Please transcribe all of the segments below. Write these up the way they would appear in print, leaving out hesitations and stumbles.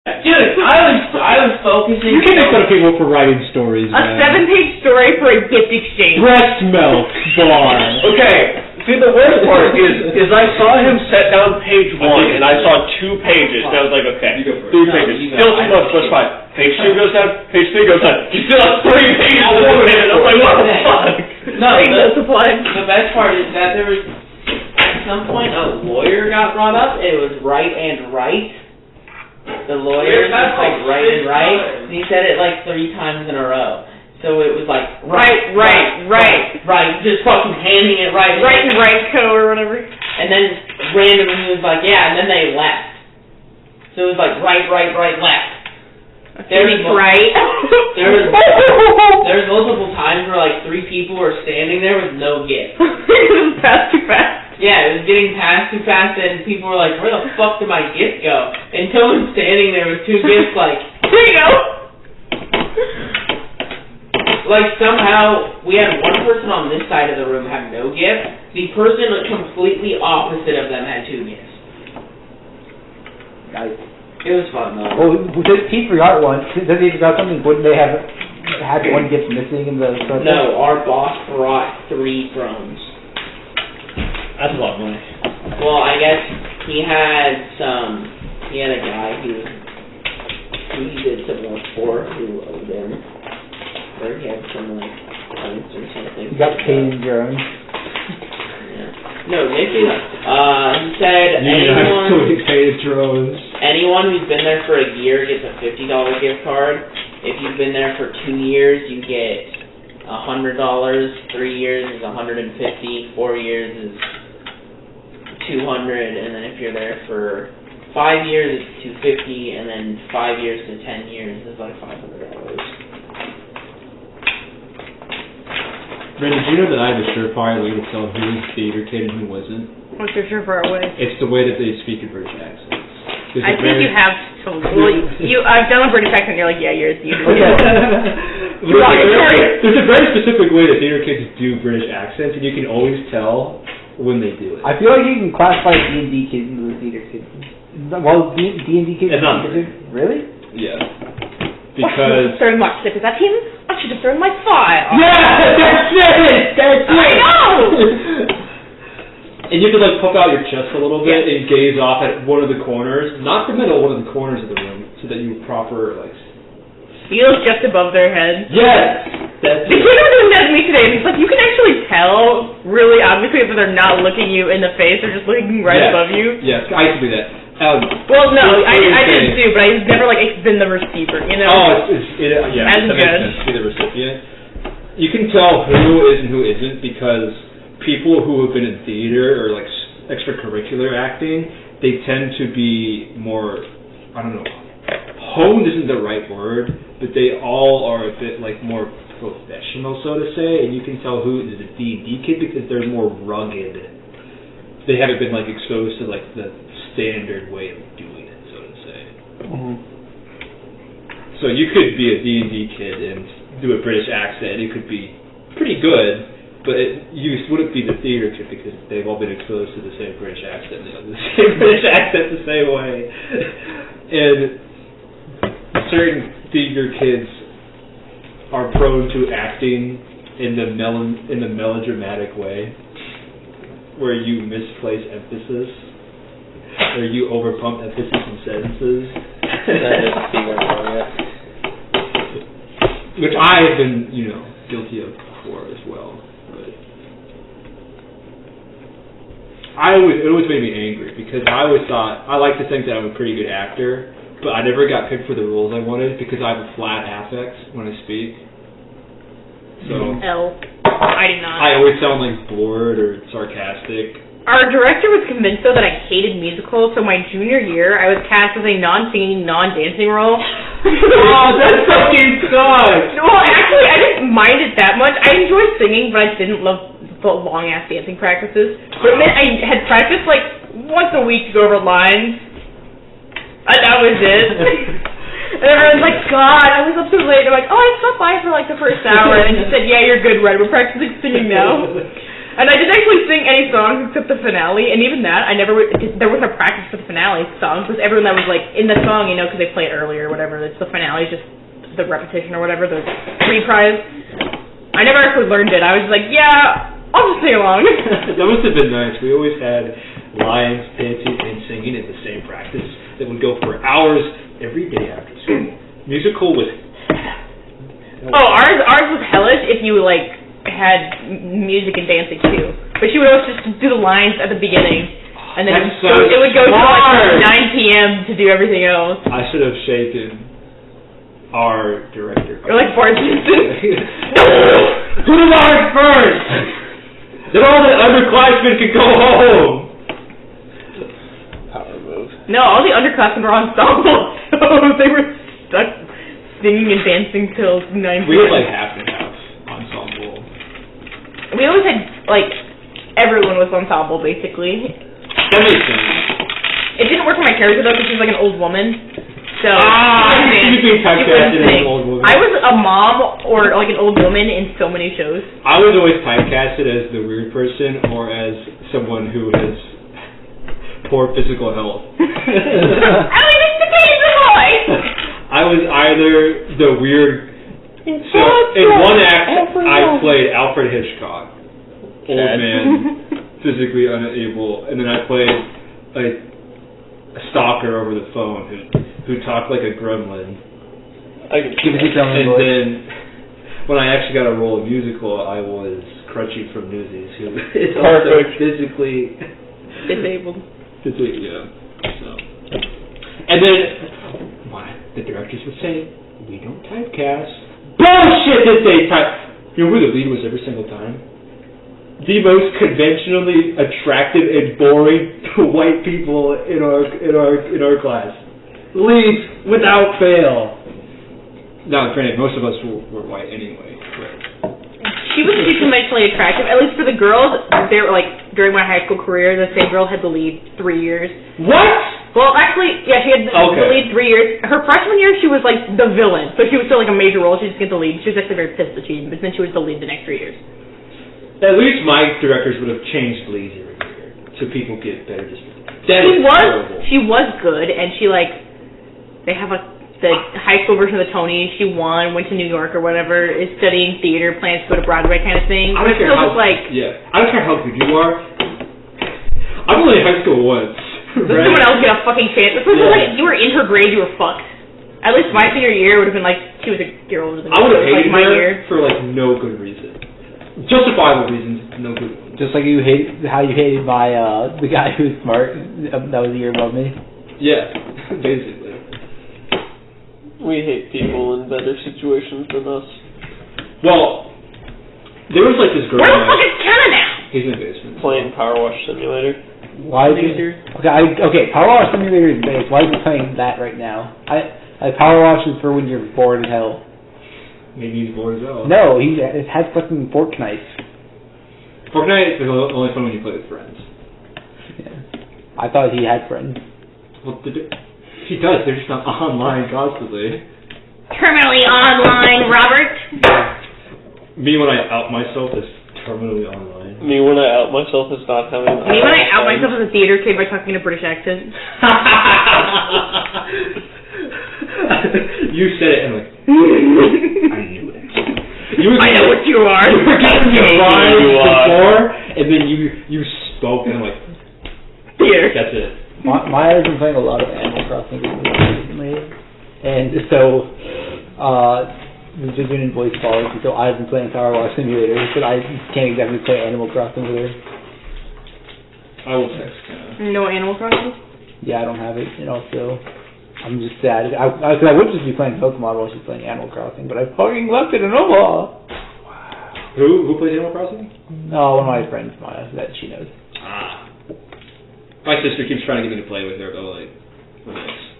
Dude, I was focusing. You can't make fun of people for writing stories. A 7-page story for a gift exchange. Breast milk bar. Okay. See, the worst part is I saw him set down page 1, and I saw 2 pages, and I was like, okay, 3 pages. Still too much, let's fine. Page 2 goes down, page 3 goes down. You still have 3 pages to open it, and I was like, what the fuck? No, the best part is that there was, at some point, a lawyer got brought up, and it was right and right. The lawyer was like, right and right, and he said it like 3 times in a row. So it was like, right, just fucking handing it right. Right and right co or whatever. And then randomly he was like, yeah, and then they left. So it was like, right, left. There was multiple times where like 3 people were standing there with no gift. It was passed too fast. Yeah, it was getting passed too fast, and people were like, where the fuck did my gift go? And someone standing there with 2 gifts like, here you go. Like, somehow, we had one person on this side of the room have no gift. The person completely opposite of them had 2 gifts. Nice. It was fun, though. Well, he forgot one. Does he forgot something? Wouldn't they have had 1 gift missing in the circle? No, our boss brought 3 thrones. That's a lot of money. Well, I guess he had a guy who he did some work for who owed him. Or he had some, like, points or something. You got paid in your own. Yeah. No, Nick is, he said anyone who's been there for a year gets a $50 gift card. If you've been there for 2 years, you get $100. 3 years is $150. 4 years is $200. And then if you're there for 5 years, it's $250. And then 5 years to 10 years is like $500. Brandon, do you know that I have a surefire way to tell who was theater kid and who wasn't? What's your surefire way? It's the way that they speak in British accents. I think you have told me. Well, I've done a British accent, and you're like, yeah, you're a theater kid. There's a very specific way that theater kids do British accents, and you can always tell when they do it. I feel like you can classify D&D kids into the theater kids. Well, D&D kids... It's not really? Yeah. Because... Throwing my stick. Is that him? I should have thrown my fire. Yeah, that's it! I know! And you could like poke out your chest a little bit and gaze off at one of the corners, not the middle, one of the corners of the room, so that you proper like... Feels just above their head. Yes! That's the kid was doing that to me today, and he's like, you can actually tell, really obviously, that they're not looking you in the face, they're just looking right above you. Yes, I used to do that. Well, no, I did too, but I was never like, it's been the receiver, you know? Oh, yeah, as that makes sense to be the recipient. You can tell who is and who isn't because people who have been in theater or like extracurricular acting, they tend to be more, I don't know, honed isn't the right word, but they all are a bit like more professional, so to say, and you can tell who is a D&D kid because they're more rugged. They haven't been like exposed to like the standard way of doing it, so to say. Mm-hmm. So you could be a D&D kid and do a British accent, and it could be pretty good, but you wouldn't be the theater kid because they've all been exposed to the same British accent, the same British accent the same way. And certain theater kids are prone to acting in the melodramatic way, where you misplace emphasis. Or you overpump emphasis in sentences. Which I have been, guilty of before as well. But it always made me angry because I always thought, I like to think that I'm a pretty good actor, but I never got picked for the roles I wanted because I have a flat affect when I speak. So I did not. I always sound like bored or sarcastic. Our director was convinced, though, that I hated musicals, so my junior year, I was cast as a non-singing, non-dancing role. Oh, that fucking sucks! Well, actually, I didn't mind it that much. I enjoyed singing, but I didn't love the long-ass dancing practices. But it meant I had practiced, like, once a week to go over lines. And that was it. And everyone's like, God, I was up so late. I'm like, oh, I stopped by for, like, the first hour. And she said, yeah, you're good, Red. We're practicing singing now. And I didn't actually sing any songs except the finale, and even that, there was no practice for the finale songs, because everyone that was, like, in the song, you know, because they play it earlier or whatever, it's the finale, just the repetition or whatever, the reprise. I never actually learned it. I was like, yeah, I'll just sing along. That must have been nice. We always had lines, dancing, and singing in the same practice that would go for hours every day after school. Musical was... Oh, ours was hellish if you, like, had music and dancing, too. But she would always just do the lines at the beginning, and then it would go to, like, 9 p.m. to do everything else. I should have shaken our director. Or, like, Bart Simpson. Do the lines first! Then all the underclassmen can go home! Power move. No, all the underclassmen were ensemble, so they were stuck singing and dancing till 9 p.m. We had like half and half ensemble. We always had, like, everyone was ensemble, basically. That makes sense. It didn't work for my character, though, because she was, like, an old woman. So, you being typecasted as an old woman. I was a mom or, like, an old woman in so many shows. I was always typecasted as the weird person or as someone who has poor physical health. I was just the crazy boy! I was either the weird... So, in one act, I played Alfred Hitchcock. Old man, physically unable. And then I played, like, a stalker over the phone who talked like a gremlin. And then, when I actually got a role in musical, I was Crunchy from Newsies, who is also physically... disabled. Yeah. So. And then, the directors would say, we don't typecast. Bullshit that they type. You know who the lead was every single time? The most conventionally attractive and boring white people in our class. Leads without fail. Now, granted, most of us were white anyway. But. She wasn't too conventionally attractive. At least for the girls, they were like during my high school career, the same girl had the lead 3 years. What? Well, actually, yeah, she had the lead 3 years. Her freshman year, she was like the villain, so she was still like a major role. She just get the lead. She was actually very pissed that she didn't, but then she was the lead the next 3 years. At least my directors would have changed leads every year, so people get better. She was good, and she like they have the high school version of the Tony. She won, went to New York or whatever, is studying theater, plans to go to Broadway kind of thing. I don't care how I don't care how good you are. I'm only in high school once. Does someone else get a fucking chance? This was like you were in her grade, you were fucked. At least my senior year would have been like she was a year older than me. I would have hated my her year. for like no good reason. Justifiable reasons, no good ones. Just like you hated my the guy who was smart that was a year above me. Yeah, basically. We hate people in better situations than us. Well, there was like this girl. Where the fuck is Kenna now? He's in the basement. Playing Power Wash Simulator. Why is it? Okay, Power Wash Simulator is base. Why is he playing that right now? Power Wash is for when you're bored as hell. Maybe he's bored as hell. No, it has fucking Fortnite. Fortnite is only fun when you play with friends. Yeah. I thought he had friends. Well, he does. They're just not online constantly. Terminally online, Robert. Me when I out myself as terminally online. Me when I out myself as not having. Me when I out myself as a theater kid by talking in a British accent. You said it and like, I knew it. I know what you are. You were getting your lines before, and then you spoke and I'm like, theater. That's it. Maya's been playing a lot of Animal Crossing recently, and so we've just been in voice calls, and so I've been playing Power Wash Simulator, but I can't exactly play Animal Crossing with her. I will text Kenna. No Animal Crossing? Yeah, I don't have it, and also I'm just sad. Because I would just be playing Pokemon while she's playing Animal Crossing, but I fucking left it in Omaha. Wow. Who plays Animal Crossing? Oh, one of my friends, Maya, that she knows. Ah. My sister keeps trying to get me to play with her, but like, nice.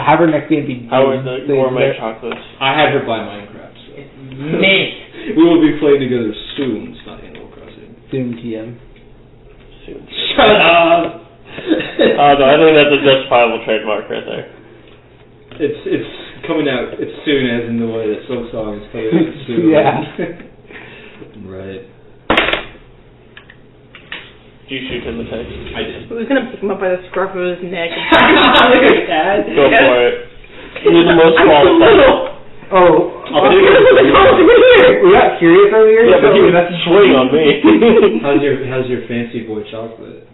Have her next game be... How is the gourmet chocolates? I had her buy Minecraft, so... Mint. We will be playing together soon. It's not Animal Crossing. Soon, TM. Soon. Shut up! No, I think that's a justifiable trademark right there. It's coming out. It's soon, as in the way that some songs play out soon. Yeah. Right. you shoot him the text? I did. Who's gonna pick him up by the scruff of his neck? Go for it. You're the most qualified. Oh, I'll take it. we got curious earlier. Yeah, but he was swing on me. How's your fancy boy chocolate?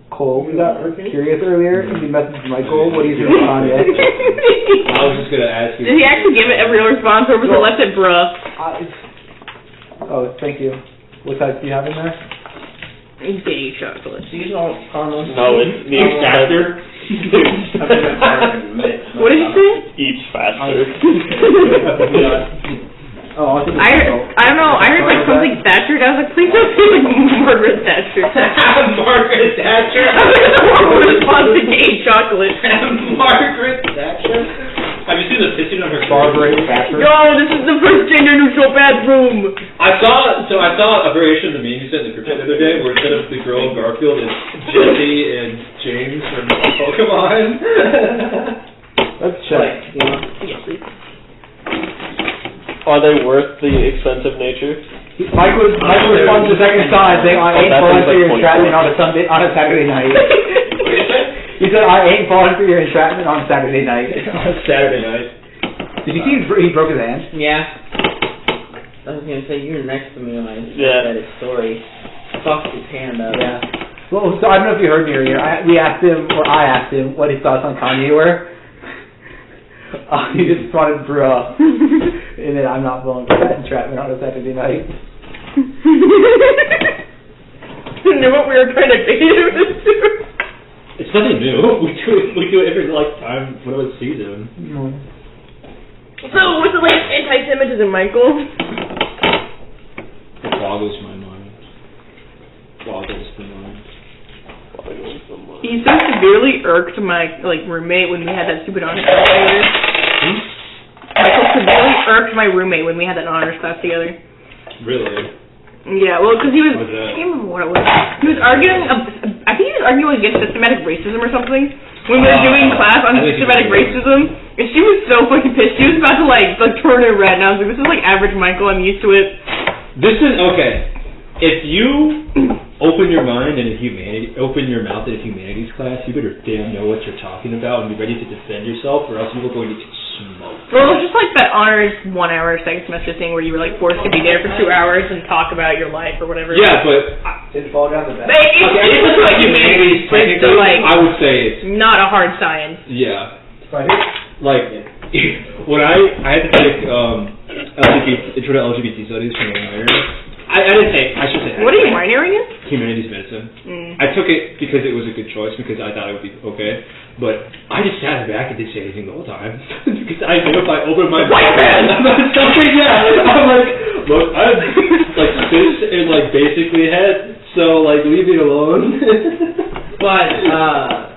Cole, we got curious earlier. He messaged Michael. What do you think of Kanye? I was just gonna ask you. Did he actually give it a real response, or was it left at bruh? Oh, thank you. What type do you have in there? Gay chocolate. These don't caramel. No, it needs faster. What did you say? Eats faster. Oh, I don't know. I heard like something Thatcher. I was like, please don't say like Margaret Thatcher. Margaret Thatcher. What response to gay chocolate? Margaret Thatcher. Have you seen the picture of her? Barbara Thatcher. Yo, this is the first gender neutral bathroom. I saw a variation of the meme you sent in the group chat the other day where instead of the girl in Garfield, it's Jesse and James from Pokemon. Let's check. Yes, please. Are they worth the expensive nature? Mike responds the second time saying, I ain't that falling thing's for your like entrapment on a Saturday night. He said, I ain't falling for your entrapment on Saturday night. On Saturday night. Did you see he broke his hand? Yeah. I was gonna say you were next to me when I Yeah. said his story. I fucked his hand up. Yeah. Well, so I don't know if you heard me earlier. I asked him what his thoughts on Kanye were. He just responded, bruh. And then I'm not falling for that entrapment on a Saturday night. You knew what we were trying to bait him into. It's nothing new. We do it every time one of us sees him. So, what's the latest anti-Semitism, Michael? It boggles my mind. Boggles the mind. He so severely irked my roommate when we had that stupid honors class together. Michael severely irked my roommate when we had that honors class together. Really? Yeah, well, because he was, What was that? I can't remember what it was. He was arguing, I think he was arguing against systematic racism or something. When we were doing class on I think systematic racism, and she was so fucking pissed. She was about to turn her red, and I was like, this is like average Michael, I'm used to it. This is, okay. If you open your mind in open your mouth in a humanities class, you better damn know what you're talking about and be ready to defend yourself, or else you will going to get smoked. Well, it was just like that honors 1 hour second semester thing where you were forced to be there for 2 hours and talk about your life or whatever. Yeah, but Did it fall down the back? if it's like humanities, technically, I would say it's not a hard science. yeah. Right here? Like when I had to take intro to LGBT studies from a minor. I should say. What are you minoring in? Humanities medicine. I took it because it was a good choice because I thought it would be okay. But I just sat back and didn't say anything the whole time because I knew if I opened my mouth, I'm like, look, I'm cis and basically het, so leave me alone. But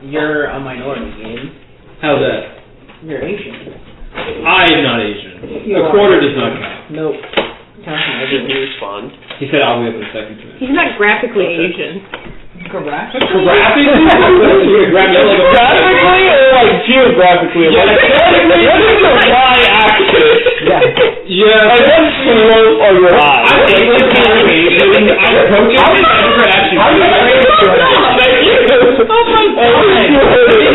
you're a minority, Gabe. How's that? You're Asian. I am not Asian. You A quarter are. does not count. Nope. Counting Did everything. he respond? He said I'll wait for the second to He's not graphically Asian. Correct. Graphically or geographically? What is your y-axis? Yeah. And what slope are your eyes? I'm able to I approach it and never actually. Oh my god!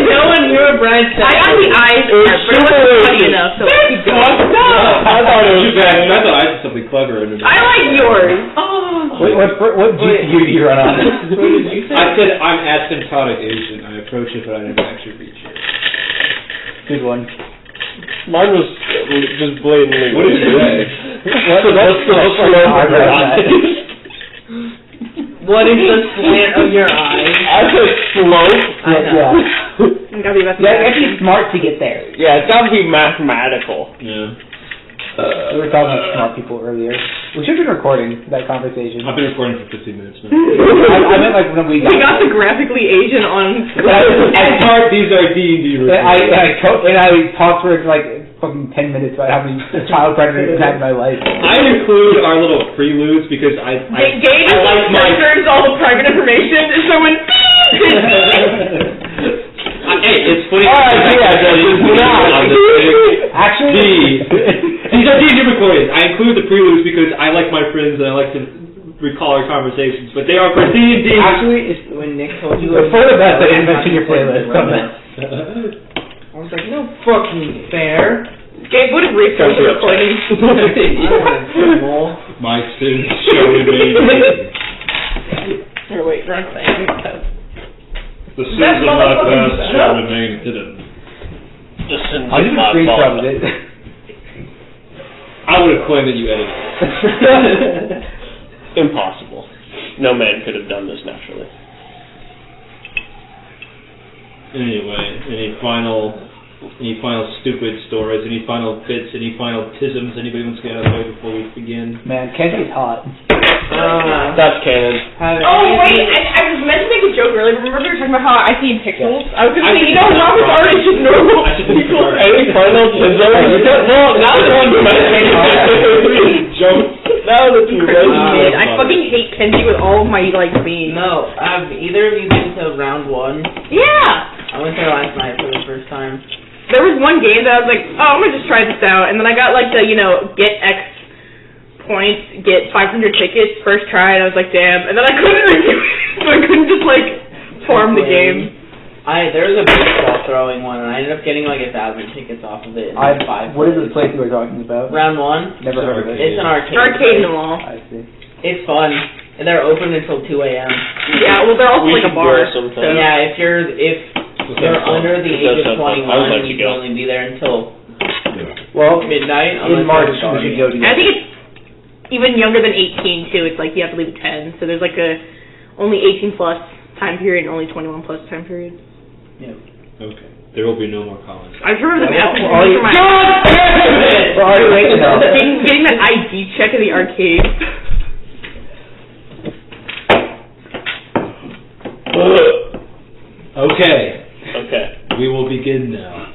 No one knew a Brian said. I got the eyes part, but it wasn't funny enough, so keep going. I thought it was bad. I thought I did something clever. I like yours. What GPU do you run on? I said I'm asymptotic Asian. I approach it, but I never actually reach it. Good one. Mine was just blatantly. What did you say? So that's the slope of your eyes. What is the slant of your eye? I said slope. I know. Yeah. You gotta be about You have to be smart to get there. Yeah, it's gotta be mathematical. Yeah. We were talking about smart people earlier. We should have been recording that conversation. I've been recording for 15 minutes now. I meant when we got the graphically Asian on. These are D&D recordings. I talked for fucking 10 minutes about how many child predators impact my life. I include our little preludes because I Gay just like my. censors all the private information, and so when Hey, it's funny. Actually, these are D&D recordings. I include the preludes because I like my friends and I like to recall our conversations, but they are for D&D. Actually, When Nick told you... before the best, I didn't mention your playlist. I was like, no fucking fair. Gabe, what if research the recording? I don't want to more. My sins shall remain hidden. Here, wait, wrong thing. The sins of my past shall remain hidden. The sins I'll of do a my screenshot fault. of it. I would have claimed that you edited it. Impossible. No man could have done this naturally. Anyway, any final stupid stories, any final bits, any final tisms anybody wants to get out of the way before we begin? Man, Kenji's hot. That's canon. Oh, wait, I was meant to make a joke earlier, but remember we were talking about how I see in pixels? I was going to say, you know, Robert art is just normal people. Any final tisms? Well, now that one's joke. Now that you Kid. I fucking hate Kenji with all of my, being. No, have either of you been to round 1? Yeah! I went there last night for the first time. There was one game that I was like, oh, I'm going to just try this out, and then I got, the, get X points, get 500 tickets, first try, and I was like, damn, and then I couldn't review it, so I couldn't just, form the game. There was a baseball throwing one, and I ended up getting 1,000 tickets off of it in 5 What is the place you were talking about? Round 1. Never heard of it. It's an arcade. Arcade in the mall. I see. It's fun, and they're open until 2 a.m. Yeah, well, they're also We like a should bar. go sometime. So. Yeah, if you're under the It does age of sound fun. 21, I would like to you go. can only be there until Well, midnight. in unless March, you're we should go starting. I together. think it's even younger than 18, too. It's you have to leave at 10, so there's only 18 plus time period and only 21 plus time period. Yeah. Okay. There will be no more comments. I just remember the map Are you- for my... We're already late now. Getting that ID check in the arcade. Okay. Okay. We will begin now.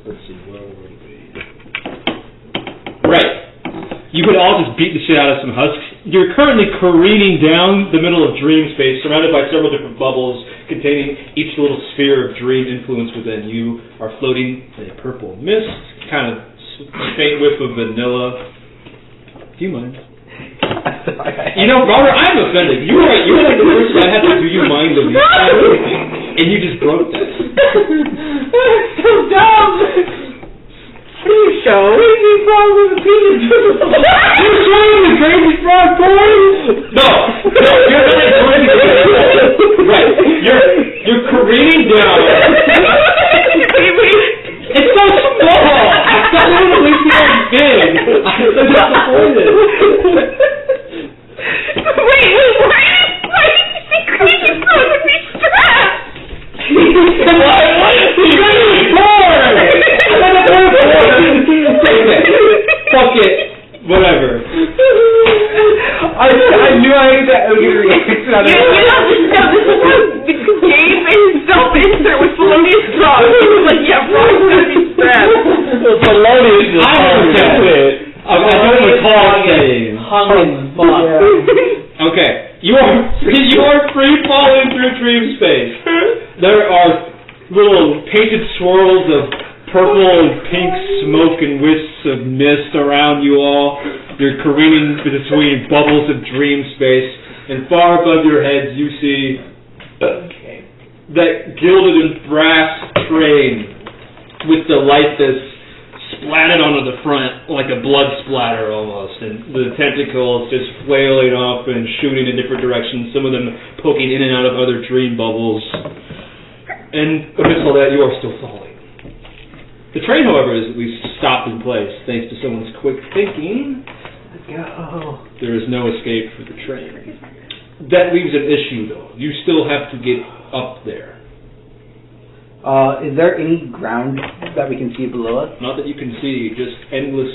Let's see, where were we? Right. You could all just beat the shit out of some husks. You're currently careening down the middle of dream space, surrounded by several different bubbles containing each little sphere of dream influence within. You are floating in a purple mist, kind of faint whiff of vanilla. Do you mind? You know, Robert, I'm offended. You were like the person I had to do you mind of you, and you just broke that. So dumb! What are you showing? Crazy Frog with a penis. You're showing the Crazy Frog porn? No, you're not doing it. Right, you're careening down. It's so small. Stop doing it makes me look big. I'm so disappointed. Wait, why did you say Crazy Frog with me strapped? Fuck it. Whatever. I knew I had that reaction. No, this is how the game himself insert with Felonious Frog. He was like, yeah, Frog's gonna be strapped. Felonious is I don't recall saying. Hung as fuck. Okay, you are free falling through dream space. There are little painted swirls of purple and pink smoke and wisps of mist around you all. You're careening between bubbles of dream space, and far above your heads you see that gilded and brass train with the Lythess splatted onto the front like a blood splatter almost, and the tentacles just flailing off and shooting in different directions, some of them poking in and out of other dream bubbles. And amidst all that, you are still falling. The train, however, is at least stopped in place thanks to someone's quick thinking. Let's go. There is no escape for the train. That leaves an issue, though. You still have to get up there. Is there any ground that we can see below us? Not that you can see, just endless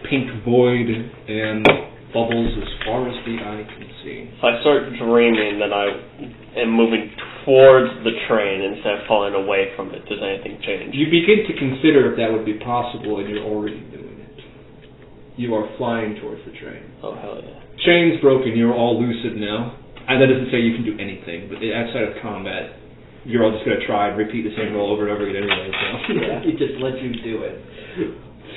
pink void and bubbles as far as the eye can see. If I start dreaming that I am moving towards the train instead of falling away from it, does anything change? You begin to consider if that would be possible, and you're already doing it. You are flying towards the train. Oh, hell yeah. Chain's broken, you're all lucid now. And that doesn't say you can do anything, but outside of combat, you're all just going to try and repeat the same roll over and over again anyway, so it just lets you do it.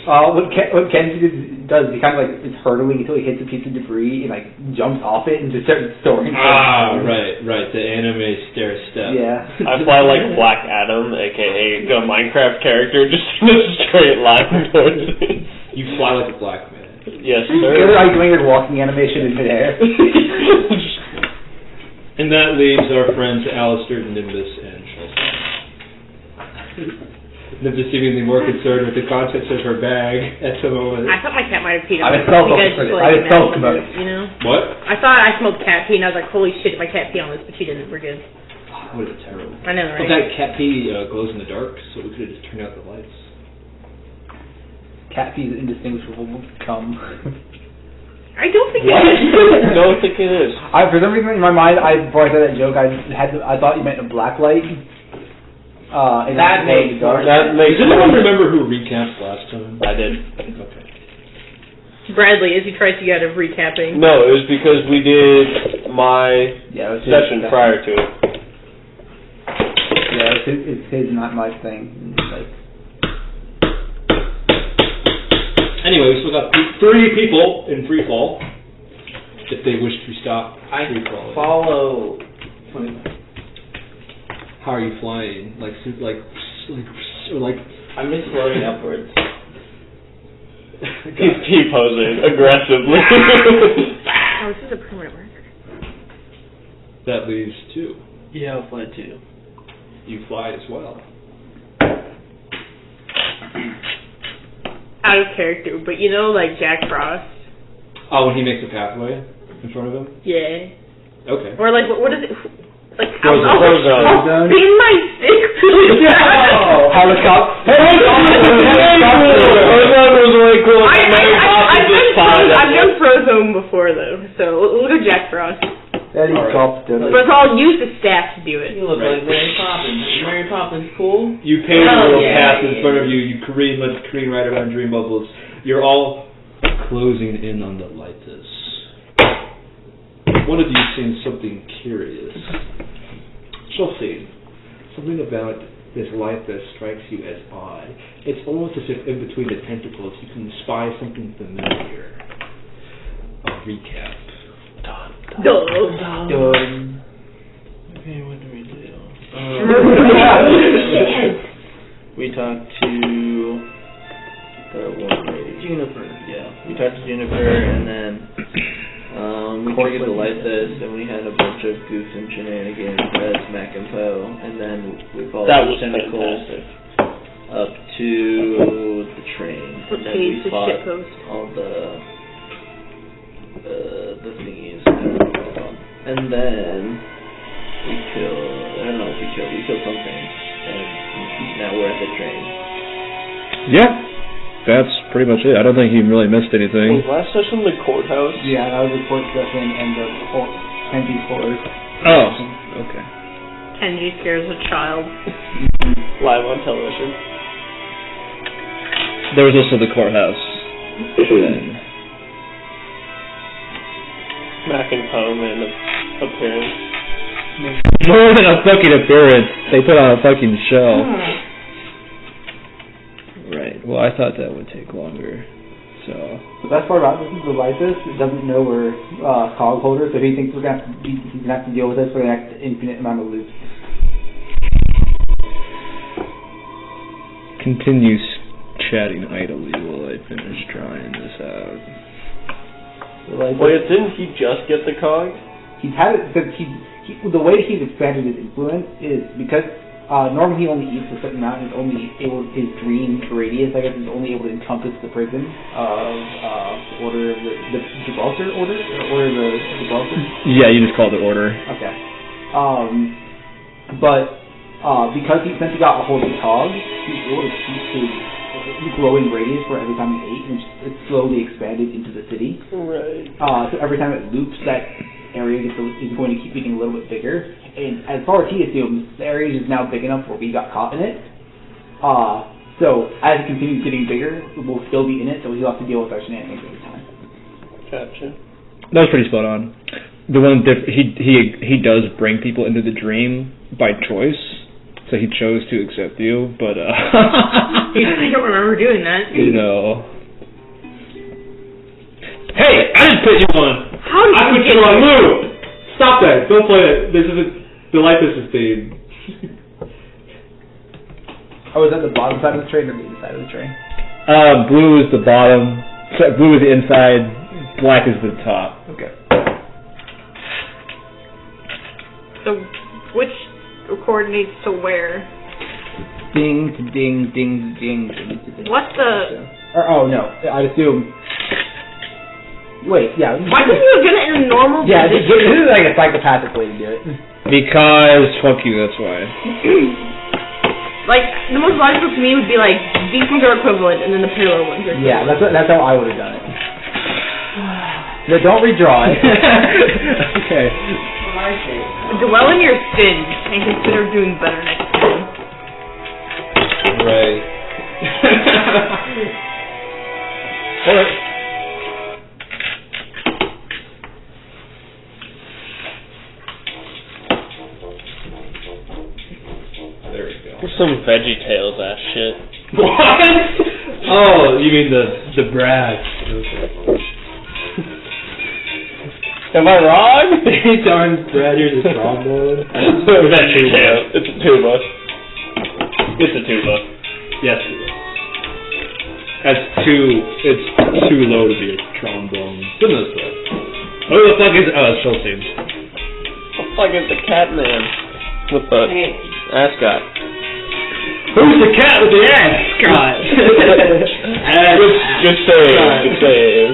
What Kenji does, he kind of like is hurtling until he hits a piece of debris and like jumps off it and just starts soaring. Right. The anime stair step. Yeah. I fly like Black Adam, aka the Minecraft character, just in a straight line towards me. You fly like a black man. Yes, You're sir. like doing your walking animation in midair. And that leaves our friends Alistair, Nimbus, and Chelsea. Nimbus seemingly more concerned with the contents of her bag at the moment. I thought my cat might have peed on I this. was self-promoted. You know? What? I thought I smelled cat pee and I was like, holy shit, my cat pee on this, but she didn't. We're good. What a terrible. I know, right? But that cat pee glows in the dark, so we could have just turned out the lights. Cat pee is indistinguishable from cum. I don't think What? it is. Don't think it is. For some reason in my mind, before I said that joke, I thought you meant a black light. That makes more That makes Does anyone remember who recapped last time? I did. Okay. Bradley, as he tries to get out of recapping. No, it was because we did my Yeah, it was session prior to it. Yeah, it's his, not my thing. Like, Anyway, we still got 3 people in free fall. If they wish to stop I free fall. follow. How are you flying? Like I'm just floating upwards. He's T-posing aggressively. Oh, this is a permanent marker. that leaves 2. Yeah, I'll fly too. You fly as well. Out of character, but you know, like Jack Frost? Oh, when he makes a pathway in front of him? Yeah. Okay. Or like, what is it? Like, Frozone. Spin my stick to the ground. helicopter. Frozone was really cool. I've done Frozone before though, so we'll go Jack Frost. Helicopter. But I'll use the staff to do it. You look like Mary Poppins. Mary Poppins cool? You pave a little yeah, path in front of you. You careen, let's careen right around Dream Bubbles. You're all closing in on the Lythess. One of you seems something curious. Chelsea, something about this Lythess strikes you as odd. It's almost as if in between the tentacles you can spy something familiar. A recap. Done. Okay, what do we do? We talked to the one lady. Juniper. Yeah, we talked to Juniper, and then we triggered the Lythess, and we had a bunch of goofs and shenanigans as Mac and Poe, and then we followed That the was tentacles fantastic. up to the train, What and then page we the fought shitpost? all the thingies, I don't know what they're called. And then we killed something, and now we're at the train. Yeah, that's pretty much it. I don't think he really missed anything. Was last session the courthouse? Yeah, that was the court session and the Kenji Force. Oh, okay. Kenji scares a child. Live on television. There was also the courthouse. Then. Mac and Poe made an appearance. More than a fucking appearance. They put on a fucking show. Right. Well, I thought that would take longer. So. The best part about this is the Lythess doesn't know we're cog holders, so he thinks he's gonna have to deal with this for the next infinite amount of loops. Continue chatting idly while I finish trying this out. Wait, didn't he just get the cog? He's had it because the way he's expanded his influence is because normally he only eats a certain amount and is only able, his dream radius, I guess, is only able to encompass the prison of the Order of the Gibraltar Order? Order of the Gibraltar? Yeah, you just called it order. Okay. But because since he got a hold of the cog, he's able to keep his growing radius for every time he ate, and it's slowly expanded into the city. Right. So every time it loops, that area is going to keep getting a little bit bigger. And as far as he assumes, the area is now big enough where we got caught in it. So as it continues getting bigger, we'll still be in it, so he'll have to deal with our shenanigans every time. Gotcha. That was pretty spot on. The one he does bring people into the dream by choice, so he chose to accept you, but I don't remember doing that. No. Hey, I didn't put you on. How did I you put get you on here? Lou. Stop that. Don't play that. This isn't the Lythess theme. Oh, is that the bottom side of the train or the inside of the train? Blue is the bottom. Blue is the inside. Black is the top. Okay. So, which coordinates to where? Ding to ding, ding to ding, ding to ding. What's the... Or, oh, no. I'd assume... Wait, yeah. Why couldn't you have done it in a normal Yeah, this position? is like a psychopathic way to do it. Because, fuck you, that's why. Like, the most logical to me would be like, these ones are equivalent, and then the parallel ones are Yeah, equivalent. that's how I would have done it. No, don't redraw it. Okay. Dwell in your sins, and consider doing better next time. Right. Alright. There we go. There's some VeggieTales ass shit. What? Oh, you mean the brass. Okay. Am I wrong? Darn Brad, here's a trombone. VeggieTales. It's a tuba. It's a tuba. Yes. It's too low to be a trombone. Who knows that? Who the fuck is... Oh, it's Philistine. What the fuck is the cat man with the ascot? Who's the cat with the ascot? Good save. Good save.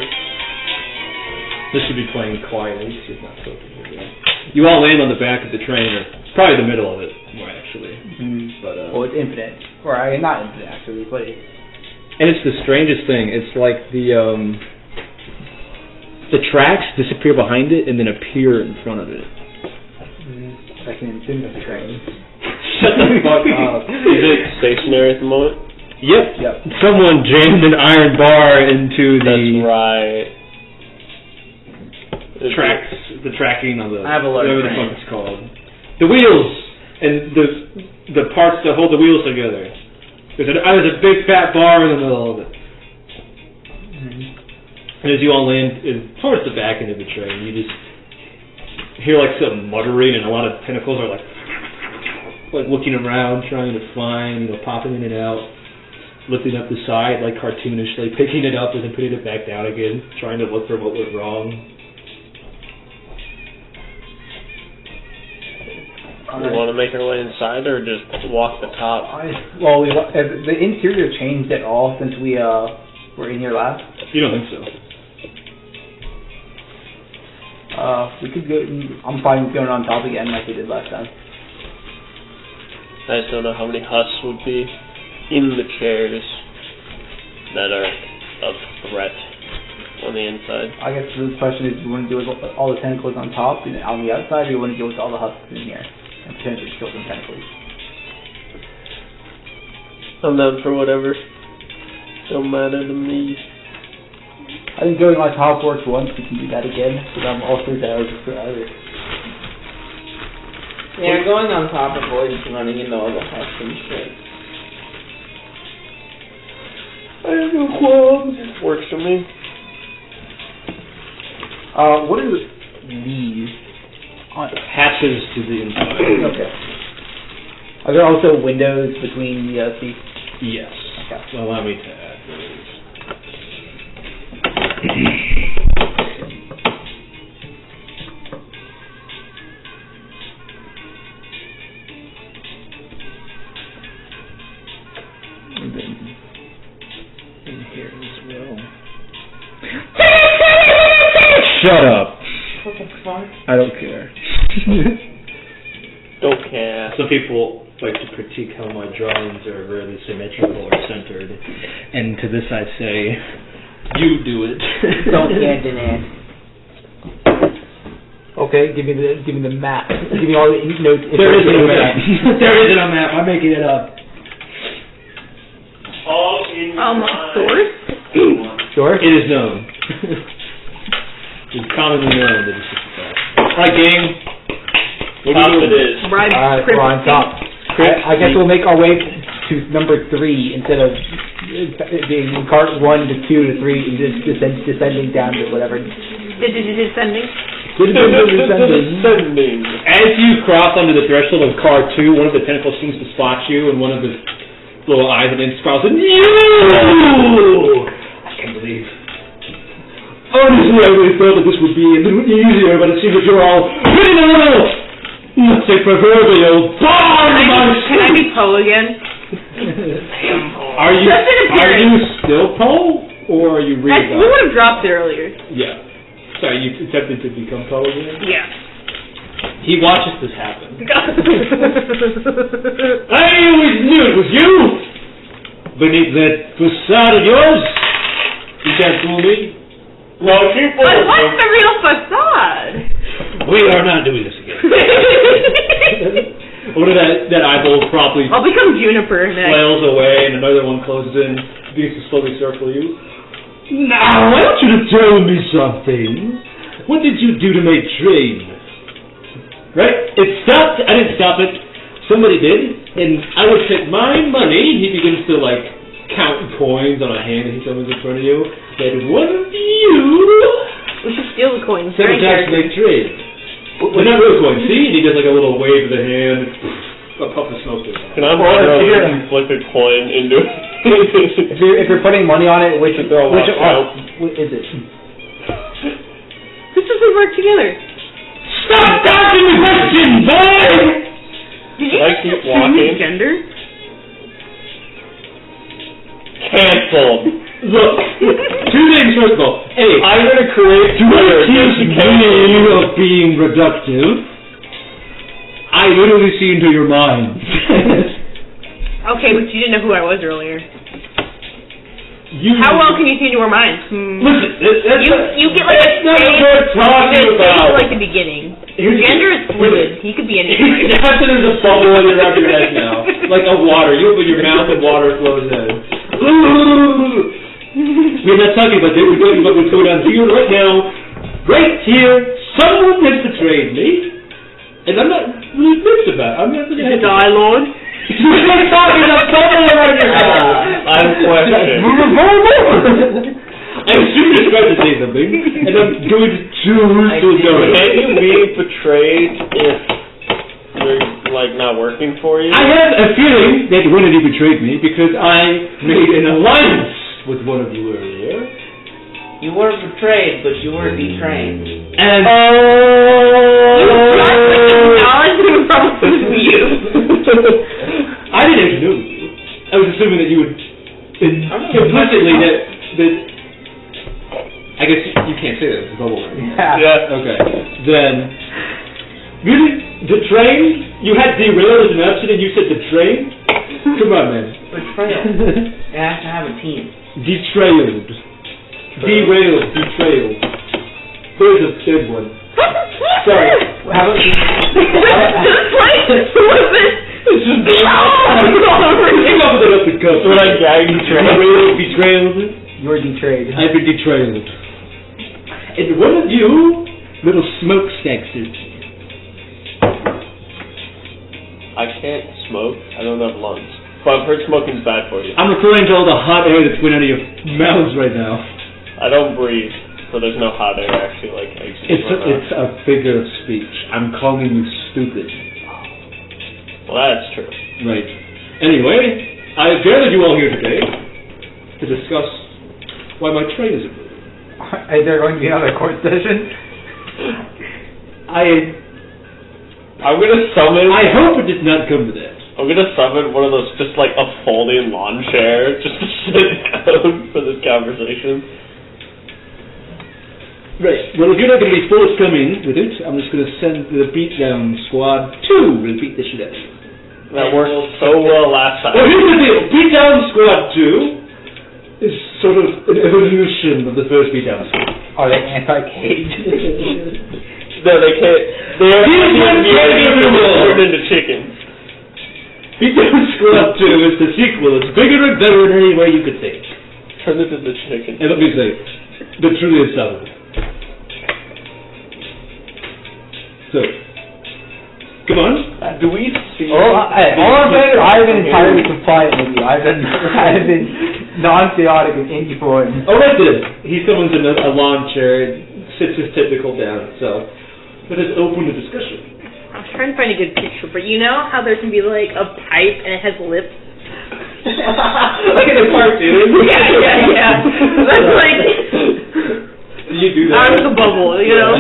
This should be playing quietly. It's not so good. You all land on the back of the train, or probably the middle of it, more actually. But Well, it's infinite. Or, not infinite, actually, but it's... and it's the strangest thing. It's like the tracks disappear behind it and then appear in front of it. Like an infinite train. Shut the fuck up. Is it stationary at the moment? Yep. Someone jammed an iron bar into the That's right. tracks, the tracking of the... I have a letter whatever the train. fuck it's called. The wheels! And the parts that hold the wheels together. There's a big fat bar in the middle of it. And as you all land towards the back end of the train, you just hear like some muttering, and a lot of tentacles are like looking around, trying to find, popping in and out, lifting up the side like cartoonishly, picking it up and then putting it back down again, trying to look for what went wrong. We want to make our way inside or just walk the top? Well, the interior changed at all since we were in here last. You don't think so? We could go. I'm fine with going on top again like we did last time. I just don't know how many husks would be in the chairs that are of threat on the inside. I guess the question is, do you want to deal with all the tentacles on top and on the outside, or do you want to deal with all the husks in here and potentially kill some tentacles? I'm down for whatever. Don't matter to me. I think going on top worked once. We can do that again, but I'm also down for others. Yeah, going on top avoids running into all the husks and shit. I have no qualms. Works for me. What are these? Hatches to the inside. Okay. Are there also windows between the seats? Yes. Okay. Allow me to add those. And then in here as well. Shut up. What the fuck? I don't care. Don't care. Some people like to critique how my drawings are rarely symmetrical or centered, and to this I say, you do it. Don't add an ad. Okay, give me the map. Give me all the notes. There isn't a map. There isn't a map. I'm making it up. All in Source? Sure. It is known. It's commonly known that it's just a fact. Alright, gang. Top it is. Right, Alright, we're on top. I guess we'll make our way to number 3 instead of being cart 1 to 2 to 3, just descending down to whatever. Descending. Descending. As you cross under the threshold of car 2, one of the tentacles seems to spot you, and one of the little eyes and then sprouts and I can't believe. Honestly, I really thought that this would be a little easier, but it seems that you're all let's say proverbial. Can I be Poe again? Are you still Poe, or are you We would have dropped it earlier. Yeah. Sorry, you attempted to become Poe again? Yeah. He watches this happen. I always knew it was you! Beneath that facade of yours, you can't fool me. No, she But what's the real facade? We are not doing this again. One of that eyeball probably I'll become Juniper next. flails away, and another one closes in, begins to slowly circle you. Now, I want you to tell me something. What did you do to make trade? Right? It stopped. I didn't stop it. Somebody did, and I would take my money. He begins to count coins on a hand that he shows in front of you. That one of you We should steal the coins. sabotage to make trade. Well, not real coins. See? And he does a little wave of the hand. A puff of smoke. Can I flick a coin into it? If you're putting money on it, which is it? This is we work together. Stop asking me questions, boy! Did Should I keep walking? Gender? Cancelled. Look, two things. First of all, A, I'm gonna create To accuse me of being reductive, I literally see into your mind. Okay, but you didn't know who I was earlier. you. How well can you see into our minds? Listen, You get like a that's not what we're talking about. like the beginning. Your gender is fluid. He could be anything. Imagine there's a bubble around your head now, like a water. You open your mouth and water flows in. We're not talking about that. We're talking about what's going on here right now. Right here, someone has betrayed me, and I'm not really pissed about it. I'm not really Is it die, Lord? We're talking about bubble around your head. I'm questioning. I'm super trying to say something, and I'm going to choose to ignore it. Can you be betrayed if they're not working for you? I have a feeling that one of you betrayed me because I made an alliance with one of you earlier. You weren't betrayed, but you were betrayed. And I didn't actually know you. I was assuming that you would implicitly that I guess you can't say that it's a bubble right? Yeah. Okay. Then really? The train? You had derailed as an option and you said the train? Come on, man. Betrayal. It has to have a team. Detrailed. Derailed. Betrayal. There's a third one. Sorry. How about It's just came up with it up the cuff. When I gag Derailed. Betrayed. you're betrayed? I've been betrayed. And one of you little smokestacks is. I can't smoke. I don't have lungs. But I've heard smoking's bad for you. I'm referring to all the hot air that's going out of your mouths right now. I don't breathe, so there's no hot air actually exiting my mouth. It's a figure of speech. I'm calling you stupid. Well, that's true. Right. Anyway, I gathered you all here today to discuss why my train isn't moving. Is there going to be another court session? I'm gonna summon. I hope it did not come to that. I'm gonna summon one of those, just like a folding lawn chair, just to sit down for this conversation. Right. Well, if you're not going to be forthcoming with it, I'm just going to send the beatdown squad to beat the shit out of you. That worked so well last time. Well, here's the deal. Beatdown Squad 2 is sort of an evolution of the first Beatdown Squad. Are they anti-cage? No, they can't. They're turned into chickens. Beatdown Squad 2 is the sequel. It's bigger and better in any way you could think. Turn it into chicken. And let me say, they're truly unstoppable. So, come on. Do we see? All I'm saying is I've been entirely compliant with you. I've been non-chaotic and anti-foreign. Oh, that's it. He summons a lawn chair and sits his tentacle down, so let us open the discussion. I was trying to find a good picture, but you know how there can be like a pipe and it has lips? Like in a cartoon? Yeah. That's like... You do that? Out of the bubble, you know?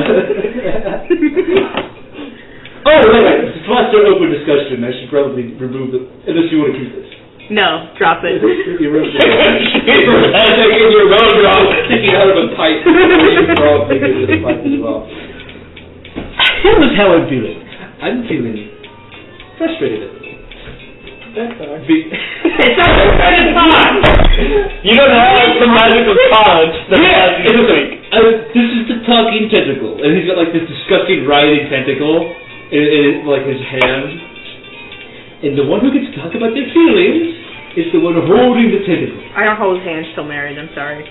Oh, right. This last open discussion, I should probably remove the... Unless you want to keep this. No, drop it. You remove it. I'm taking your road drop, sticking out of a pipe. You're all taking this pipe as well. Here's how I'm feeling. I'm feeling frustrated. It's not going to talk! You don't have the magical touch that has you speak. This is the talking tentacle, and he's got like this disgusting writhing tentacle in like his hand. And the one who gets to talk about their feelings is the one holding the tentacle. I don't hold hands till married, I'm sorry.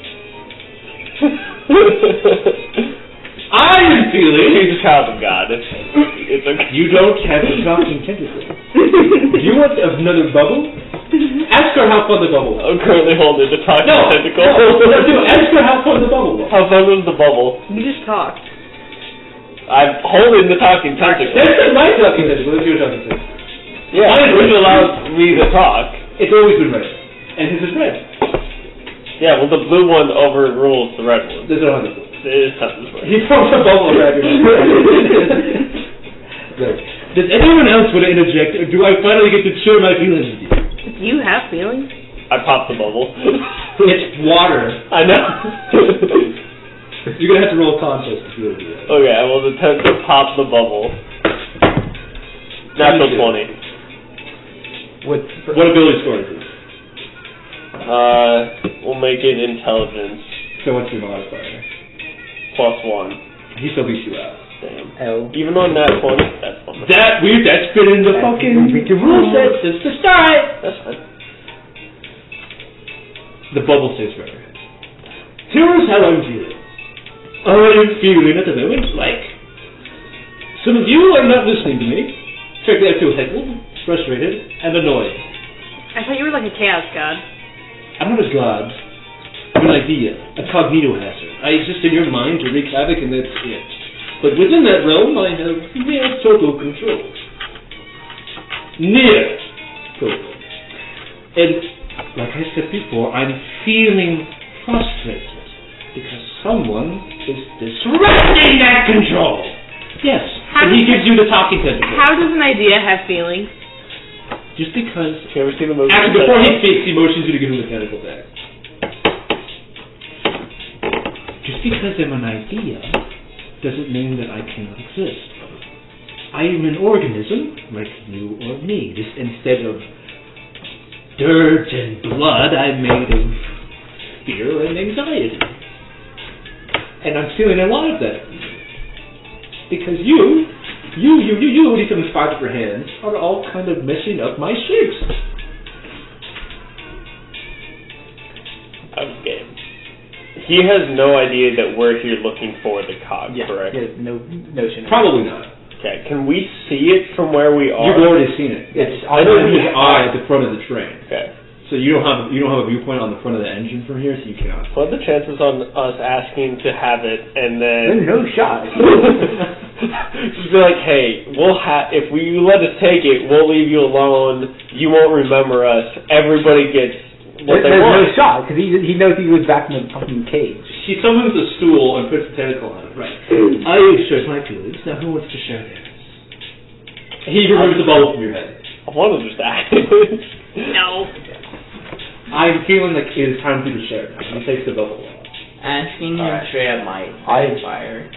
I am feeling... He's a child of God. It's okay. You don't have a talking tentacle. Do you want another bubble? Ask her how fun the bubble was. I'm currently holding the talking tentacle. No, ask her how fun the bubble was. How fun was the bubble? You just talked. I'm holding the talking tentacle. That's my talking tentacle. That's your talking tentacle. Yeah, which allows me to talk. It's always been red. And his is red. Yeah, well the blue one overrules the red one. There's no other blue. It is not this way. He throws a bubble around your Right. Does anyone else want to interject, or do I finally get to share my feelings with you? Do you have feelings? I popped the bubble. It's water. I know. You're going to have to roll a contest if you want to do that. Okay, I will attempt to pop the bubble. Natural 20. What ability score is this? We'll make it intelligence. So what's your modifier? +1. He still beats you out. Damn. L. Even on that 20, that's fine. That's been in the fucking rule set since the start. That's fine. The bubble stays forever. Here's how I'm feeling. I'm feeling at the moment like some of you are not listening to me. Frankly, I feel heckled, frustrated, and annoyed. I thought you were like a chaos god. I'm not a god. I'm an idea, a cognito hazard. I exist in your mind to wreak havoc, and that's it. But within that realm, I have near total control. Near total. And, like I said before, I'm feeling frustrated because someone is disrupting that control. Yes, and he gives you the talking tentacle. How does an idea have feelings? Just because... You ever seen the movie? Actually, before he speaks, he motions you to give him the tentacle back. Just because I'm an idea doesn't mean that I cannot exist. I am an organism like you or me. Just instead of dirt and blood, I'm made of fear and anxiety. And I'm feeling a lot of that. Because you, these are the five of your hands, are all kind of messing up my shapes. I'm game. He has no idea that we're here looking for the cog, correct? He has no notion. Probably not. Okay, can we see it from where we are? You've already seen it. It's on his eye at the front of the train. Okay. So you don't have a viewpoint on the front of the engine from here, so you cannot. What are the chances on us asking to have it and then... There's no shot. Just be like, hey, if you let us take it, we'll leave you alone. You won't remember us. Everybody gets what they There's want. no shot, because he knows he goes back in the fucking cage. She summons a stool and puts a tentacle on it. Right. I shared my feelings. Now who wants to share theirs? He removes the bubble from your head. I want to just act. No. I'm feeling like it is time for you to share. He takes the bubble off. Asking him straight up might fire.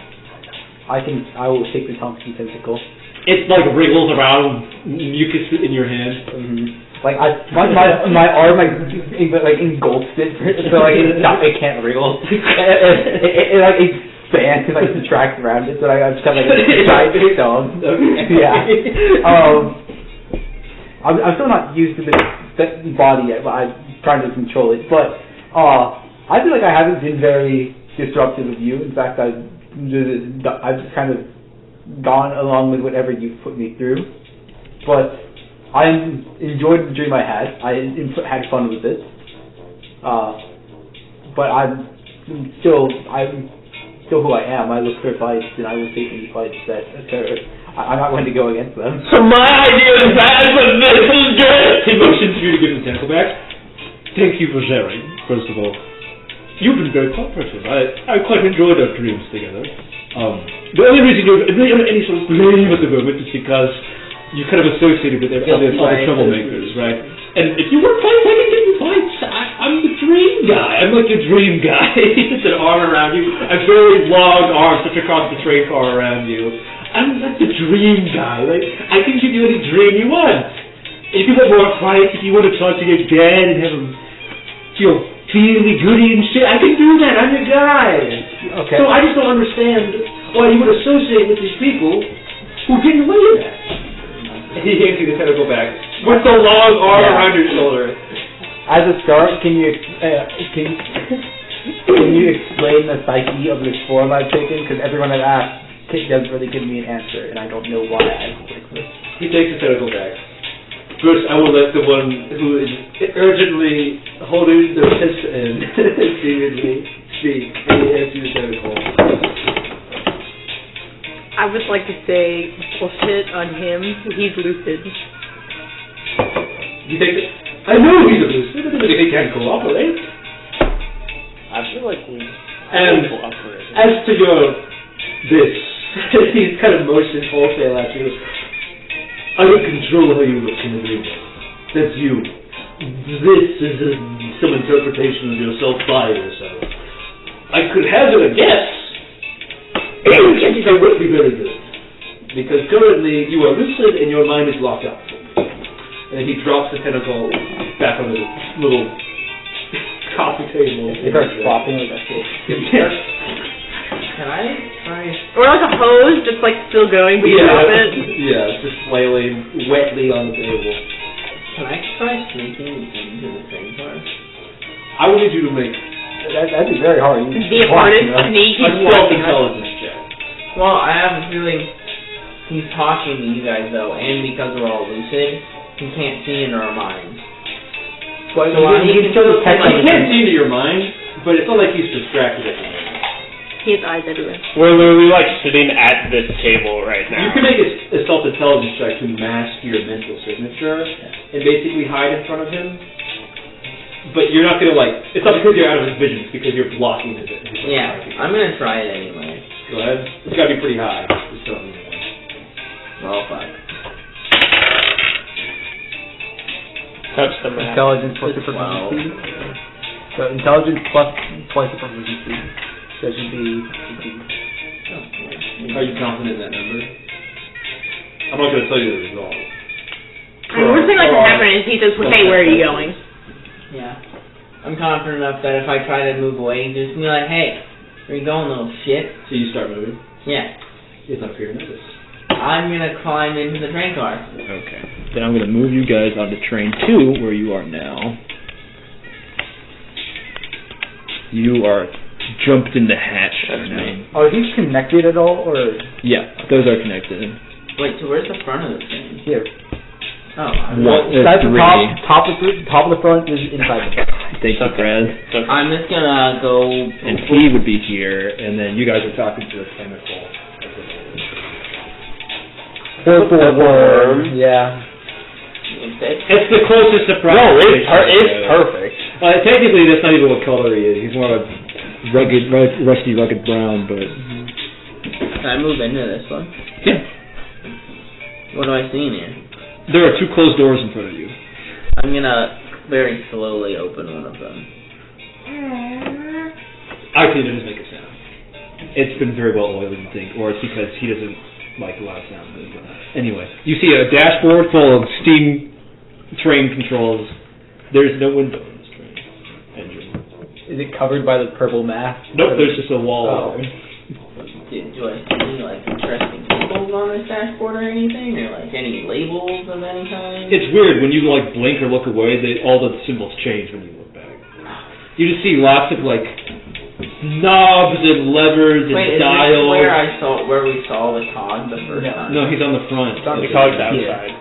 I will take the Thompson tentacle. It like wriggles around, mucus in your hand. Mm-hmm. Like my arm engulfs it, so like it can't wriggle. It like expands and like contracts around it, so I just have like a giant dog. Yeah. I'm still not used to this body yet, but I'm trying to control it. But I feel like I haven't been very disruptive of you. In fact, I've just kind of gone along with whatever you've put me through. But I enjoyed the dream I had. I had fun with it. But I'm still who I am. I look for fights, and I will take any fights that occur. I'm not going to go against them. My idea is bad, but this is good! He motions for you to give him the tentacle back. Thank you for sharing, first of all. You've been very cooperative. I quite enjoyed our dreams together. The only reason you're really under any sort of blame at the moment is because you kind of associated with other troublemakers, right? And if you want fights, I can give you fights. I'm the dream guy. I'm like your dream guy. He puts an arm around you, a very long arm stretched across the train car around you. I'm like the dream guy. Like, I can give you any dream you want. If you want more fights, if you want to talk to your dad and have him feel feely goody and shit, I can do that. I'm your guy. Okay. So I just don't understand why you would associate with these people who get away with that. He hands you the tentacle back with the long arm around your shoulder. As a start, can you explain the psyche of this form I've taken? Because everyone I've asked doesn't really give me an answer, and I don't know why I click this. He takes the tentacle back. First, I will let the one who is urgently holding the fist in seemingly speak. And he hands you the tentacle. I would like to say bullshit on him. He's lucid. You take it? I know he's a lucid. It doesn't mean he can't cooperate. I feel like we And cooperate. as to your this, he's kind of motioned wholesale at you. I don't control how you look in the dream. That's you. This is some interpretation of yourself by yourself. I could hazard a guess. It would be very good. Because currently you are lucid and your mind is locked up. And he drops the tentacle back on the little coffee table. It starts flopping like that. Can I try? Or like a hose, just like still going, but you drop it. Yeah, just flailing wetly on the table. Can I try sneaking into the train car? I would need you to make That'd be very hard. You The hardest sneak a is walking. self-intelligence check. Well, I have a feeling he's talking to you guys though, and because we're all lucid, he can't see into our minds. But So you can still detect He can't see into your mind, but it's not like he's distracted at the moment. He has eyes everywhere. We're literally like sitting at this table right now. You can make a self-intelligence check to mask your mental signature and basically hide in front of him. But you're not gonna it's not because you're out of his vision, it's because you're blocking his vision. Yeah, I'm gonna try it anyway. Go ahead. It's gotta be pretty high. Just tell me. Well, fuck. Touch the map. intelligence plus your proficiency. So intelligence plus twice your proficiency. That should be 15. Are you confident in that number? I'm not gonna tell you the result. The worst thing that can happen is he says, "Hey, where are you going?" Yeah. I'm confident enough that if I try to move away, he's just gonna be like, hey, where you going, little shit? So you start moving. Yeah. It's not fair notice. I'm gonna climb into the train car. Okay. Then I'm going to move you guys onto train 2, where you are now. You are jumped in the hatch now. Are these connected at all, or Yeah, those are connected. Wait, so where's the front of the train? here? Oh, I'm That's the Three. top of the front is inside the front. Thank you, Brad. I'm just gonna go. And he would be here, and then you guys are talking to a chemical. 441. Yeah. It's the closest surprise. No, it's perfect. Technically, that's not even what color he is. He's more of a Rusty, rugged brown, but... Can I move into this one? Yeah. What do I see in here? There are 2 closed doors in front of you. I'm gonna very slowly open one of them. Actually, it doesn't make a sound. It's been very well oiled, you think, or it's because he doesn't like a lot of sound. Anyway, you see a dashboard full of steam train controls. There's no window in this train engine. Is it covered by the purple mask? Nope, there's just a wall. Oh. Do I see any like interesting symbols on this dashboard or anything, or like any labels of any kind? It's weird when you like blink or look away. All the symbols change when you look back. You just see lots of like knobs and levers and Wait, dials. Is this where we saw the cog the first time? No, he's on the front. The cog's outside.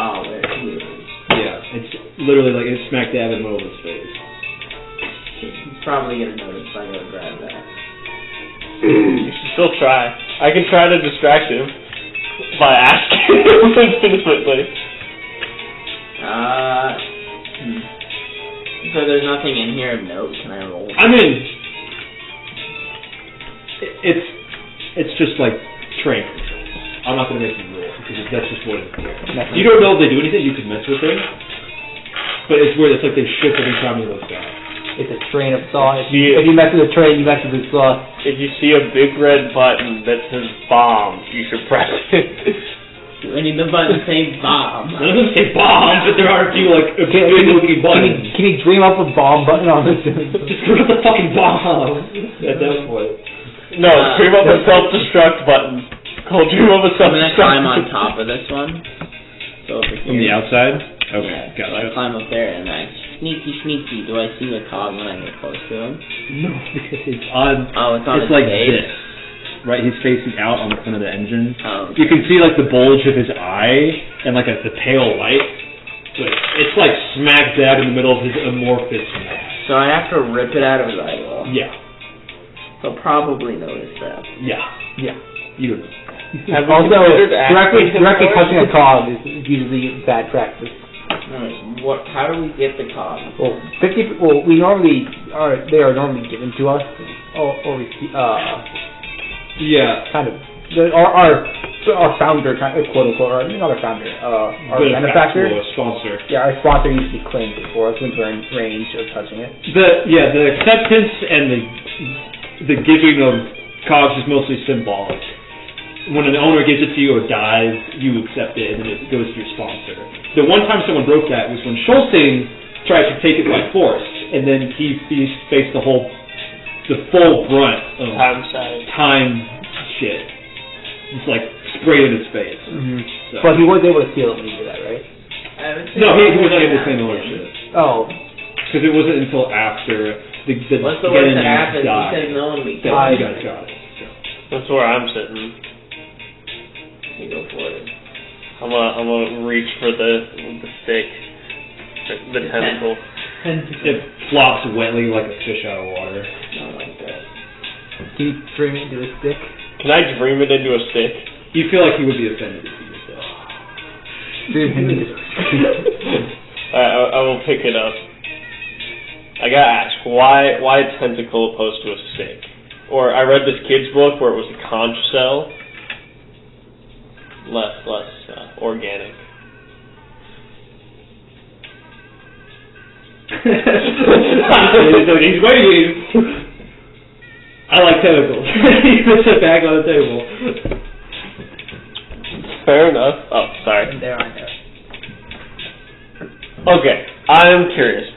Oh, there he is. Yeah, it's literally like it's smack dab in the middle of his face. probably gonna notice if I go grab that. You should still try. I can try to distract him by asking him legitimately. So there's nothing in here of note. Can I roll? I mean, it's just like train control. I'm not gonna make you roll because that's just what it is. You don't know if they do anything. You can mess with them, but it's where it's like they shift every time you look down. It's a train of thought. If you mess with a train, you mess with his thought. If you see a big red button that says bomb, you should press it. I need the button to say bomb. None of them say bomb, but there are a few like big-looking buttons. Can you dream up a bomb button on this? Just put the fucking bomb at that point. No, dream up a self-destruct button. Called dream up a I'm gonna self-destruct. climb on top of this one. So over here. From the outside? Okay, Yeah, so I gotcha. climb up there and I sneaky. Do I see the cog when I get close to him? No, because it's on. Oh, it's on It's his like face. this, right? He's facing out on the front of the engine. Oh, You can see like the bulge of his eye and like the pale light, but it's like smack dab in the middle of his amorphous mass. so I have to rip it out of his eyeball. Yeah, He'll probably notice that. yeah. You don't know. Have we Also, considered asking him directly for it? touching a cog is usually bad practice. Alright, how do we get the cog? Well, we normally they are normally given to us, or we Yeah. kind of our founder, kind of, quote unquote, or not our founder, our manufacturer. Sponsor. Yeah, our sponsor usually claims it for us when we're in range of touching it. The acceptance and the giving of cogs is mostly symbolic. When an owner gives it to you or dies, you accept it, and then it goes to your sponsor. The one time someone broke that was when Schulting tried to take it by force, and then he faced the full brunt of time shit. Just like sprayed in his face. Mm-hmm. So. But he was able to steal it when he did that, right? No, he was not able to claim ownership. Oh. Because it wasn't until after the What's the worst that enemy happens? He died. says no one we So kill. you guys got it. So. That's where I'm sitting. You go for it. I'm gonna reach for the stick, the tentacle. It flops wetly like a fish out of water. Not like that. Can you dream it into a stick? Can I dream it into a stick? You feel like he would be offended if you did that. Dream him into a stick. I will pick it up. I gotta ask, why a tentacle opposed to a stick? Or I read this kid's book where it was a conch shell. Less organic. He's waiting. I like tentacles. He puts it back on the table. Fair enough. Oh, sorry. There I know. Okay, I'm curious.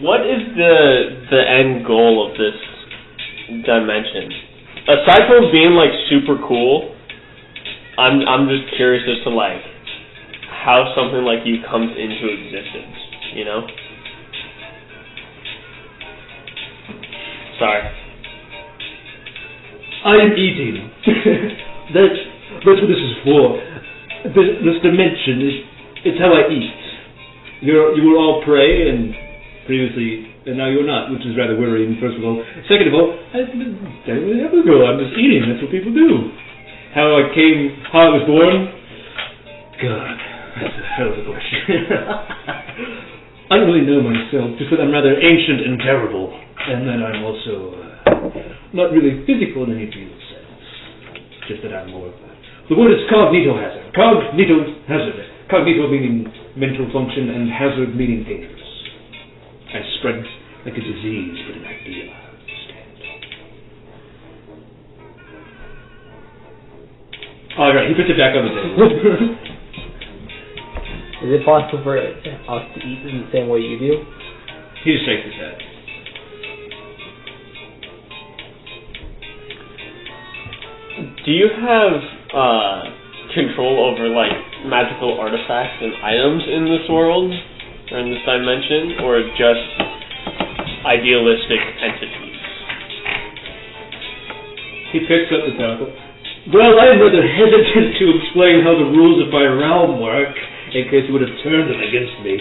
What is the end goal of this dimension? Aside from being like super cool, I'm just curious as to like how something like you comes into existence, you know? Sorry. I am eating. That's what this is for. This dimension it's how I eat. You will all pray and previously, and now you're not, which is rather worrying, first of all. Second of all, I don't really have a goal. I'm just eating. That's what people do. How I was born? God, that's a hell of a question. I don't really know myself, just that I'm rather ancient and terrible, and then I'm also not really physical in any real sense. Just that I'm more of a... The word is cognito hazard. Cognito hazard. Cognito meaning mental function, and hazard meaning dangerous. I spread like a disease, but an idea. Alright, he puts it back on the table. Is it possible for us to eat in the same way you do? He just shakes his head. Do you have control over like magical artifacts and items in this world or in this dimension, or just idealistic entities? He picks up the tentacle. Well, I'm rather hesitant to explain how the rules of my realm work, in case you would have turned them against me.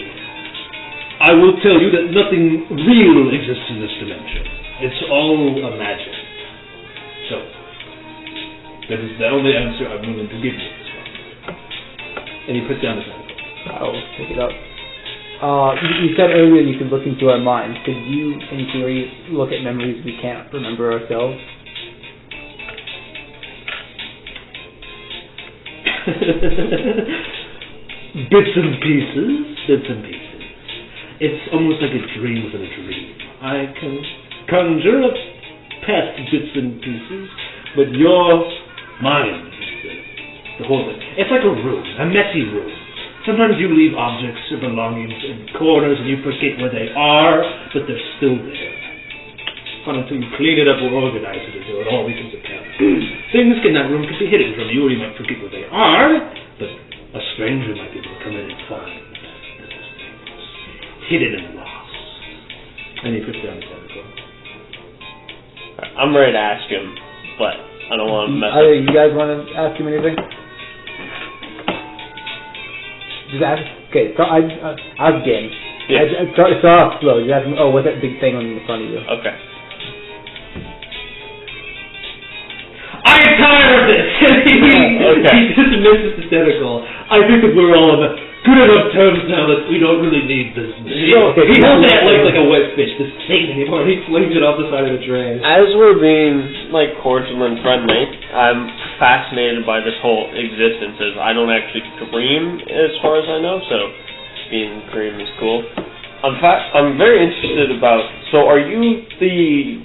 I will tell you that nothing real exists in this dimension. It's all imagined. So, that is the only answer I'm willing to give you at this moment. And he puts down his hand. I'll pick it up. You said earlier you could look into our minds. Could you, in theory, look at memories we can't remember ourselves? Bits and pieces. It's almost like a dream within a dream. I can conjure up past bits and pieces, but your mind, the whole thing, it's like a room, a messy room. Sometimes you leave objects or belongings in corners and you forget where they are, but they're still there. Until you clean it up or organize it until it all becomes apparent. Things in that room could be hidden from you, or you might forget where they are, but a stranger might be able to come in and find those things, hidden and lost. And he puts down his hand. I'm ready to ask him, but I don't want to mess up. You guys want to ask him anything? Just ask. Okay, so I'll begin. Yeah. Start off slow. You ask him, what's that big thing on the front of you? Okay. I'm tired of this! Okay. He's hysterical. I think that we're all on good enough terms now that we don't really need this. He holds it like a wet fish, this thing anymore. He flings it off the side of the drain. As we're being, cordial and friendly, I'm fascinated by this whole existence, as I don't actually dream, as far as I know, so being dream is cool. I'm very interested about, so are you the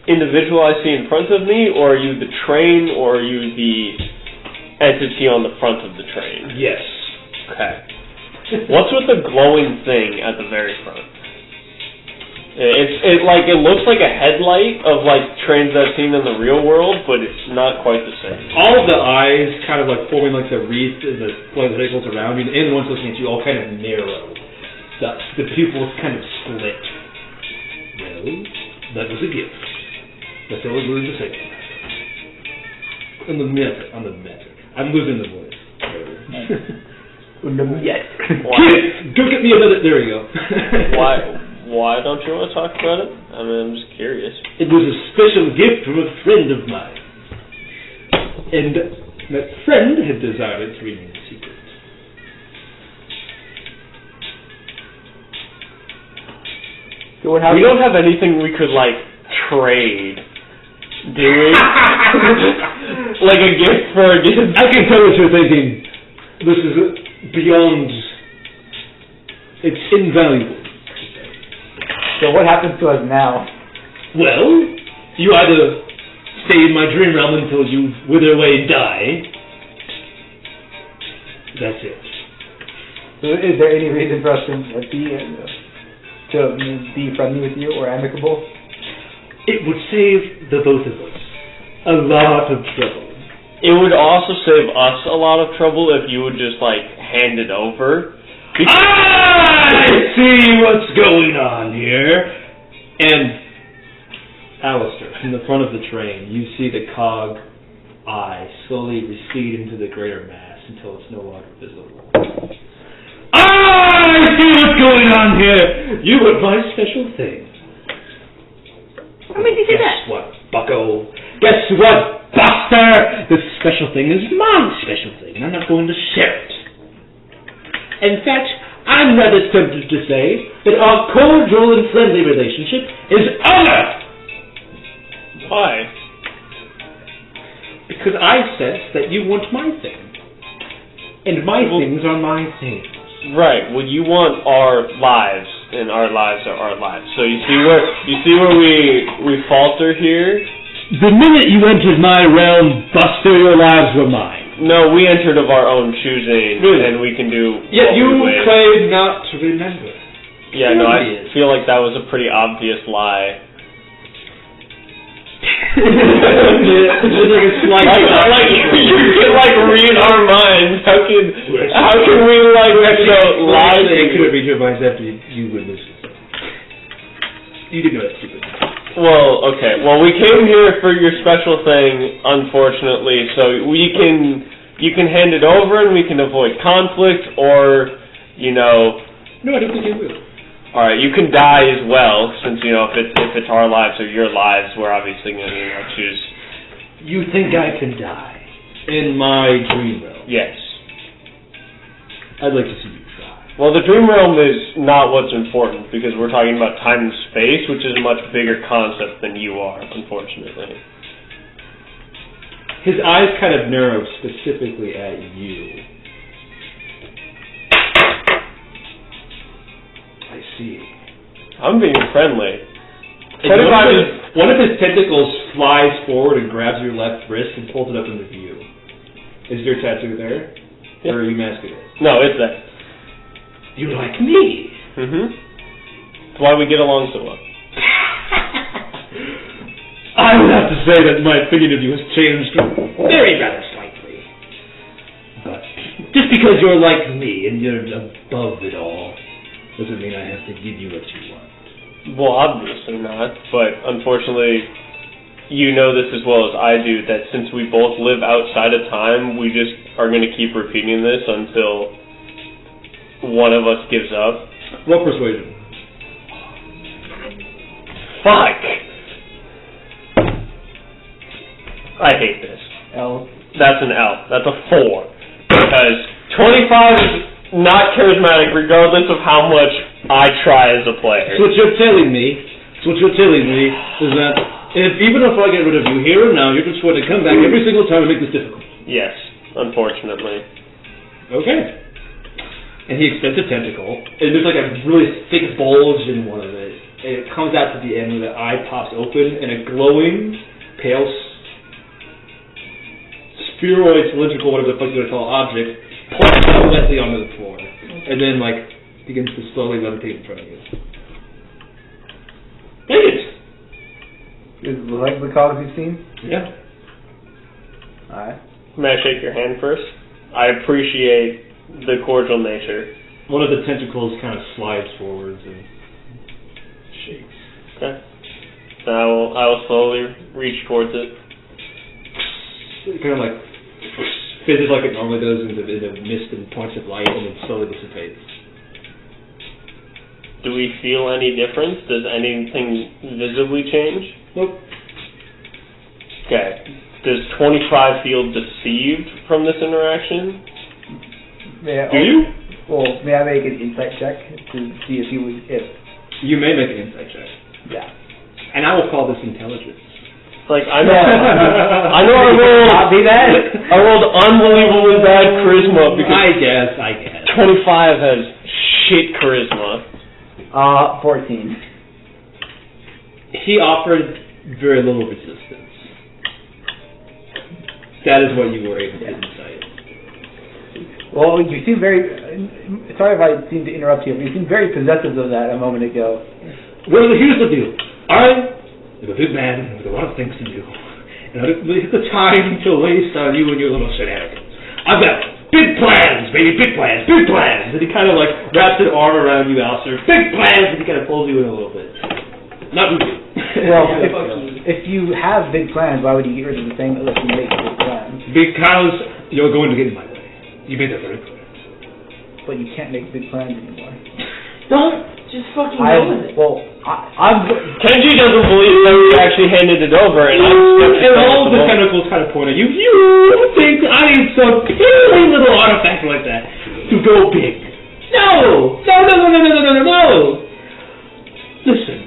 individual I see in front of me, or are you the train, or are you the entity on the front of the train? Yes. Okay. What's with the glowing thing at the very front? It looks like a headlight of trains that I've seen in the real world, but it's not quite the same. All of the eyes kind of forming the wreath in the particles around you, and the ones looking at you all kind of narrow. The pupils kind of split. Well, that was a gift. That's all we're going to say. On the matter. I'm losing the voice. Go get me another. There we go. Why don't you want to talk about it? I mean, I'm just curious. It was a special gift from a friend of mine. And that friend had desired it to remain secret. So we don't have anything we could, trade, do we? Like a gift for a gift? I can tell what you're thinking. This is beyond... It's invaluable. So what happens to us now? Well, you either stay in my dream realm until you wither away and die. That's it. So is there any reason for us to be friendly with you or amicable? It would save the both of us a lot of trouble. It would also save us a lot of trouble if you would just, hand it over. I see what's going on here. And, Alistair, from the front of the train, you see the cog eye slowly recede into the greater mass until it's no longer visible. I see what's going on here. You were my special thing. How many did you do that? Guess what, bucko? Guess what, buster? This special thing is my special thing, and I'm not going to share it. In fact, I'm rather tempted to say that our cordial and friendly relationship is over. Why? Because I sense that you want my thing. And my things are my things. Right. Well, you want our lives, and our lives are our lives. So you see where we falter here? The minute you entered my realm, Buster, your lives were mine. No, we entered of our own choosing, Really? and we can do. Yet you what we wish. claim not to remember. Yeah, no, I feel like that was a pretty obvious lie. It's like a slight. You can read our minds. How can we lie? They could have read your minds after you witnessed it. You didn't know that, stupid. Well, okay. Well, we came here for your special thing, unfortunately. So you can hand it over, and we can avoid conflict, or No, I don't think you will. All right, you can die as well, since if it's our lives or your lives, we're obviously going to choose. You think I can die in my dream realm? Yes. I'd like to see you try. Well, the dream realm is not what's important because we're talking about time and space, which is a much bigger concept than you are, unfortunately. His eyes kind of narrow specifically at you. I see. I'm being friendly. One of his tentacles flies forward and grabs your left wrist and pulls it up into view. Is your tattoo there? Yeah. Or are you masking it? No, it's there. You like me? Mm-hmm. That's why we get along so well. I would have to say that my opinion of you has changed very rather slightly. But just because you're like me and you're above it all, doesn't mean I have to give you what you want. Well, obviously not, but unfortunately, you know this as well as I do, that since we both live outside of time, we just are going to keep repeating this until one of us gives up. Roll persuasion. Fuck! I hate this. L. That's an L. That's a 4. Because 25 is not charismatic regardless of how much I try as a player. So what you're telling me is that even if I get rid of you here and now, you're just going to come back every single time and make this difficult. Yes, unfortunately. Okay. And he extends a tentacle, and there's like a really thick bulge in one of it, and it comes out to the end where the eye pops open, and a glowing, pale, spheroid, cylindrical, whatever the fuck you're going to call object, plunks directly onto the floor, and then begins to slowly levitate in front of you. Take it! Is the leg the cause you've seen? Yeah. Alright. May I shake your hand first? I appreciate the cordial nature. One of the tentacles kind of slides forwards and shakes. Okay. So I will slowly reach towards it. It kind of fizzes like it normally does into mist and points of light, and then slowly dissipates. Do we feel any difference? Does anything visibly change? Nope. Okay. Does 25 feel deceived from this interaction? Do you? Well, may I make an insight check to see if he was You may make an insight check. Yeah. And I will call this intelligence. I know I rolled unbelievably bad charisma because I guess. 25 has shit charisma. 14. He offered very little resistance. That is what you were able to insight. Well, you seem very... sorry if I seem to interrupt you, but you seem very possessive of that a moment ago. Well, here's the deal. I am a big man with a lot of things to do. And I don't really have the time to waste on you and your little shenanigans. I've got big plans, baby, big plans, big plans. And he kind of wraps an arm around you, Alistair. Big plans! And he kind of pulls you in a little bit. Not with you. Well, if you have big plans, why would you get rid of the thing that lets you make big plans? Because you're going to get in my way. You made that very clear. But you can't make big plans anymore. Don't just fucking go with it. I'm... Kenji doesn't believe that we actually handed it over, and I'm And all the tentacles kind of point at you. You think I need some silly little artifact like that to go big? No! No! Listen.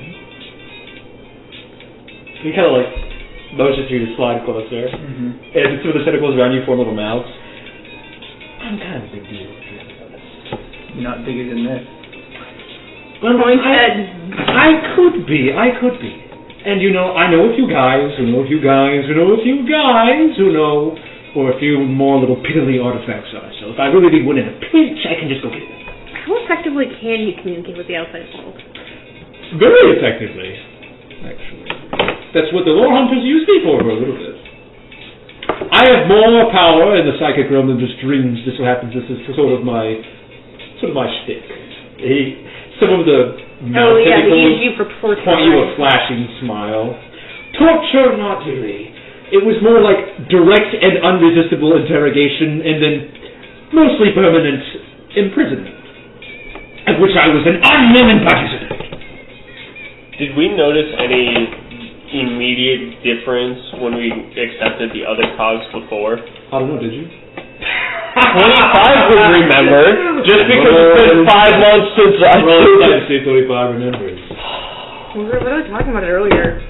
He kind of motions you to slide closer, and some of the tentacles around you form little mouths. I'm kind of a big deal. You're not bigger than this. Well, I could be. And I know a few guys who know a few guys who know a few guys who know where a few more little piddly artifacts are. So if I really need one in a pinch, I can just go get them. How effectively can you communicate with the outside world? Very effectively, actually. That's what the lore hunters use me for a little bit. I have more power in the psychic realm than just dreams. Just so happens this is sort of my shtick. Some of the they use you for torture. Point you a flashing smile. Torture, not really. It was more like direct and unresistible interrogation, and then mostly permanent imprisonment. of which I was an unwilling participant. Did we notice any immediate difference when we accepted the other cogs before? I don't know, did you? 25 would remember, just because it's been 5 months since I Well, it's nice to see 25 remembers. We were literally talking about it earlier.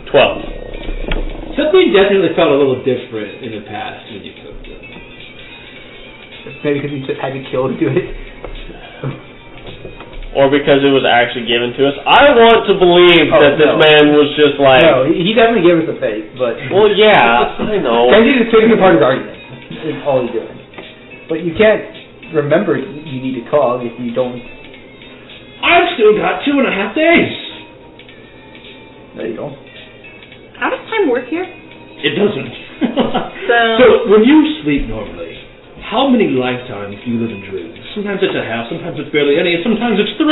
12. Something definitely felt a little different in the past when you cooked them. Maybe because he had to kill to do it. Or because it was actually given to us. I want to believe that this man was just like... No, he definitely gave us a fake, but... Well, yeah, I know. Kenji is taking apart his argument. Is all he's doing. But you can't remember you need a cog if you don't... I've still got 2.5 days. No, you don't. How does time work here? It doesn't. So when you sleep normally, how many lifetimes do you live in dreams? Sometimes it's a half, sometimes it's barely any, and sometimes it's 3.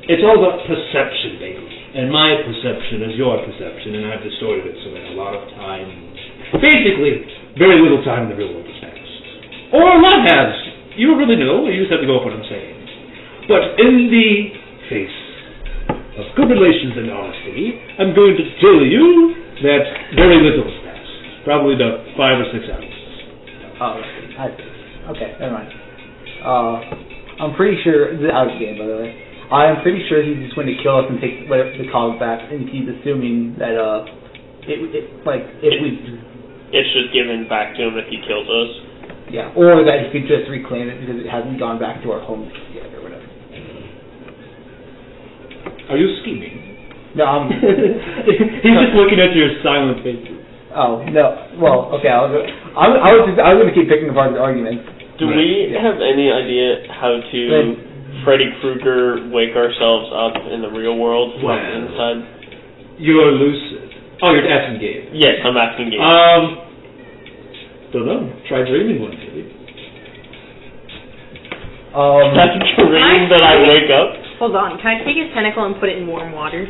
It's all about perception, baby. And my perception is your perception, and I've distorted it so that a lot of time, basically, very little time in the real world has passed. Or a lot has. You don't really know, you just have to go off what I'm saying. But in the face of good relations and honesty, I'm going to tell you that very little has passed. Probably about 5 or 6 hours. Oh, okay, never mind. I'm pretty sure, this is out of the game, by the way. I'm pretty sure he's just going to kill us and take whatever the cog back, and he's assuming that, It's just given back to him if he kills us. yeah, or that he could just reclaim it because it hasn't gone back to our homes yet, or whatever. Are you scheming? No, I'm... He's just looking at your silent faces. Oh, no. Well, okay, I was going to keep picking apart the arguments. Do we have any idea how to Freddy Krueger wake ourselves up in the real world from inside? You're lucid. Oh, you're asking Gabe. Yes, I'm asking Gabe. Don't know. Try dreaming one, maybe. That's a dream that I wake up? hold on. Can I take his tentacle and put it in warm water?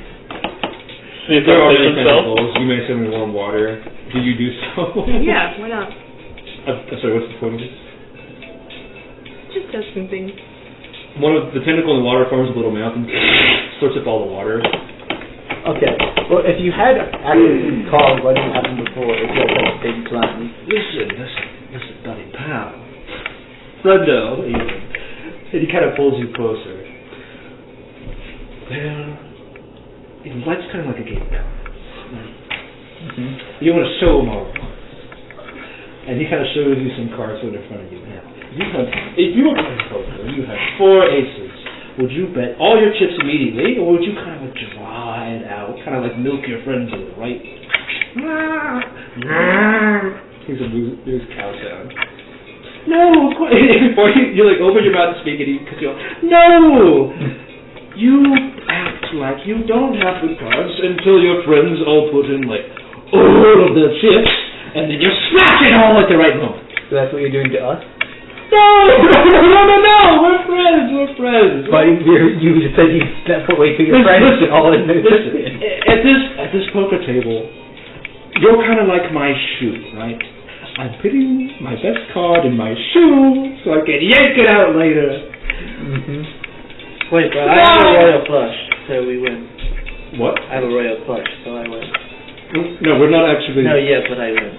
See if there are fix himself? tentacles. You may send me warm water. Do you do so? Yeah, why not? Sorry, what's the point of this? Just testing things. One of the tentacle in the water forms a little mouth and sorts up all the water. Okay. Well, if you had actually called what didn't happen before, if you had such a big plan. Listen, buddy pal. Thundo, and he kind of pulls you closer. Well, life's kind of like a game now. You want to show him all. And he kind of shows you some cards in front of you. Now, if you were playing poker, you had 4 aces. Would you bet all your chips immediately, or would you kind of like draw it out, kind of like milk your friends with, right? Here's a moose cow sound. No, or you like open your mouth and speak and because you go, no! You act like you don't have the cards until your friends all put in like all of their chips, and then you smash it all at the right moment. So that's what you're doing to us? No! We're friends. But you just said that's what way to your friends Listen, all in this. at this poker table, you're kind of like my shoe, right? I'm putting my best card in my shoe so I can yank it out later. Wait, but I have a royal flush, so we win. What? I have a royal flush, so I win. No, we're not actually. No, yeah, but I win.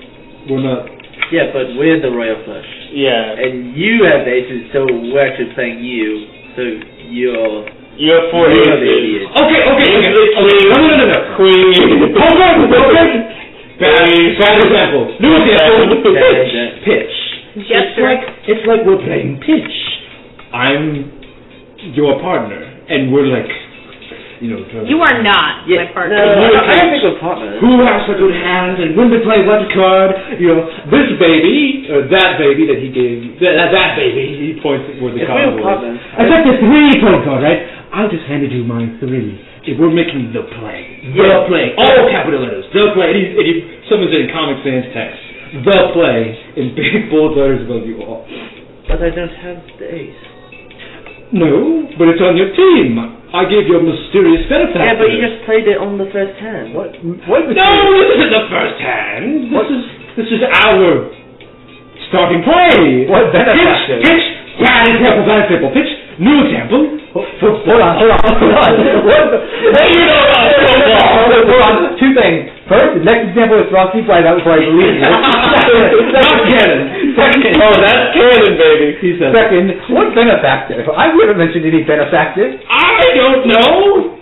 We're not. Yeah, but we're the royal flush. Yeah. And you have aces, so we're actually playing you, so you're... You have 4 You're aces. the idiot. Okay. No. Queen. Hold on. Bad example. New example. Pitch. It's like we're playing pitch. I'm your partner, and we're like, you know. You are not my partner. No, I don't think we're partners. Who has a good hand, and when to play what card? You know, this baby, or that baby that he gave, that baby. He points at where the card was. Partners. I got the 3 point card, right? I just handed you my 3. If we're making the play, the play, all capital letters, the play, and someone's in Comic Sans text, the play, in big bold letters above you all. But I don't have the ace. No, but it's on your team. I gave you a mysterious benefactor. Yeah, but you just played it on the first hand. What? No, this isn't the first hand. This is our starting play. What benefactor? Pitch. Bad example. Pitch. New example. Hold on. What do you know about football? Hold on, two things. First, the next example is Rocky Bright out before I believe you. Not canon. Second, that's canon, baby. He says. Second, what benefactor? I haven't mentioned any benefactor. I don't know.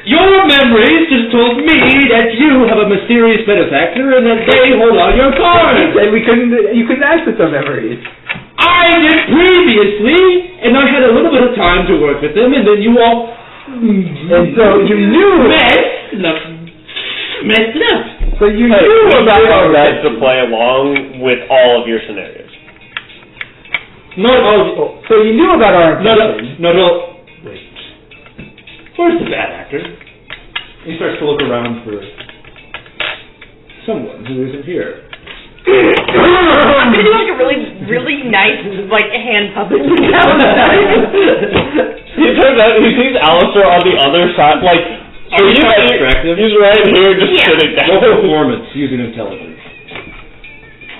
Your memories just told me that you have a mysterious benefactor and that they hold all your cards. And you couldn't access our memories. I did previously, and I had a little bit of time to work with them, and then you all And so you knew messed up. So you knew about all that. to play along with all of your scenarios. Not all. So you knew about our intentions. No. Wait. Where's the bad actor? He starts to look around for someone who isn't here. I'm gonna do like a really nice like hand puppet. He turns out he sees Alistair on the other side, like. Are you trying to distract him? He's right here, just sitting down. No performance using intelligence,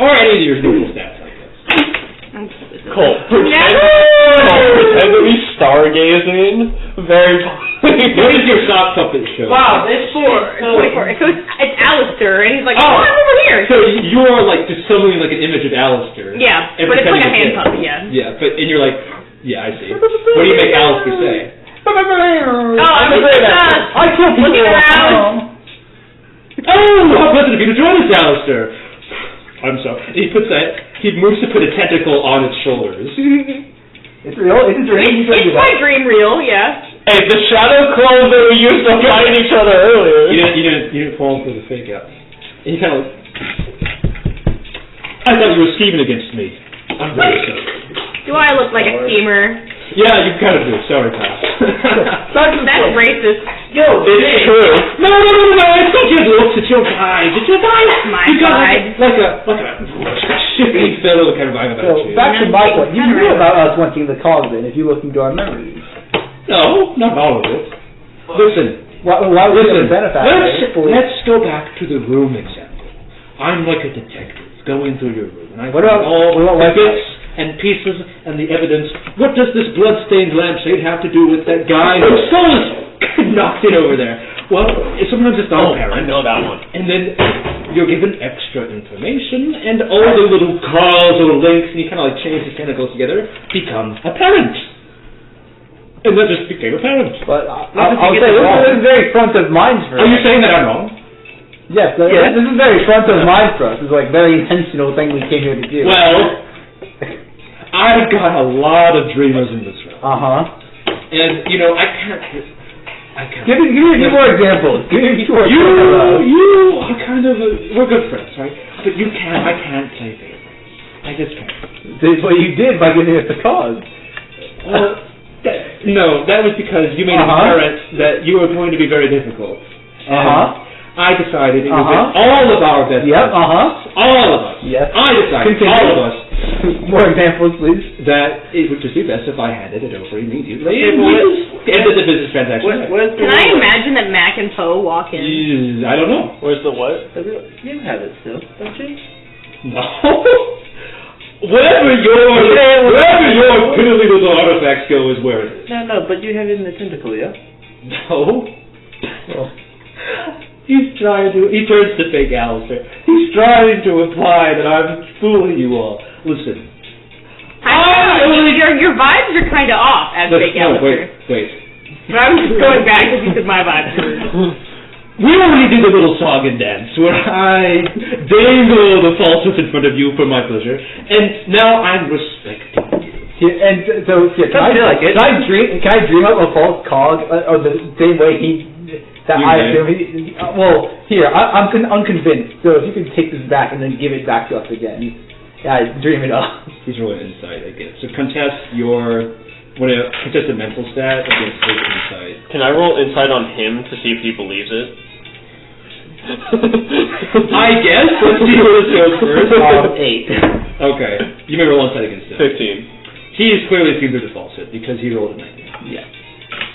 or any of your normal stats like this. Cole, pretend to be stargazing. Very. What is your sock puppet show? Wow, this sword. So it's Alistair, and he's like, oh, I'm over here. So you're like just suddenly like an image of Alistair. Yeah, and but it's like a pretending hand puppet, yeah. Yeah, and you're like, yeah, I see. What do you make Alistair say? Oh, I'm just looking around. Oh, how pleasant of you to join us, Alistair. I'm sorry. He moves to put a tentacle on its shoulders. It's real. It's a dream. It's my dream reel, yeah. Hey, the shadow clones that we used to fight each other earlier. You didn't fall for the fake out. And he kind of. I thought you were scheming against me. I'm very sorry. Do I look like a schemer? Yeah, you kind of do. Sorry, pal. That's racist. Yo, it's true. No, it's not your looks, it's your vibe. It's your vibe. My you got vibe. Like a shifting fellow kind of vibe about So you. back to my point. You knew about us wanting the cause then, if you look into our memories. No, not all of it. Listen. Why would you benefactor? Let's go back to the room example. I'm like a detective going through your room, and I What about all the what bits and pieces and the evidence. What does this blood-stained lampshade have to do with that guy whose soul is knocked in over there? Well, sometimes it's not apparent. I know that one. And then you're given extra information, and all the little causal links, and you kind of like change the tentacles together, become apparent. And that just became apparent. But I'll say this is very front of mind for us. Are you saying that I'm wrong? Yes, this is very front of mind for us. It's like very intentional thing we came here to do. Well, I've got a lot of dreamers in this room. And, I can't... Give me a few more examples. You are kind of we're good friends, right? But I can't play favorites. I just can't. Well, you did by giving us the cause. Well, no, that was because you made it apparent that you were going to be very difficult. I decided it was in all of our best interests. All of us. Yes. I decided, all of us, more examples, please. that it would just be best if I handed it over immediately. And we just ended the business transaction. Can I imagine that Mac and Poe walk in? I don't know. Where's the what? You have it still, don't you? No. Wherever your piddly little artifacts go is where it is. No, but you have it in the tentacle, yeah? No. He turns to fake Alistair. He's trying to imply that I'm fooling you all. Listen. Your vibes are kind of off as fake Alistair. Wait. But I was just going back because my vibes were... We already did a little song and dance where I dangle the falsehood in front of you for my pleasure, and now I'm respecting you. Can I dream up a false cog, or the same way I'm unconvinced. So if you could take this back and then give it back to us again, dream it up. He's rolling insight, I guess. So contest a mental stat against his insight. Can I roll insight on him to see if he believes it? I guess. Let's see where this goes first. 8. Okay. You may roll insight against him. 15. He is clearly seen through the falsehood because he rolled a 19. Yeah.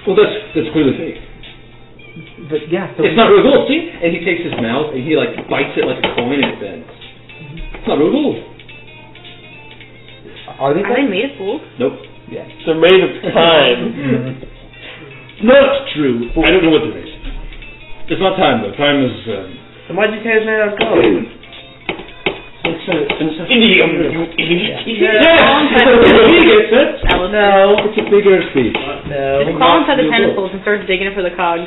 Well, that's clearly fake. But yeah, so it's not real gold, see? And he takes his mouth and he bites it like a coin and it bends. It's not real gold. Are they made of gold? Nope. Yeah. They're made of time. Not true. I don't know what it is. It's not time though. Time is. So why'd you guys not go? Idiom, you idiot. He gets it. No. It's a bigger speech. No. Just crawl inside the tentacles and start digging it for the cog.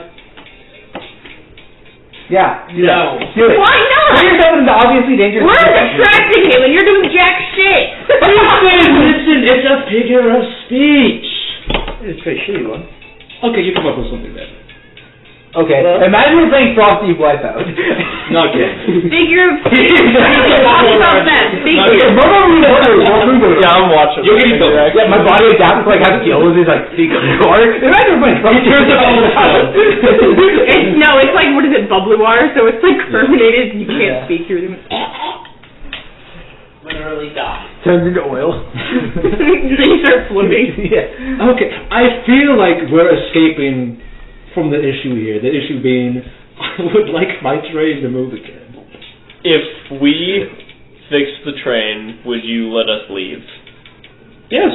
Yeah. No. Do it. Why not? Put yourself in the obviously dangerous We're situation. distracting him and you're doing jack shit. Listen, it's a figure of speech. It's a pretty shitty one. Okay, you come up with something then. Okay, imagine we're playing Frosty Wipeout. Not yet. Figure of speech. Talk about that. Figure. Yeah, I'm watching. You're getting that. something. Yeah, my body adapts to like have skills. It's like speak water. Imagine we're playing Frosty Wipeout. It's like, what is it, bubbly water? So it's like carbonated and you can't speak through them. Literally die. Turns into oil. Then you start floating. Yeah. Okay, I feel like we're escaping from the issue here. The issue being, I would like my train to move again. If we fix the train, would you let us leave? Yes.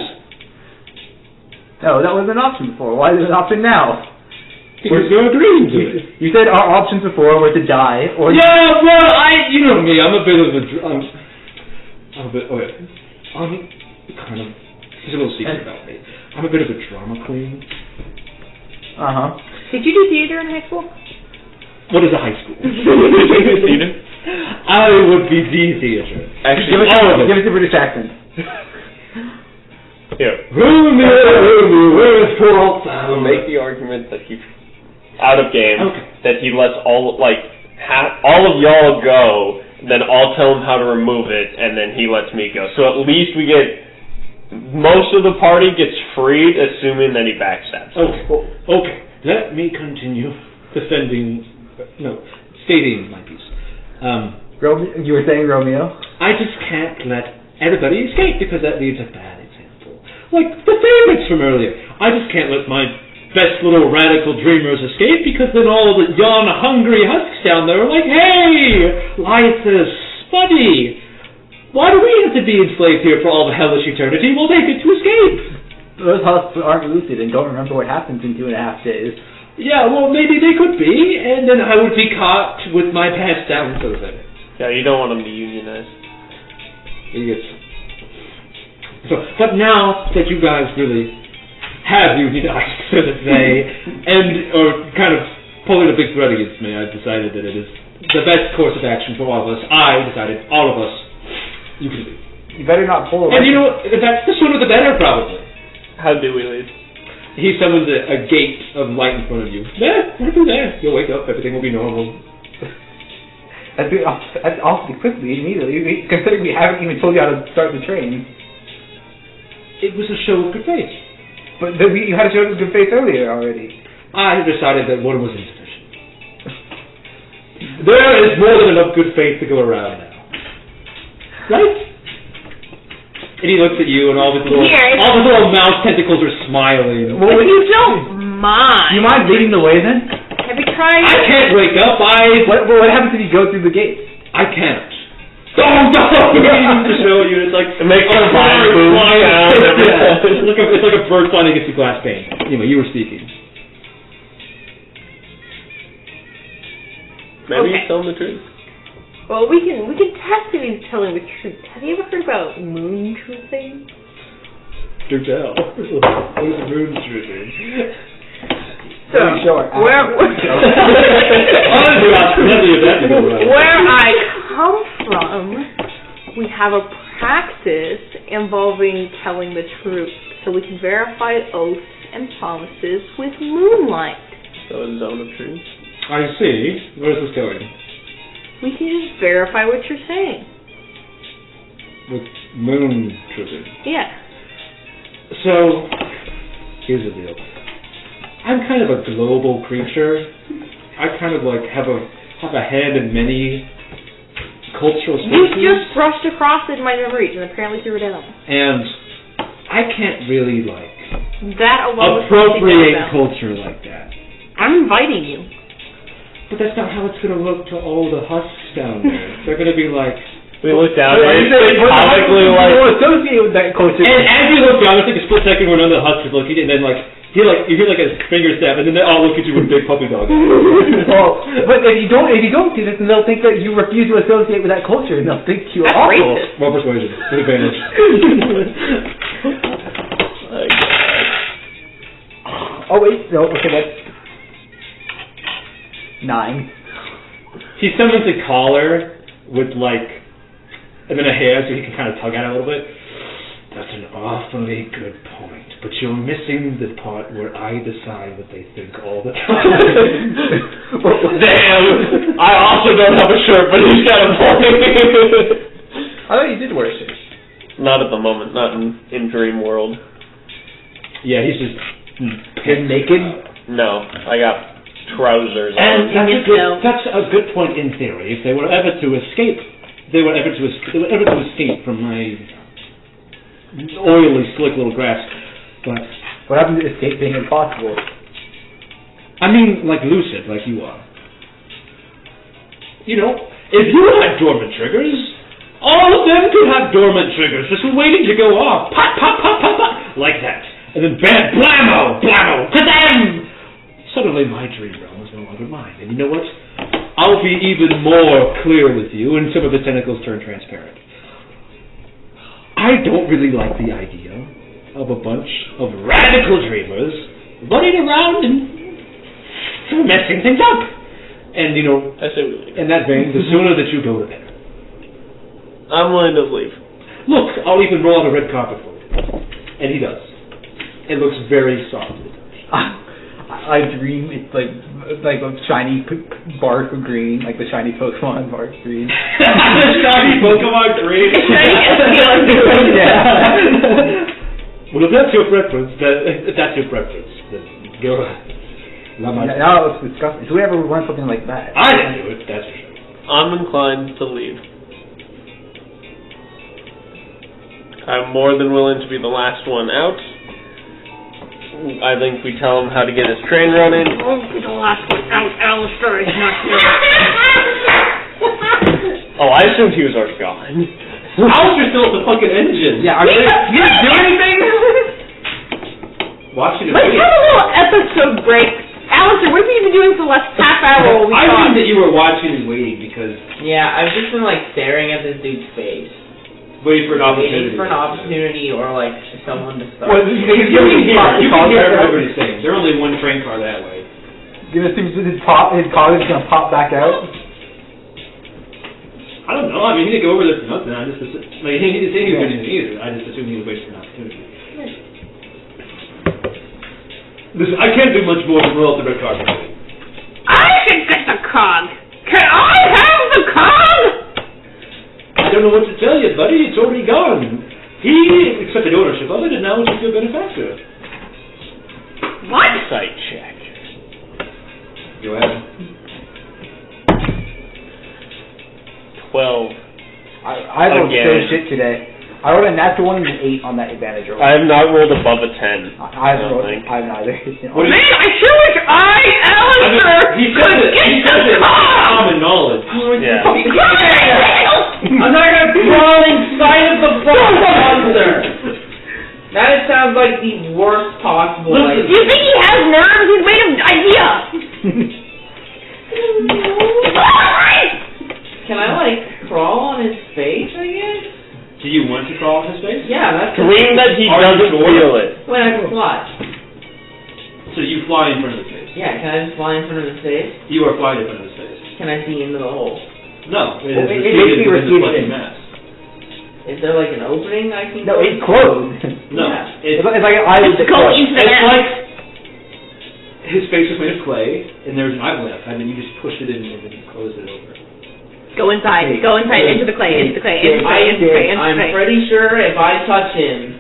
No, that was an option before. Why is it an option now? Because you're agreeing to it. You said our options before were to die or... Yeah, well, you know me, I'm a bit of a... I'm kind of... There's a little secret about me. I'm a bit of a drama queen. Uh-huh. Did you do theater in high school? What is a high school? Theater? I would be the theater. Actually, Give us a British accent. here. Romeo, where is poor old We'll make the argument that he, out of game, that he lets all of y'all go, then I'll tell him how to remove it, and then he lets me go. So at least we get, most of the party gets freed, assuming that he backstabs. Okay. Let me continue stating my piece. You were saying Romeo? I just can't let everybody escape because that leaves a bad example. Like the favorites from earlier. I just can't let my best little radical dreamers escape because then all the young, hungry husks down there are like, hey, Lythess, buddy, why do we have to be enslaved here for all the hellish eternity? We'll take it to escape. Those husks aren't lucid and don't remember what happens in 2.5 days. Yeah, well, maybe they could be, and then I would be caught with my pants down, so to say. Yeah, you don't want them to unionize. Idiots. So, but now that you guys really have unionized, so to say, or kind of pulling a big thread against me, I've decided that it is the best course of action for all of us. I decided, all of us, you can leave. You better not pull away. And you know, that's the sooner the better, probably. How do we leave? He summons a gate of light in front of you. There, right through there. You'll wake up, everything will be normal. That's awfully quickly, immediately, considering we haven't even told you how to start the train. It was a show of good faith. But you had a show of good faith earlier already. I decided that one was insufficient. There is more than enough good faith to go around now. Right? And he looks at you, and all the little mouse tentacles are smiling. Well, if you don't mind. You mind leading the way then? Have you tried? I can't wake up. What happens if you go through the gate? I can't. Oh no! To show you, it's like it makes a bird fly out. It's like a bird flying against a glass pane. Anyway, you were speaking. Maybe he's telling the truth. Well, we can test if he's telling the truth. Have you ever heard about moon truthing? Do tell. What is moon truthing? So, where I come from, we have a practice involving telling the truth, so we can verify oaths and promises with moonlight. So a zone of truth. I see. Where's this going? We can just verify what you're saying. With moon truthing. Yeah. So, here's the deal. I'm kind of a global creature. I kind of like have a hand in many cultural spaces. You just brushed across it in my memories and apparently threw it out. And I can't really like that alone appropriate culture like that. I'm inviting you. But that's not how it's going to look to all the husks down there. They're going to be like, We looked down Well, and you said, it's comically like... We'll associate with that culture. And as you look down, it's like a split second where none of the husks is looking, and then you hear like a finger snap, and then they all look at you with a big puppy dog. Well, but if you don't do this, then they'll think that you refuse to associate with that culture, and they'll think you're That's awful. racist. Well, persuasion. With advantage. Oh wait, no, okay, that's 9. He summons a collar with and then a hair so he can kind of tug at it a little bit. That's an awfully good point, but you're missing the part where I decide what they think all the time. Damn! I also don't have a shirt, but he's got a point. I thought you did wear a shirt. Not at the moment, not in Dream World. Yeah, he's just naked? No, I got trousers on. And that's a good point in theory. If they were ever to escape, they were ever to escape from my oily, slick little grass. But What happened to escape being impossible? I mean, like lucid, like you are. You know, if you had dormant triggers, all of them could have dormant triggers, just waiting to go off. Pop, pop, pop, pop, pop, like that. And then bam, blammo, blammo, kazam! Suddenly my dream realm is no longer mine. And you know what? I'll be even more clear with you, and some of the tentacles turn transparent. I don't really like the idea of a bunch of radical dreamers running around and messing things up. And, you know, I say we leave. in that vein, the sooner that you go, the better. I'm willing to leave. Look, I'll even roll out a red carpet for you. And he does. It looks very soft. I dream it's like a shiny bark of green, like the shiny Pokemon bark green. The shiny Pokemon green. Yeah. Well, if that's your preference, then go ahead. Not my No, it's disgusting. So we ever want something like that? I didn't do it, that's for sure. I'm inclined to leave. I'm more than willing to be the last one out. I think we tell him how to get his train running. Oh, be the last one out. Alistair is not here. Oh, I assumed he was already gone. Alistair's still at the fucking engine. Yeah, You didn't do anything? Watching it. Let's have a little episode break. Alistair, what have you been doing for the last half hour while we I talk? think that you were watching and waiting because Yeah, I've just been staring at this dude's face. waiting for an opportunity. Waiting for an opportunity or someone to start. Well, You can hear what everybody's saying. They're only one train car that way. Give us his collar's gonna pop back out. I don't know. I mean, he didn't go over there for nothing. I just he didn't say he was doing anything either. I just assumed he was waiting for an opportunity. Listen, I can't do much more than roll out the red carpet. I should get the cog. Can I have the cog? I don't know what to tell you, buddy. It's already gone. He accepted ownership of it, and now it's your benefactor. What? Sight check. Go ahead. 12. I rolled so Again. shit today. I rolled a natural 1 and an 8 on that advantage roll. I have not rolled above a 10. I haven't don't rolled. think. I haven't either. What do you- Man, I sure wish Alistair He could says it. get He the says it. cog. Common knowledge. Yeah. I'm not gonna crawl inside of the fucking monster. That sounds like the worst possible idea. You think he has nerves? He's made of idea. Can I crawl on his face? I guess. Do you want to crawl in his face? Yeah, that's Dream that he Are you doesn't sure? feel it. when I can fly. So you fly in front of his face. Yeah, can I just fly in front of his face? You are flying in front of his face. Can I see into the hole? No, it Well, is it makes me receded within the receded. fucking mass. Is there an opening I can No, go it's closed. No, Yeah. it's It's like an island. It's going into the it's mask. like his face was made of clay, and there's an eyeball outside, and you just pushed it in and then you closed it over. Go inside, into the clay, into the clay, into the clay, into the clay, into the I'm clay. pretty sure if I touch him,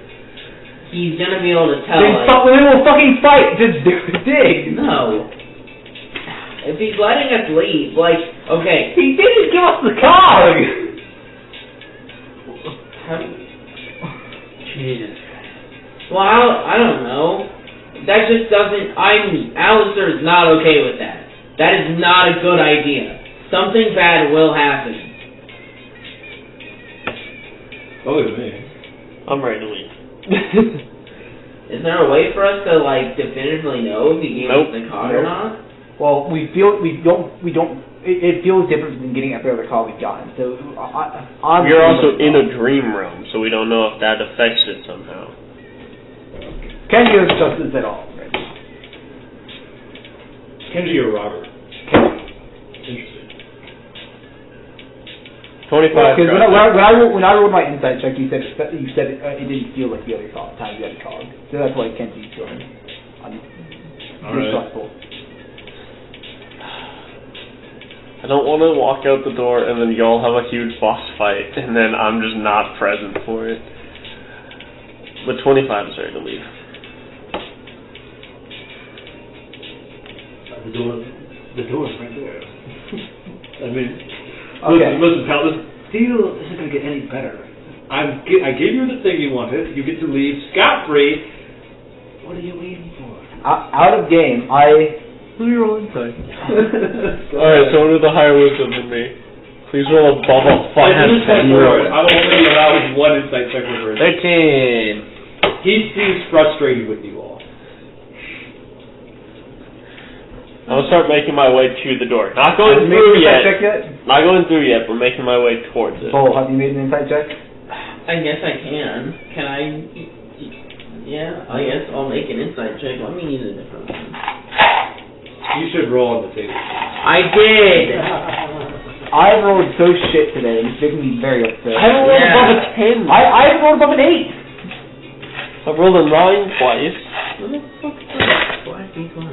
he's gonna be able to tell. Then we'll fucking fight. Just dig. No. If he's letting us leave, okay. He didn't give us the cog. Jesus. Well, I don't know. That just doesn't. Alistair is not okay with that. That is not a good idea. Something bad will happen. Oh, it's me. I'm ready to leave. Is there a way for us to like definitively know if he gave us the cog or not? Well, it feels different than getting every other call we've gotten. So You're also in a dream realm, so we don't know if that affects it somehow. Can't use justice at all. Right? Kenji or Robert? Interesting. 25. Because when I rolled my insight check, you said it didn't feel like the other times you had a cog. So that's why Kenji's feeling distrustful. I don't want to walk out the door and then y'all have a huge boss fight and then I'm just not present for it. But 25 is ready to leave. The door's right there. I mean, okay. listen, pal, this deal isn't going to get any better. I gave you the thing you wanted. You get to leave scot-free. What are you waiting for? Out of game, who are you rolling? Sorry. Alright, so what are the higher wisdom than me? Please roll above a 5. I will only allow one insight check per person. 13. He seems frustrated with you all. I'm gonna start making my way to the door. Not going through yet. Not going through yet, but making my way towards it. Bo, have you made an insight check? I guess I can. Can I? Yeah, I guess I'll make an insight check. Let me use a different one. You should roll on the table. I did! I rolled so shit today, it's making me very upset. I haven't rolled above a 10. I rolled above an 8! I've rolled a 9 twice. What the fuck is that? Why is he going?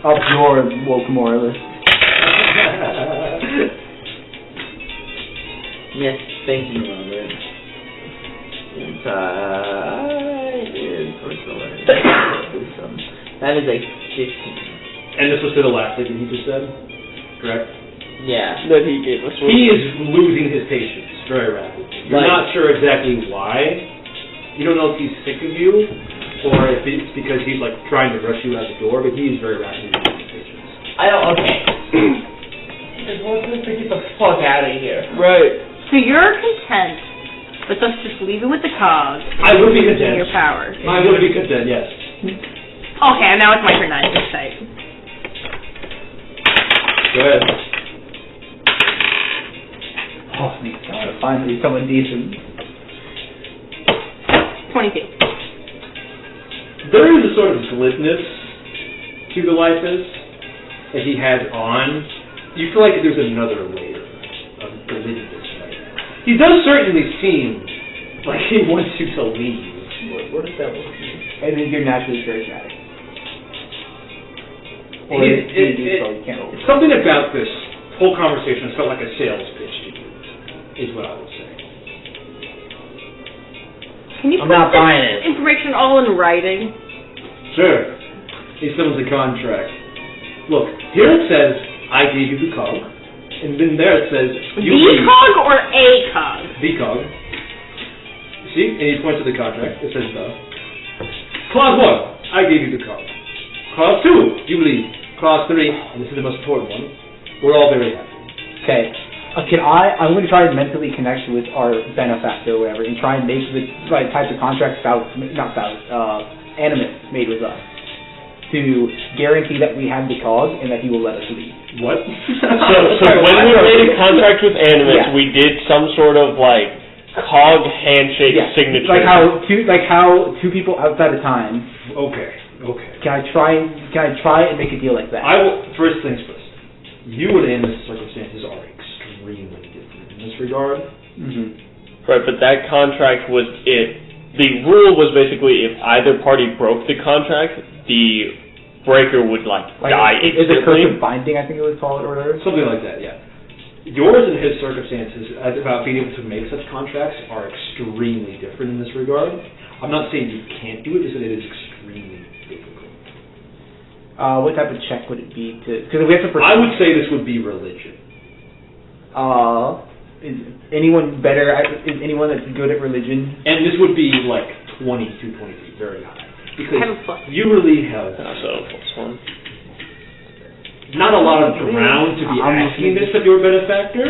Up your woke moralist. Yes, thank you, Robert. Inside is personal. That is a 15. And this was to the last thing he just said, correct? Yeah. That he gave us. He is losing his patience very rapidly. You're not sure exactly why. You don't know if he's sick of you, or if it's because he's like trying to rush you out the door, but he's very rapidly losing his patience. Okay. I just want to get the fuck out of here. Right. So you're content with us just leaving with the cog. I would be using content. your powers. I would be content, yes. Okay, now it's my turn. That's insight. Go ahead. Oh, thank God, finally someone decent. 22. There is a sort of glibness to the Lythess that he has on. You feel like there's another layer of glibness right now. He does certainly seem like he wants you to leave. What does that look like? And then you're naturally charismatic. Or it's something about this whole conversation felt like a sales pitch to you, is what I would say. Can you I'm put not this buying it. information all in writing? Sure. He sends a contract. Look, here it says, I gave you the cog. And then there it says, you The cog or a cog? The cog. See? And he points to the contract. It says the. Clause 1, I gave you the cog. Clause 2, you leave. Clause 3, and this is the most important one, we're all very happy. Okay. I'm going to try to mentally connect with our benefactor or whatever and try and make the right types of contracts Animus made with us to guarantee that we have the cog and that he will let us leave. What? So when we made a contract with Animus, we did some sort of like cog handshake signature. Like how two people outside of time. Okay. Can I try and make a deal like that? I will. First things first. You and Animus' circumstances are extremely different in this regard. Mm-hmm. Right, but that contract was it. The rule was basically if either party broke the contract, the breaker would die instantly. Is it curse of binding? I think it was called or whatever. Something like that. Yeah. Yours and his circumstances about being able to make such contracts are extremely different in this regard. I'm not saying you can't do it, just that it is extremely difficult. What type of check would it be to? Because we have to. I would say this would be religion. Is anyone better? Is anyone that's good at religion? And this would be like 22, 23, very high. Because I have a plus. you really have not a lot of ground to be asking this of your benefactor.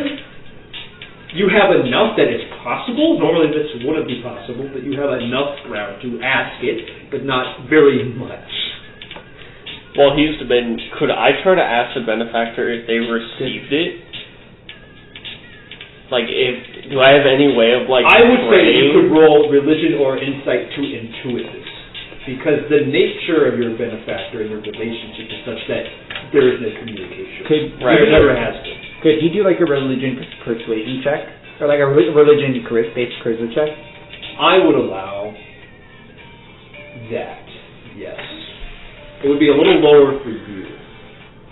you have enough that it's possible. Normally this wouldn't be possible, but you have enough ground to ask it, but not very much. Well, he's been. Could I try to ask the benefactor if they received it? Like, do I have any way of, like, I would say that you praying? could roll religion or insight to intuit this. Because the nature of your benefactor and your relationship is such that there is no communication. There never has been. Could he do like a religion persuasion check? Or like a religion based charisma check? I would allow that, yes. It would be a little lower for you.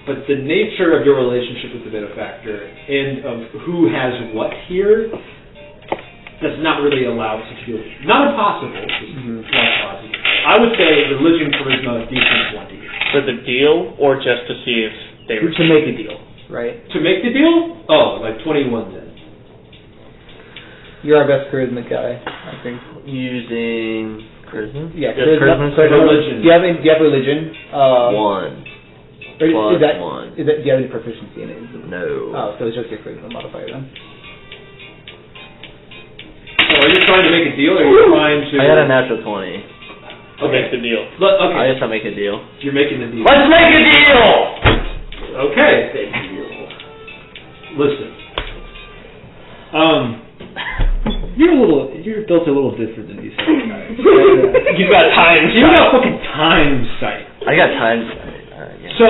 But the nature of your relationship with the benefactor and of who has what here does not really allow such a deal. Not impossible, not possible. I would say religion, charisma, decent 20. For the deal, or just to see if they were... To make a deal, right? To make the deal? Oh, like 21 then. You're our best charisma guy, I think. Using charisma? Yeah, Just charisma. Religion. Do you have religion? 1. Or Plus is that, 1. do you have any proficiency in it? No. Oh, so it's just your charisma modifier then. So are you trying to make a deal, or are you trying to... I got a natural 20. To make the deal. Okay. I guess I'll make a deal. You're making the deal. Let's make a deal! Okay. Listen. You're built a little different than these guys. You've got time. You got fucking time sight. I got time. Yeah. So,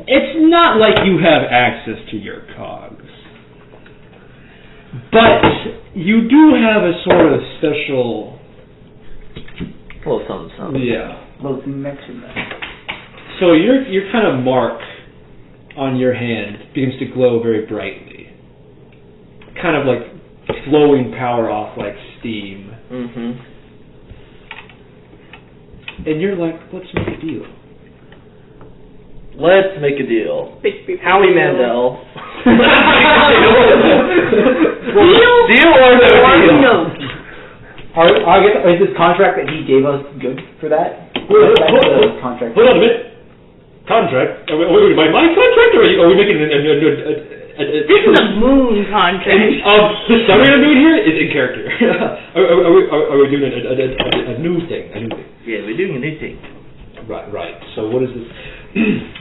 it's not like you have access to your cogs. But you do have a sort of special... Well, something. Yeah. Well, connection then. So your kind of mark on your hand begins to glow very brightly. Kind of like flowing power off like steam. Mm-hmm. And you're like, let's make a deal. Let's make a deal. Howie Mandel. Deal or no deal? Is this contract that he gave us good for that? Contract. Hold on a minute. Contract? My contract, or are we making This is a moon contract. The summary I'm doing here is in character. Are we doing a new thing? Yeah, we're doing a new thing. Right. So what is this?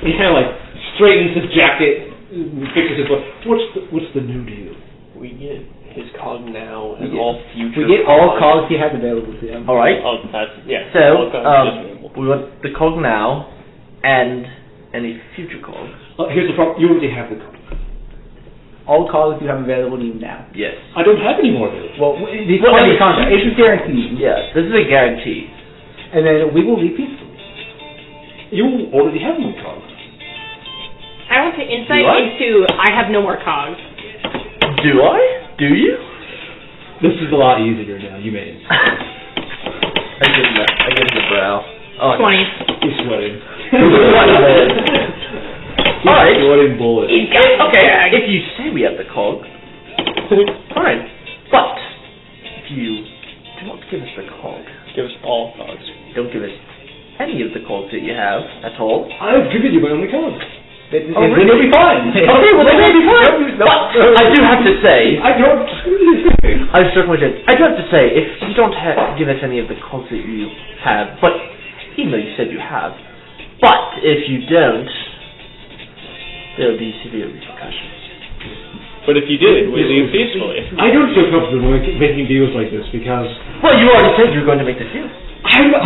He kind of like straightens his jacket, fixes his voice. What's the new deal? We get his cog now and all future. We get all cogs he has available to him. All right. Oh, that's So we want the cog now and any future cogs. Here's the problem. You already have the cog. All cogs you have available to you now. Yes. I don't have any more available. Well, these are the contract. It's a guarantee. Yeah, this is a guarantee. And then we will leave peacefully. You already have my cog. I want to insight Do I? into I have no more cogs. Do I? Do you? This is a lot easier now. You made it. I give him the brow. Oh, 20. He's sweating. All right. Sweating bullets. He's got Okay, if you say we have the cog, fine. But if you do not give us the cog, Give us all cogs. don't give us any of the cogs that you have at all. I've given you my only cog. Then really? it'll be fine. Okay, well then it'll be fine. But I do have to say, I don't. I struck my chin. I do have to say, if you don't give us any of the cogs that you have, but even though you said you have, but if you don't, there will be severe repercussions. But if you did, we leave peacefully. I don't feel comfortable making deals like this because Well, you already said you were going to make the deal. I'm a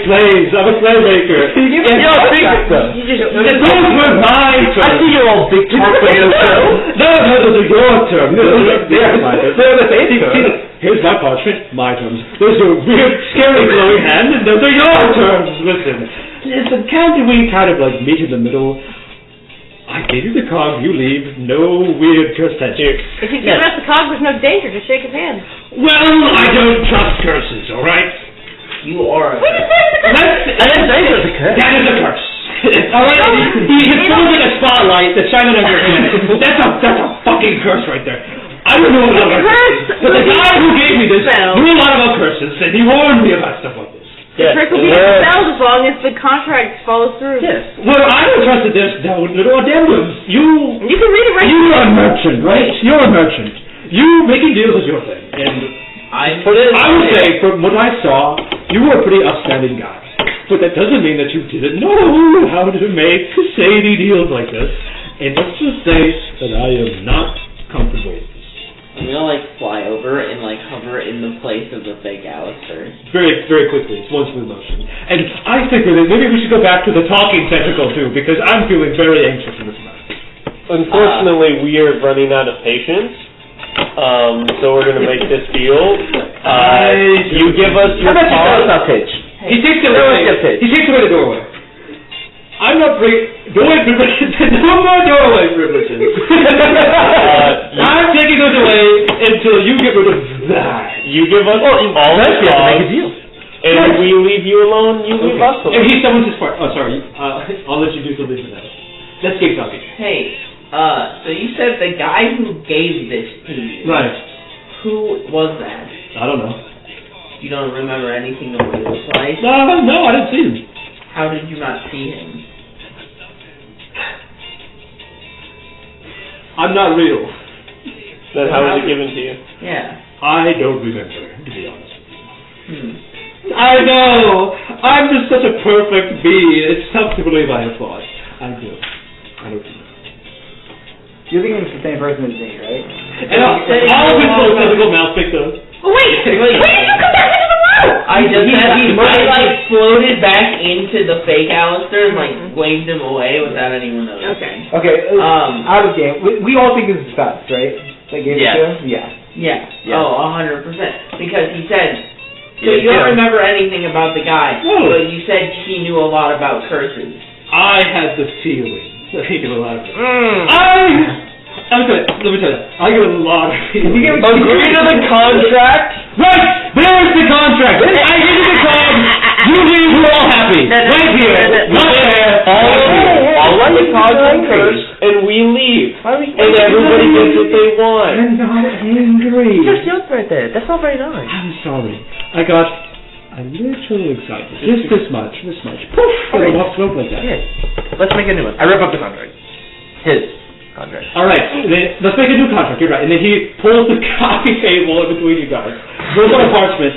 slave. I'm a slave maker. Those were my terms. I see you're all big talk for yourself. No, those are your terms. They're the same terms. Here's my parchment, my terms. Those are weird, scary glowing hands, and those are your terms. Listen, can't we kind of like meet in the middle? I gave you the cog, you leave, no weird curse tension. If he's giving us the cog, there's no danger. Just shake his hand. Well, I don't trust curses, alright? You are. We just said the Let's- I didn't say it was a curse. That is a curse. Alright, he's holding a spotlight that's shining on your hand. That's a fucking curse right there. I don't know about curses, but the guy who gave me this knew a lot about curses, and he warned me about stuff like this. The trick will be expelled as long as the contract follows through. Yes. Well, I don't trust this little addendums. You can read it right You're a merchant, right? You're a merchant. You making deals is your thing. And I would say, from what I saw, you were a pretty upstanding guy. But that doesn't mean that you didn't know how to make shady deals like this. And let's just say that I am not comfortable with this. I'm gonna fly over and hover in the place of the fake Alistair. Very, very quickly. It's one smooth motion. And I think that maybe we should go back to the talking tentacle too, because I'm feeling very anxious in this matter. Unfortunately, we are running out of patience. So we're gonna make this deal. You give us your How about you card. pitch? He takes away the doorway. I'm not doorway privileges. No more doorway privileges. I'm taking those away until you get rid of that. You give us all the cards, and we leave you alone. You leave us alone. And he summons his part. Oh, sorry. I'll let you do something for that. That's game talking. Hey, so you said the guy who gave this to you. Right. Who was that? I don't know. You don't remember anything of what he looked like? No, I didn't see him. How did you not see him? I'm not real. Then how was it given to you? Yeah. I don't remember, to be honest. I know! I'm just such a perfect being. It's tough to believe I have thought. I do. I don't know. You're thinking it's the same person as me, right? And all of his physical mouth picked up. Oh, wait! Wait, did you come back into the world? I just floated back into the fake Alistair and waved him away without anyone noticing. Okay. Okay, out of game. We all think this is Gus, right? That gave it to him? Yeah. Yeah. Oh, 100%. Because he said, so you don't remember anything about the guy, but you said he knew a lot about curses. I had the feeling that he knew a lot of it. Let me tell you, I get a lot of feelings. Agree to the contract. Right! There's the contract! I give you the card! You leave, we're all happy! Right here! Not there! I'll let the contract curse, and we leave. And everybody gets what they want. I'm not angry. Your shield right there. That's not very nice. I'm sorry. I got a little excited. Just this much. Poof! And I walked through like that. Here. Let's make a new one. I rip up the contract. His contract. Alright, let's make a new contract, you're right. And then he pulls the coffee table in between you guys. Goes on a parchment.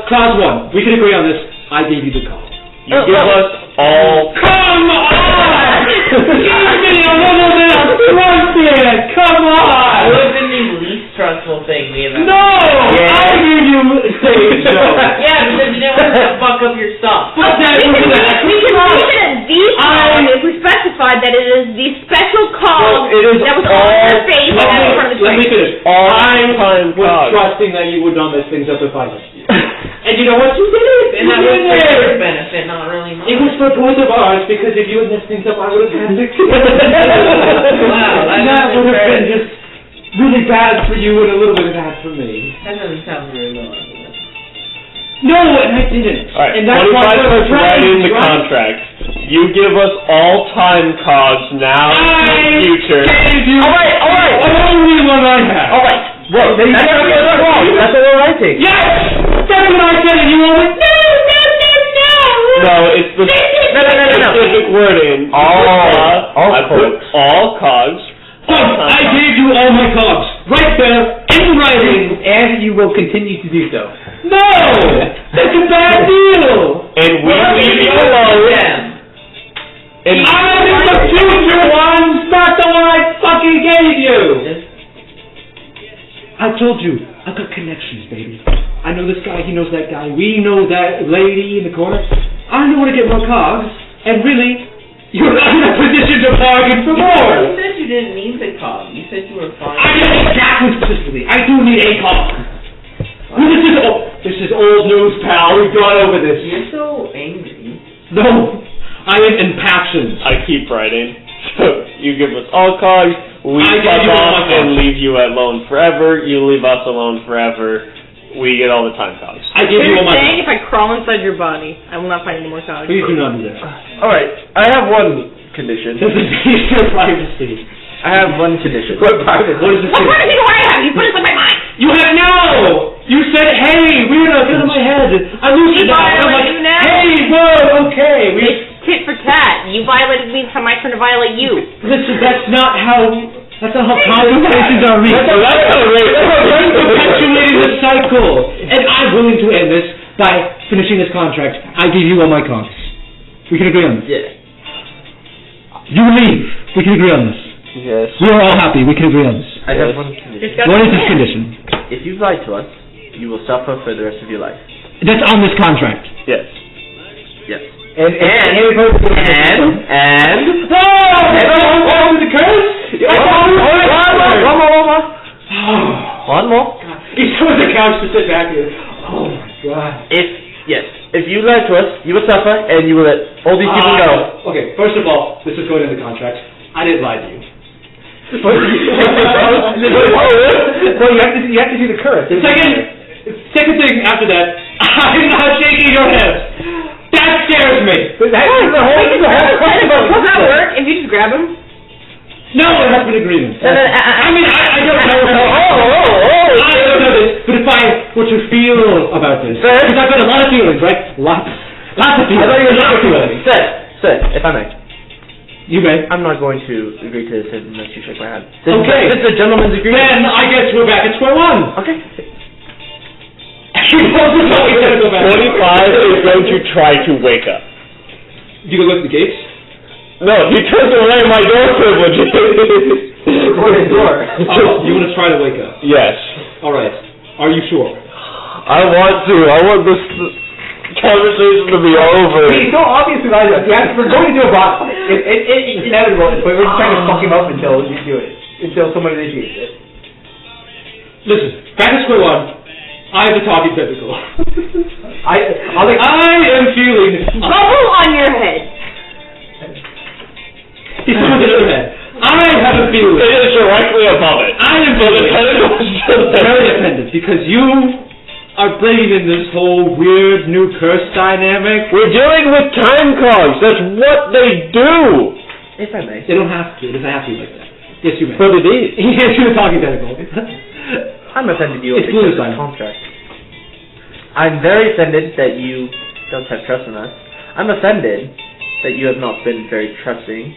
Clause 1. We can agree on this. I gave you the call. You give us all. Come on! Give me a little bit of trust. Come on! It would have been the least trustful thing we have ever No! I gave you stage show. Yeah, because you didn't want to fuck up your stuff. Fuck that! We can leave it as the call if we specified that it is the special call it is that was on your face and in front of the Let me screen. finish. All-time was cards. trusting that you would not mess things up if I messed you. And you know what? You did it! And that was for your benefit, not really mine. It was for both of ours, because if you had messed things up, I would have had to Wow, that would have been just really bad for you and a little bit bad for me. That doesn't sound very well. No, and I didn't. Alright, And that's why 25 we're cents right in the right? contract. You give us all time cogs now and future. Gave you Alright. only one I have. Alright. Well, that's wrong. That's what we're writing. Yes! That's what I said, and you all went, no! No, it's the specific wording. I put all cogs. Fine, I gave you all my cards. Right there, in writing. And you will continue to do so. No! That's a bad deal! And we leave you alone. And I'm in the future ones, not the one I fucking gave you! I told you, I've got connections, baby. I know this guy, he knows that guy, we know that lady in the corner. I know where to get more cogs, and really, you're not in a position to bargain for more! You said you didn't need the cog. You said you were fine. I didn't exactly specifically. I do need a cog. Well, this is old news, pal. We've gone over this. You're so angry. No, I am impassioned. I keep writing. So you give us all cogs, we I give fuck you all off my and cogs. leave you alone forever. You leave us alone forever. We get all the time cogs. I give you You're all my saying cogs. if I crawl inside your body, I will not find any more cogs. Please do not do that. Alright. I have one condition. This is your privacy. I have one condition. What private? What is this? What privacy do I have? You put it in my mind. You have no! You said, hey, we're not get out of my head. I lose it now. I'm like, hey, whoa, okay. It's tit for tat. You violated me, it's my turn to violate you. Listen, that's not how conversations are reached. That's not right. You're perpetuating the cycle. And I'm willing to end this by finishing this contract. I give you all my cards. We can agree on this. Yeah. You leave. We can agree on this. Yes. We are all happy. We can agree on this. I have one condition. What is this condition? If you lie to us, you will suffer for the rest of your life. That's on this contract. Yes. Yes. And the curse? One more. He's on the couch to sit back here. Oh my god. If you lie to us, you will suffer, and you will let all these people go. Okay, first of all, this is going in the contract. I didn't lie to you. well, you have to see the curse. Second thing after that, I'm not shaking your head. That scares me. Does that work if you just grab him? No, it has been agreement. I mean, I don't know. I don't know this, but if I were to feel about this, because I've got a lot of feelings, right? Lots of feelings. I thought you were not feeling. Sir, if I may. You may. I'm not going to agree to this unless you shake my hand. Okay. This is a gentleman's agreement. Then I guess we're back at square one. Okay. 25 is going to try to wake up. You go look at the gates? No, he turns away my door privileges. Door. Oh, you want to try to wake up? Yes. All right. Are you sure? I want to. I want this conversation to be over. He's so obviously not. We're going to do a boss fight. It's inevitable, but we're just trying to fuck him up until you do it. Until someone initiates it. Listen, back at square one. I have the talking tentacle. I am feeling. Bubble on your head. He's on the other head. I have a feeling. It is directly above it. I am very offended because you are bringing in this whole weird new curse dynamic. We're dealing with time cogs. That's what they do. If I may. They don't have to. It doesn't have to be like that. Yes, you may. But it is. Yes, you're the talking tentacle. I'm offended you it's accepted the contract. I'm very offended that you don't have trust in us. I'm offended that you have not been very trusting.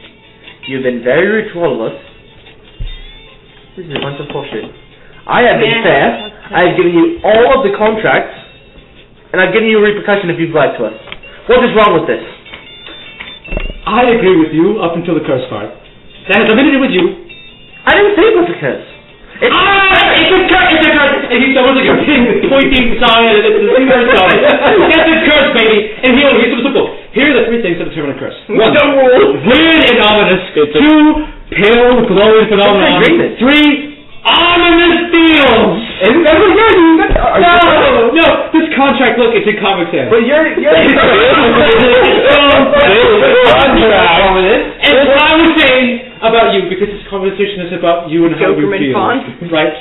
You've been very rude to all of us. This is a bunch of bullshit. I have been fair. I have given you all of the contracts, and I've given you a repercussion if you've lied to us. What is wrong with this? I agree with you up until the curse part. That has nothing to do with you. I didn't say it was a curse. It's a curse! And he's almost like a big pointing sign, and it's a curse sign. That's a curse, baby! And here's the book. Here are the three things that determine a curse. One, weird and ominous. Two, pale, glowing phenomenon. Three, ominous feels! And that's what you're doing. No, this contract, look, it's in Comic Sans. But you're And what I was saying about you, because this conversation is about you and how you feel. Right?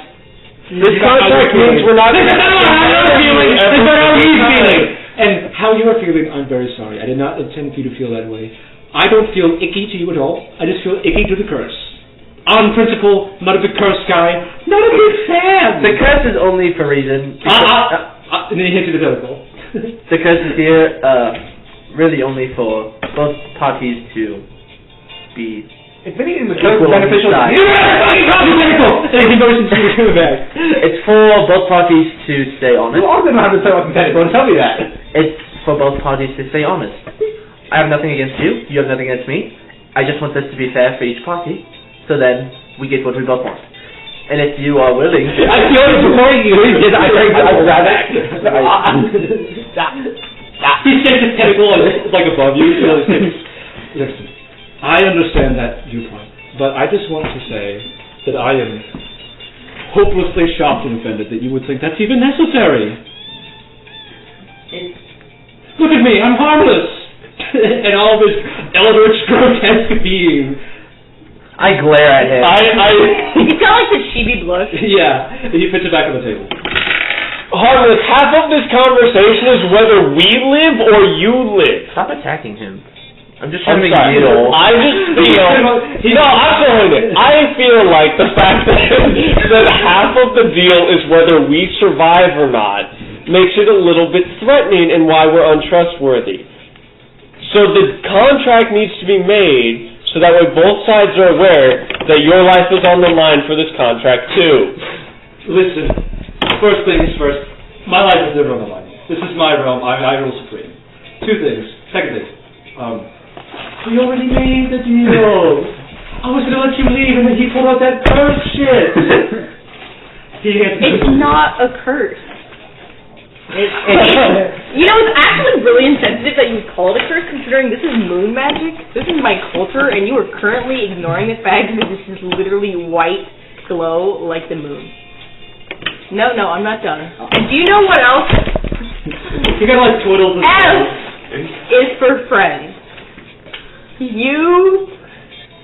This contract means we're not... This is not how I'm feeling. This is how he's feeling. And how you are feeling, I'm very sorry. I did not intend for you to feel that way. I don't feel icky to you at all. I just feel icky to the curse. On principle, not a big curse guy. Not a big fan. The curse is only for reason. And then he hits you the tentacle. The curse is here really only for both parties to be... If anything, the curse is beneficial to you. It's for both parties to stay honest. You also know how to set up a tentacle, tell me that. It's for both parties to stay honest. I have nothing against you, you have nothing against me. I just want this to be fair for each party, so then we get what we both want. And if you are willing to... I feel it before you did. I grab it. He sticks his tentacle like above you. Listen, I understand that viewpoint, but I just want to say that I am hopelessly shocked and offended that you would think that's even necessary. Look at me, I'm harmless! And all this eldritch, grotesque being. I glare at him. You can tell like the chibi blush. Yeah, and he puts it back on the table. Harmless, half of this conversation is whether we live or you live. Stop attacking him. I'm just trying to make sorry. deal. I just feel no, I'm feeling it. I feel like the fact that half of the deal is whether we survive or not makes it a little bit threatening and why we're untrustworthy. So the contract needs to be made so that way both sides are aware that your life is on the line for this contract too. Listen, first things first, my life is never on the line. This is my realm, I rule supreme. Two things. Second thing, we already made the deal. I was gonna let you leave and then he pulled out that curse shit. It's not a curse. You know, it's actually really insensitive that you would call it a curse, considering this is moon magic. This is my culture, and you are currently ignoring the fact that this is literally white glow like the moon. No, I'm not done. And do you know what else? You gotta like twiddle the S is for friends. U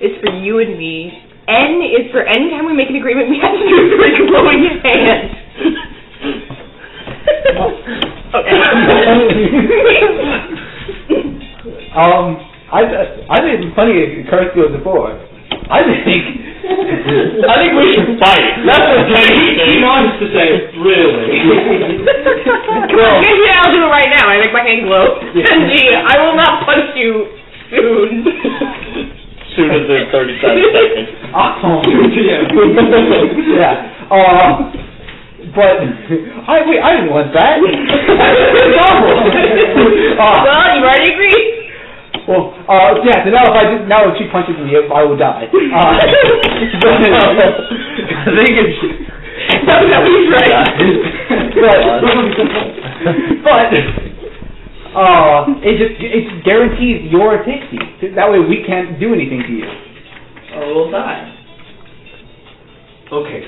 is for you and me. N is for anytime we make an agreement, we have to do it with a glowing hand. Okay. I think it's funny curse goes before. I think we should fight. That's the thing. Be honest to say, really. Come on, I'll do it right now. I make my hand glow. Genji, I will not punch you soon. Sooner than 37 seconds. Yeah. But I didn't want that. It's awful. Well, you already agreed. Well, yeah. So now if she punches me, I will die. I think it's. No, he's right. But it guarantees your safety. That way we can't do anything to you. Or we'll die. Okay.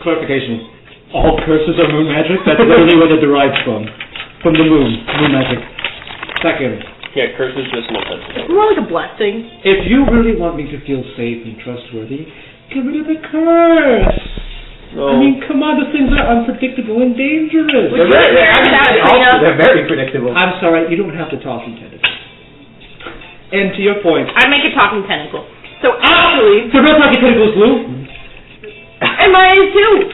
Clarification. All curses are moon magic? That's literally where it derives from. From the moon. Moon magic. Second. Yeah, curse is just nothing. It's more like a blessing. If you really want me to feel safe and trustworthy, get rid of the curse. No. I mean, come on, the things are unpredictable and dangerous. They're very predictable. I'm sorry, you don't have to talk in tentacles. And to your point, I make a talking tentacle. So actually, so real talking tentacles blue? And mine is too.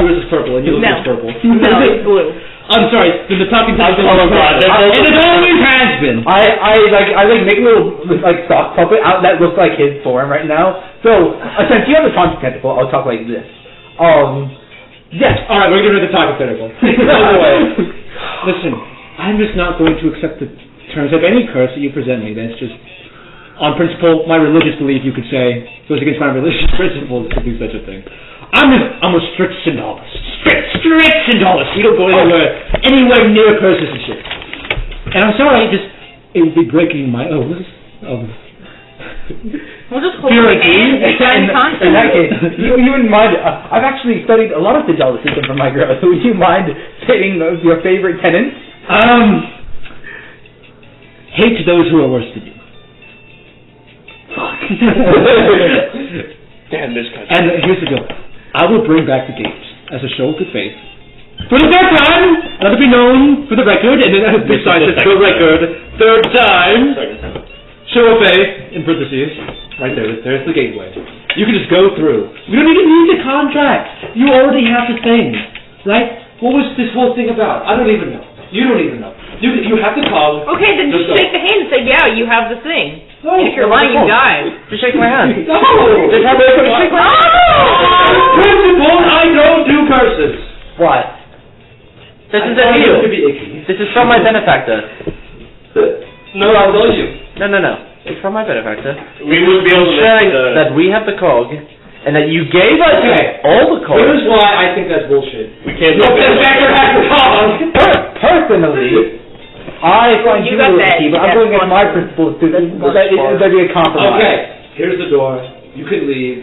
Yours is purple, and yours is purple. No, it's blue. I'm sorry, the talking tentacle is purple. And it always has been. I make a little sock puppet out that looks like his form right now. So since you have a talking tentacle, I'll talk like this. Yes. All right, we're gonna do the talking tentacle. Listen, I'm just not going to accept the terms of any curse that you present me. That's just, on principle, my religious belief, you could say, goes against my religious principles to do such a thing. I'm a strict syndolist. Strict syndolist. We don't go anywhere near curses and shit. And I'm sorry, it would be breaking my oath of We'll just hold your hand. In that case, you wouldn't mind. I've actually studied a lot of syndolicism from my girl. So would you mind stating your favorite tenets? Hate those who are worse than you. Damn this country. And here's the deal. I will bring back the gates as a show of good faith. For the third time, let it be known for the record, and then besides the record, third time. Show of faith, in parentheses, right there's the gateway. You can just go through. We don't even need the contract. You already have the thing, right? What was this whole thing about? I don't even know. You don't even know. You have to call. Okay, then just shake the hand and say, yeah, you have the thing. No, and if you're lying, you die. Just shake my hand. No! Just have me shake my hand. Principle, I don't do curses. What? This is a deal. This is from my benefactor. No, I'll tell you. No. It's from my benefactor. We would be able to showing that we have the cog, and that you gave us all the cogs. Here's why I think that's bullshit. We can't. No benefactor has the cog. Personally, I find you lucky, but I'm going against my principles too. That'd be a compromise. Okay, here's the door. You can leave.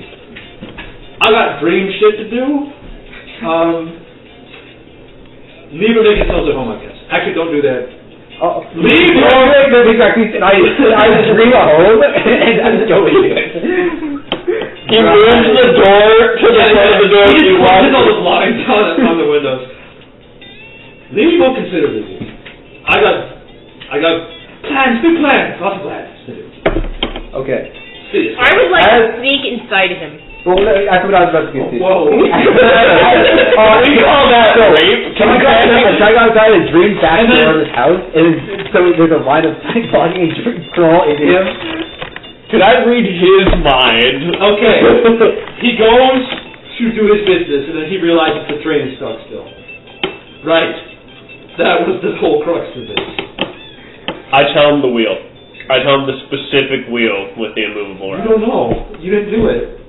I got dream shit to do. Leave or make yourselves at home, I guess. Actually, don't do that. Leave or I dream a home and I'm going. He moves the door to the front of the door. He just closes all the blinds on the windows. Leave or consider leaving. I got plans, big plans, lots of plans to do. Okay. I would like to sneak inside of him. Well, that's what I was about to get to. Whoa. You call that rape? Can I go outside and dream back door of his house, and so there's a line of sight blocking and crawl into him? Could I read his mind? Okay. He goes to do his business, and then he realizes the train is stuck still. Right. That was the whole crux of this. I tell him the wheel. I tell him the specific wheel with the immovable You arm. don't know. You didn't do it.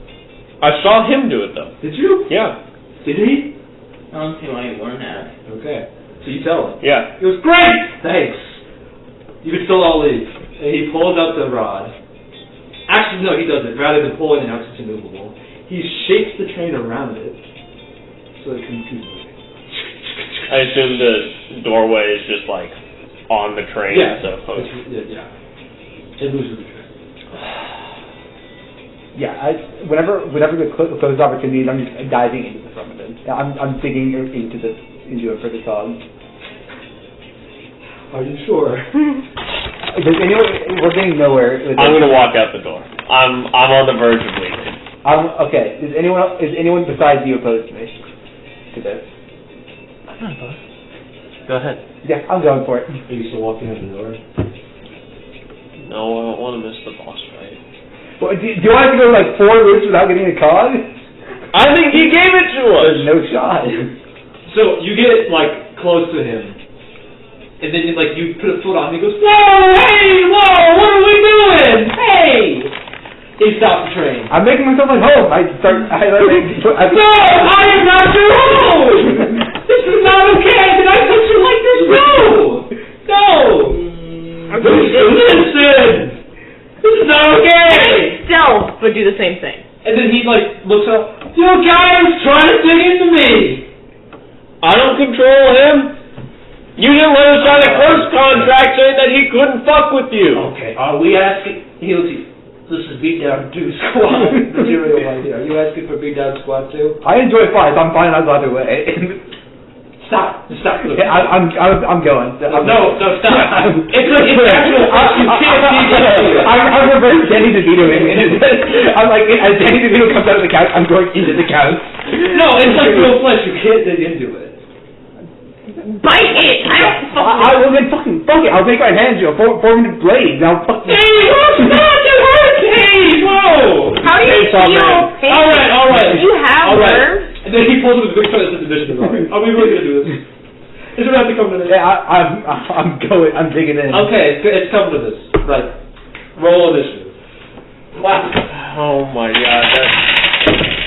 I saw him do it though. Did you? Yeah. Did he? I don't see why you wouldn't have. Okay. So you tell him. Yeah. He goes, great! Thanks. You can still all leave. And he pulls out the rod. Actually, no, he doesn't. Rather than pulling it out, it's immovable. He shakes the train around it so it can keep moving. I assume the doorway is just like on the train. Yeah. So Yeah. It loses the train. Yeah, whenever the closed opportunities, I'm just diving into the front of it. I'm digging into it for the cog. Are you sure? Does anyone? We're getting nowhere. I'm gonna walk out the door. I'm on the verge of leaving. Okay. Is anyone besides you opposed to me? To this? I'm not opposed. Go ahead. Yeah, I'm going for it. Are you still walking out the door? No, I don't want to miss the boss fight. Well, do you want to go like 4 loops without getting a cog? I think he gave it to us. There's no shot. So you get like close to him, and then you put a foot on him. He goes, "Whoa, hey, whoa, what are we doing? Hey!" He stops the train. I'm making myself at home. I No, I am not your home. This is not okay. Did I put you like this? No. Listen. This is not okay. Stealth would do the same thing. And then he looks up. You guys trying to dig into me. I don't control him. You didn't let us sign a close contract saying that he couldn't fuck with you. Okay. Are we asking? He looks. This is Beatdown 2 Squad material right here. Are you asking for Beatdown Squad 2? I enjoy fights. I'm fine either way. Stop. Yeah, I'm going. No, stop. It's actual. You can't see. I'm reverse Danny DeVito. I'm like, as Danny DeVito comes out of the couch, I'm going into the couch. No, it's like real flesh. You can't dig into it. Bite it! I will then fuck it. I'll make my hands 4-minute blades. I'll fucking. Hey, what's not the hurricane? Whoa! How do you feel pain? All right. Do you have nerves? And then he pulls with a big fella this edition. Are we really gonna do this? Is it about to come to this? Yeah, I'm going. I'm digging in. Okay, it's come to this. Right. Roll initiative. Wow. Oh my god,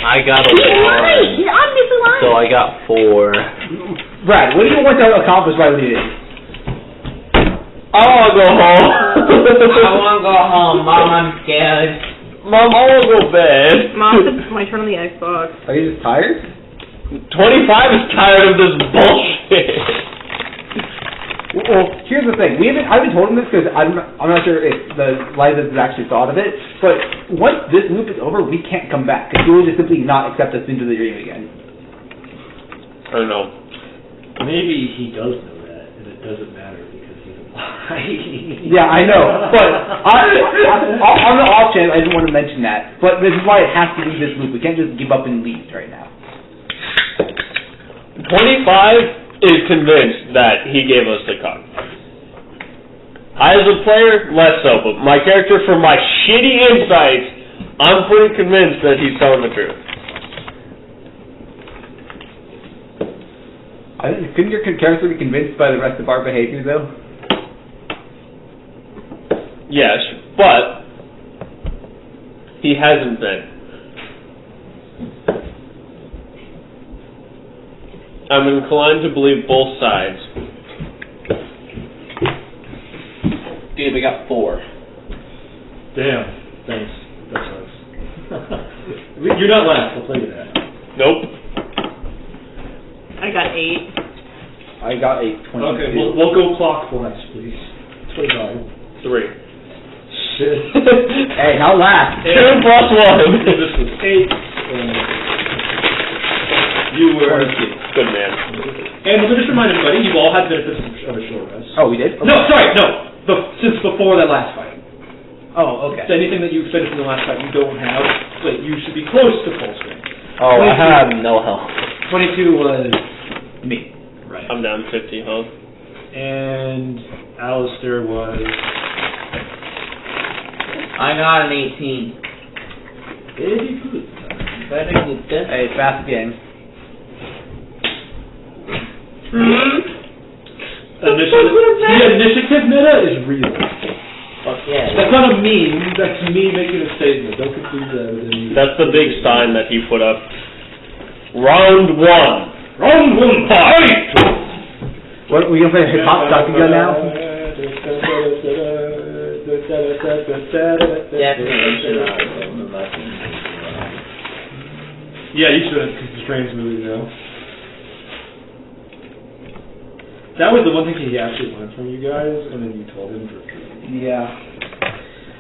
I got a He's 1. lying! He's obviously lying! So I got 4. Brad, what do you want to accomplish by leaving? I wanna go home. I want to go home, Mom. I'm scared. Mom, I wanna go to bed. Mom, it's my turn on the Xbox. Are you just tired? 25 is tired of this bullshit. Well, here's the thing. I haven't told him this because I'm not sure if the Lythess has actually thought of it. But once this loop is over, we can't come back because he will just simply not accept us into the dream again. I don't know. Maybe he does know that, and it doesn't matter because he's a lie. Yeah, I know. But on the off chance, I didn't want to mention that. But this is why it has to be this loop. We can't just give up and leave right now. 25 is convinced that he gave us the card. I, as a player, less so, but my character, from my shitty insights, I'm pretty convinced that he's telling the truth. Couldn't your character be convinced by the rest of our behavior, though? Yes, but he hasn't been. I'm inclined to believe both sides. Dude, we got 4. Damn. Thanks. That sucks. You're not last. I'll tell you that. Nope. I got 8. I got a 22. Okay, we'll go clockwise, please. 25. 3. Shit. Hey, not last. 2 plus 1. This was 8. And you were... Good man. And let me just remind everybody, you've all had benefits of a short rest. Oh, we did? No, sorry, no. since before that last fight. Oh, okay. So anything that you expended from the last fight you don't have, but you should be close to full strength. Oh, I have no health. 22 was me. Right. I'm down 50 health. And Alistair was... I got an 18. Very good. Very good. Hey, fast game. The initiative meta is real. Fuck yeah. That's not a meme, that's me making a statement. Don't confuse that with any... That's the big sign that he put up. Round 1. Round 1, fight! What, we gonna play hip hop shotgun now? Yeah, you should, because the train's moving now. That was the one thing he actually learned from you guys, and then you told him. Yeah.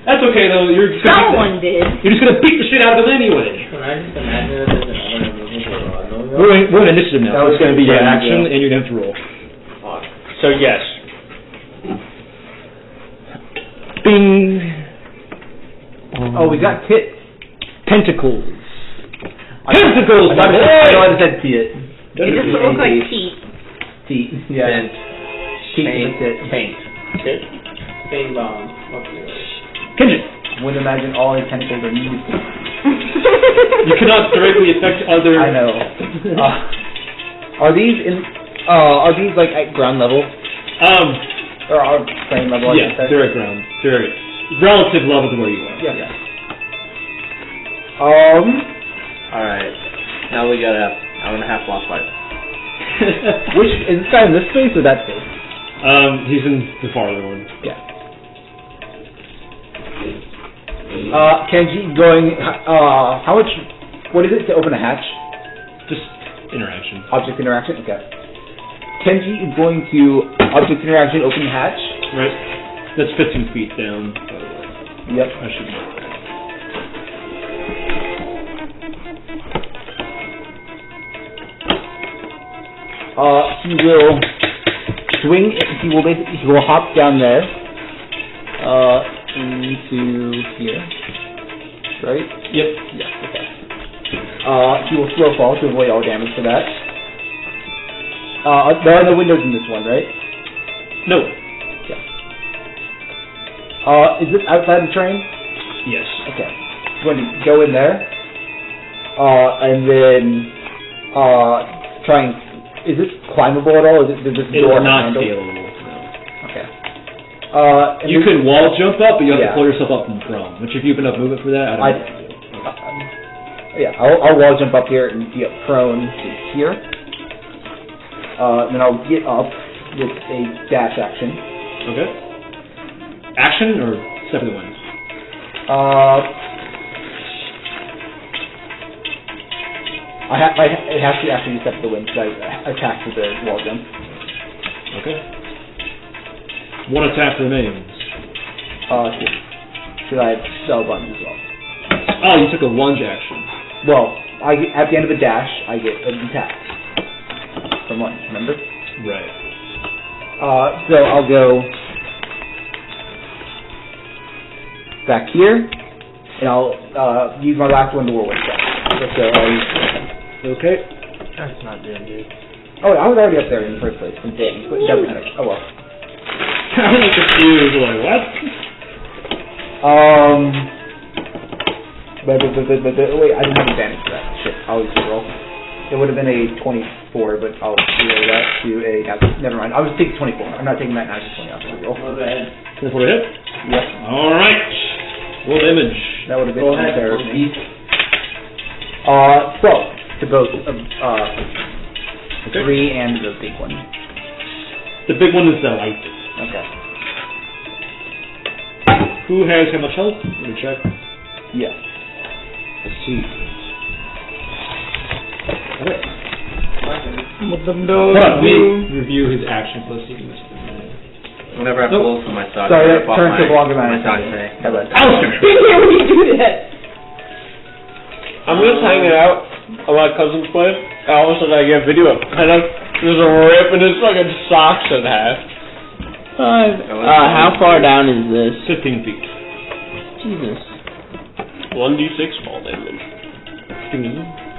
That's okay though. You're just Someone did. You're just gonna beat the shit out of him anyway. Can I just imagine that there's another movement for We're in initiative now. That was It's gonna be your gonna be action, and you're gonna have to roll. So yes. Bing. Oh, we got tentacles. Tentacles, my boy! I know I said see it. It just looks like teeth. Teeth, yeah. Teeth is it. Paint. Bing bong. Fuck you. Kenji. Wouldn't imagine all his tentacles are new. You cannot directly affect other... I know. Are these like at ground level? Or are same level? Yeah, they're at ground. They're relative level to where you are. Yeah. Alright. Now we got a hour and a half boss fight. Which is this guy in this space or that space? He's in the farther one. Yeah. Kenji going. How much? What is it to open a hatch? Just interaction. Object interaction. Okay. Kenji is going to object interaction open hatch. Right. That's 15 feet down. By the way. Yep. I should know that. He will swing. He will hop down there. Into here. Right? Yep. Yeah. Okay. He will slow fall to avoid all damage for that. There are no windows in this one, right? No. Okay. Is this outside the train? Yes. Okay. I'm going to go in there. And then try and. Is this climbable at all? Does this door It's not handle? scalable. No. Okay. You can wall jump up, but you have Yeah. to pull yourself up from prone. Which if you've enough movement for that, I don't know. Yeah, I'll wall jump up here and get prone to here. Then I'll get up with a dash action. Okay. Action or step of the wind? It has to actually be step of the wind because I attacked with the wall jump. Okay. One attack remains. Should I have spell buttons as well? Oh, you took a lunge action. Well, at the end of a dash, I get an attack from lunge, remember? Right. So I'll go back here, and I'll use my last one to whirlwind shot. So I'll use... Okay. That's not doing good. Oh, I was already up there in the first place. But it doesn't matter. Oh well. I'm like confused. Like what? Wait, I didn't have advantage for that. Shit, I'll use the roll. It would have been a 24, but I'll roll that to a... Never mind. I was taking 24. I'm not taking that 20 off the roll. Go ahead. 24 to hit? Yep. Alright. Roll damage. That would have been Go ahead. unfair of me. 12 to both Okay. 3 and the big one. The big one is the Lythess. Okay. Who has how much health? Let me check. Yeah. Let's see. Okay. Hold on, we review his action plus he can Whenever I pull from my sock, Sorry, I that pop turns my, to longer my than sock I say. How about Alistair! When you do that? I'm just hanging out on my cousin's place, and all of a sudden I get a video of kind of there's a rip in his fucking socks in half. How far down is this? 15 feet. Jesus. 1d6 fall damage.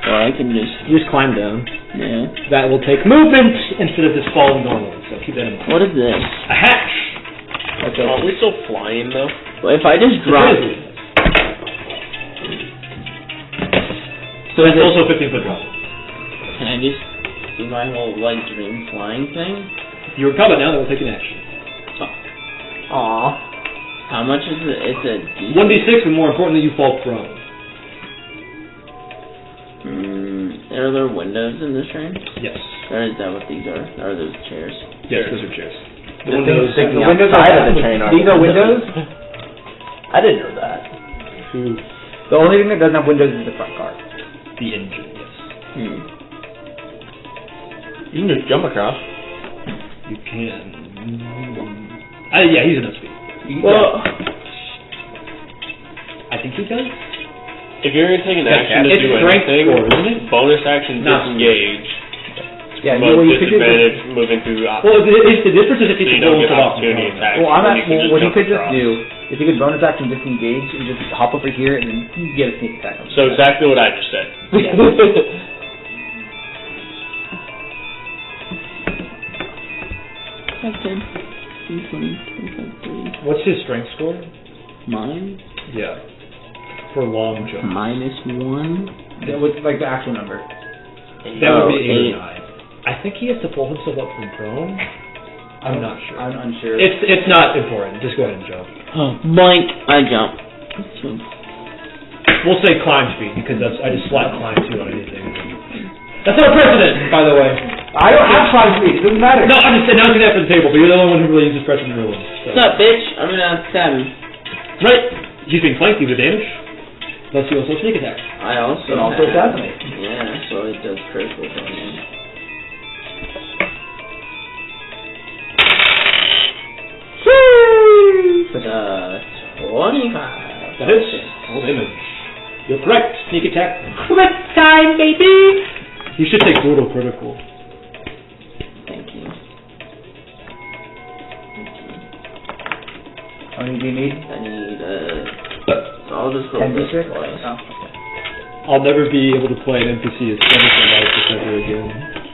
Or I can just... You just climb down. Yeah. That will take movement instead of just falling normally, so keep that in mind. What is this? A hatch! Okay. Aren't we still flying, though? Well, if I just drop... So That's is it, also a 15-foot drop. can I just do my whole, like, dream flying thing? If you're in combat now, that will take an action. Aw. How much is it? It's a D? 1d6, but more importantly, you fall prone. Are there windows in this train? Yes. Or is that what these are? Are those chairs? Yes, those are chairs. The windows sticking The windows outside are of the train are these are windows. I didn't know that. The only thing that doesn't have windows is the front car. The engine, yes. You can just jump across. You can... yeah, he's enough speed. Well, I think he does. If you're going to take an action to It's do strength anything, score, isn't it? bonus action Not disengage. Yeah, But well, you could do disadvantage moving through Well, it's the difference is if so you you can don't roll get it off. opportunity attacks. Well, I'm then at, you can just what you jump could just across. do, if you could bonus action disengage and just hop over here and then get a sneak attack. So exactly what I just said. that's good. 20, 25, 30. What's his strength score? Mine? Yeah. For long jump. -1. That was like the actual number. That would be 8 8. or 9. I think he has to pull himself up from prone. I'm not sure. I'm unsure. It's not important. Just go ahead and jump. Blank. I jump. We'll say climb speed because I just slap climb 2 on anything. That's our precedent, by the way. I don't have climb speed. It doesn't matter. No, I'm just announcing that for the table, but you're the only one who really uses precedent rules. So. What's up, bitch? I'm gonna stab him. Right. He's being flanked, he's a damage. Plus you also sneak attack. I also And also have- assassinate. Yeah, so it does critical damage. But, 25. That hits. Full damage. You're correct. Sneak attack. Crit time, baby! You should take brutal critical. Thank you. how many do you need? I need, so I'll just roll 10 this d6? twice. Oh, okay. I'll never be able to play an NPC as fun as the Lythess ever again.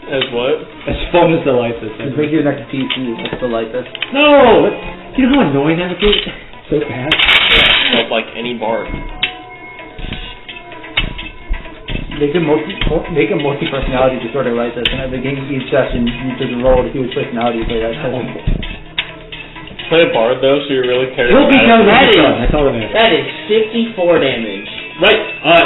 As what? As fun as the Lythess Just ever. make your next PC with the Lythess. No! You know how annoying that would be? So bad. Felt like any bard. Make a multi-personality disorder Lythess, and at the beginning of each session, you just roll to see which personality you play that session. Play a bard, though, so you're really He'll be charismatic. That is- That's all that matters. That is 54 damage. Right.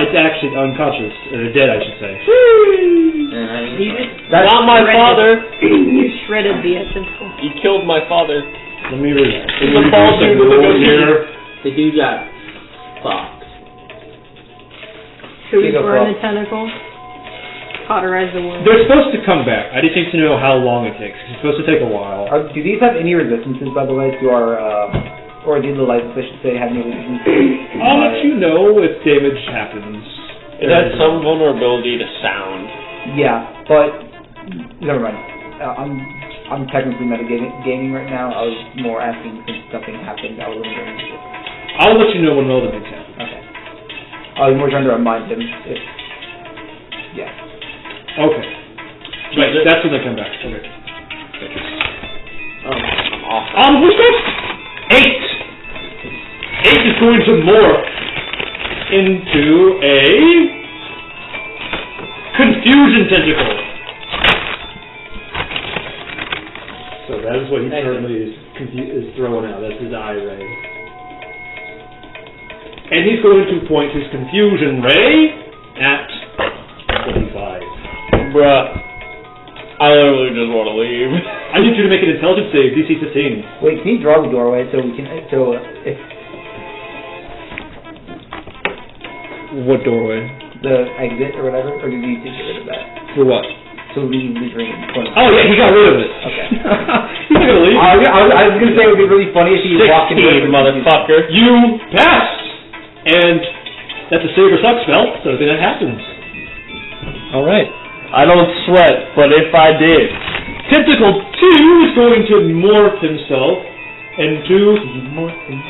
It's actually unconscious. Or dead, I should say. And I You need just That's Not my father! you shredded the tentacle. You killed my father. Let me read. In the fall to the negotiator. the dude got fucked. Should we Take a burn fall. the tentacle? Cauterize the wound. They're supposed to come back. I just need to know how long it takes. It's supposed to take a while. Do these have any resistances, by the way, to our, or do the Lythess, I should say, have any resistances? I'll let you know if damage happens. It has some vulnerability to sound. Yeah, but never mind. I'm technically metagaming right now. I was more asking since something happened. I was wondering. I'll let you know when all the things happen. Okay. I was more trying to remind him if. Yeah. Okay. Right, that's when they come back. Okay. Oh. Who's next? 8! 8 is going to morph into a confusion tentacle. So that is what he currently is throwing out. That's his eye ray. And he's going to point his confusion ray at 25. Bruh. I literally just want to leave. I need you to make an intelligence save, DC 15. Wait, can you draw the doorway so we can? So if What doorway? the exit or whatever, or did you get rid of that? For what? So leave the dream. Oh yeah, he got rid of it. Okay. He's not gonna leave. I was gonna say it would be really funny if he walked in. 16, motherfucker. You passed! And that's a save or suck spell, so then that happens. Alright. I don't sweat, but if I did. Tentacle 2 is going to morph himself into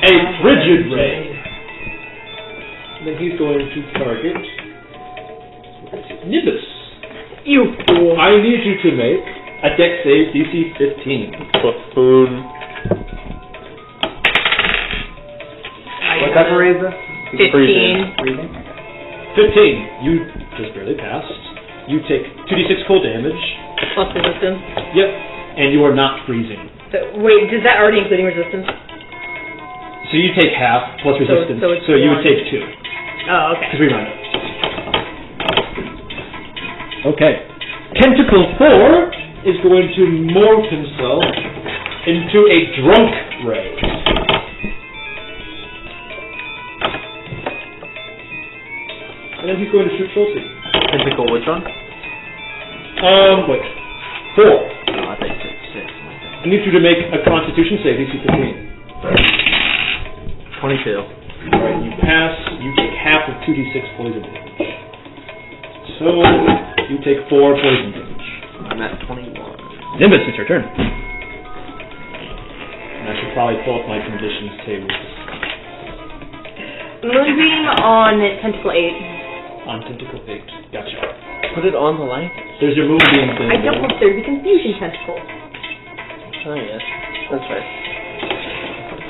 a frigid ray. Then he's going to target Nimbus. You fool. I need you to make a dex save DC 15. Buffoon. What type of raise is this? 15. Breathing? 15. You just barely passed. You take 2d6 cold damage. Plus resistance. Yep. And you are not freezing. So, wait, is that already including resistance? So you take half plus resistance. so it's you would one. take 2. Oh, okay. Because we round up. Okay. Tentacle 4 is going to morph himself into a drunk ray. And then he's going to shoot Schulte. Tentacle which one? Wait. 4. Oh, I think it's 6. I need you to make a Constitution save, DC 15. 22. Alright, you pass, you take half of 2d6 poison damage. So, you take 4 poison damage. I'm at 21. Nimbus, it's your turn. And I should probably pull up my conditions tables. Moonbeam on Tentacle 8. On Tentacle 8. Gotcha. Put it on the light? There's your moonbeam thing. I don't want there to be confusion tentacle. Oh, yes. That's right.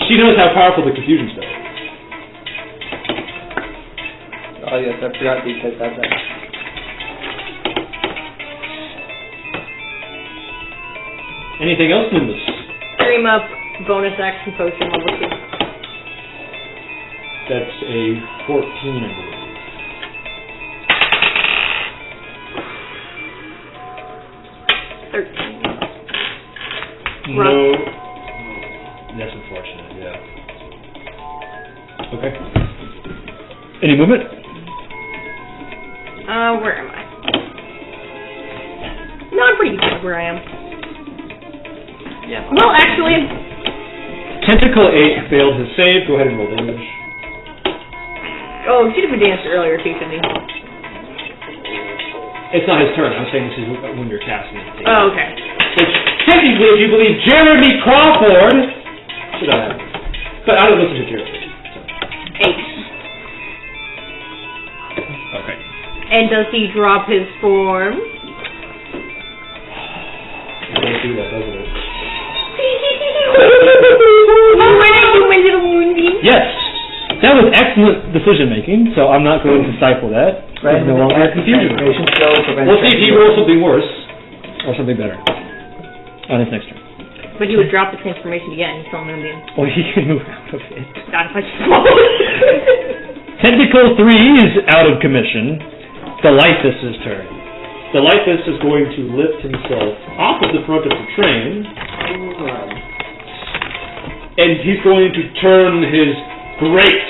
She knows how powerful the confusion spell is. Oh yes, I forgot these guys have that. Anything else, Nimbus? Dream up, bonus action potion level 2. That's a 14, I believe. No. That's unfortunate, yeah. Okay. Any movement? Where am I? No, I'm pretty good where I am. Yeah. Well, actually, Tentacle 8 failed his save. Go ahead and roll damage. oh, should have been danced earlier too, shouldn't he? It's not his turn. I'm saying this is when you're casting it. Oh, okay. Which, technically, if you believe Jeremy Crawford, should I have? But I don't listen to Jeremy. 8. Okay. And does he drop his form? It doesn't do that, doesn't it? Oh, when I do my little moonbeam. Yes! That was excellent decision making, so I'm not going to stifle that. There's no longer confusion. We'll see if he rolls something worse, or something better, on his next turn. But he would drop the transformation again, he's still moonbeam. Or he can move out of it. Not if I Tentacle 3 is out of commission. The Lythess' turn. The Lythess is going to lift himself off of the front of the train, and he's going to turn his great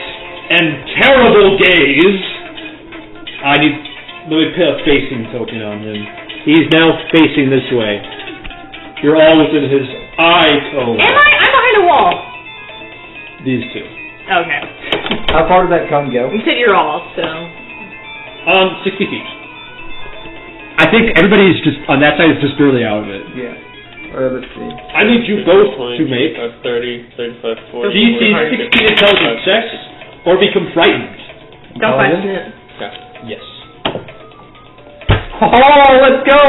and terrible gaze. Let me put a facing token on him. He's now facing this way. You're all within his eye cone. Am I? I'm behind a wall. These two. Okay. How far did that cone go? You said you're all, so. 60 feet. I think everybody's just, on that side, is just barely out of it. Yeah. Let's see. I need you both to make 30, 35, 40, DC 16 intelligence checks, or become frightened. Don't question it. Yes. Oh, let's go!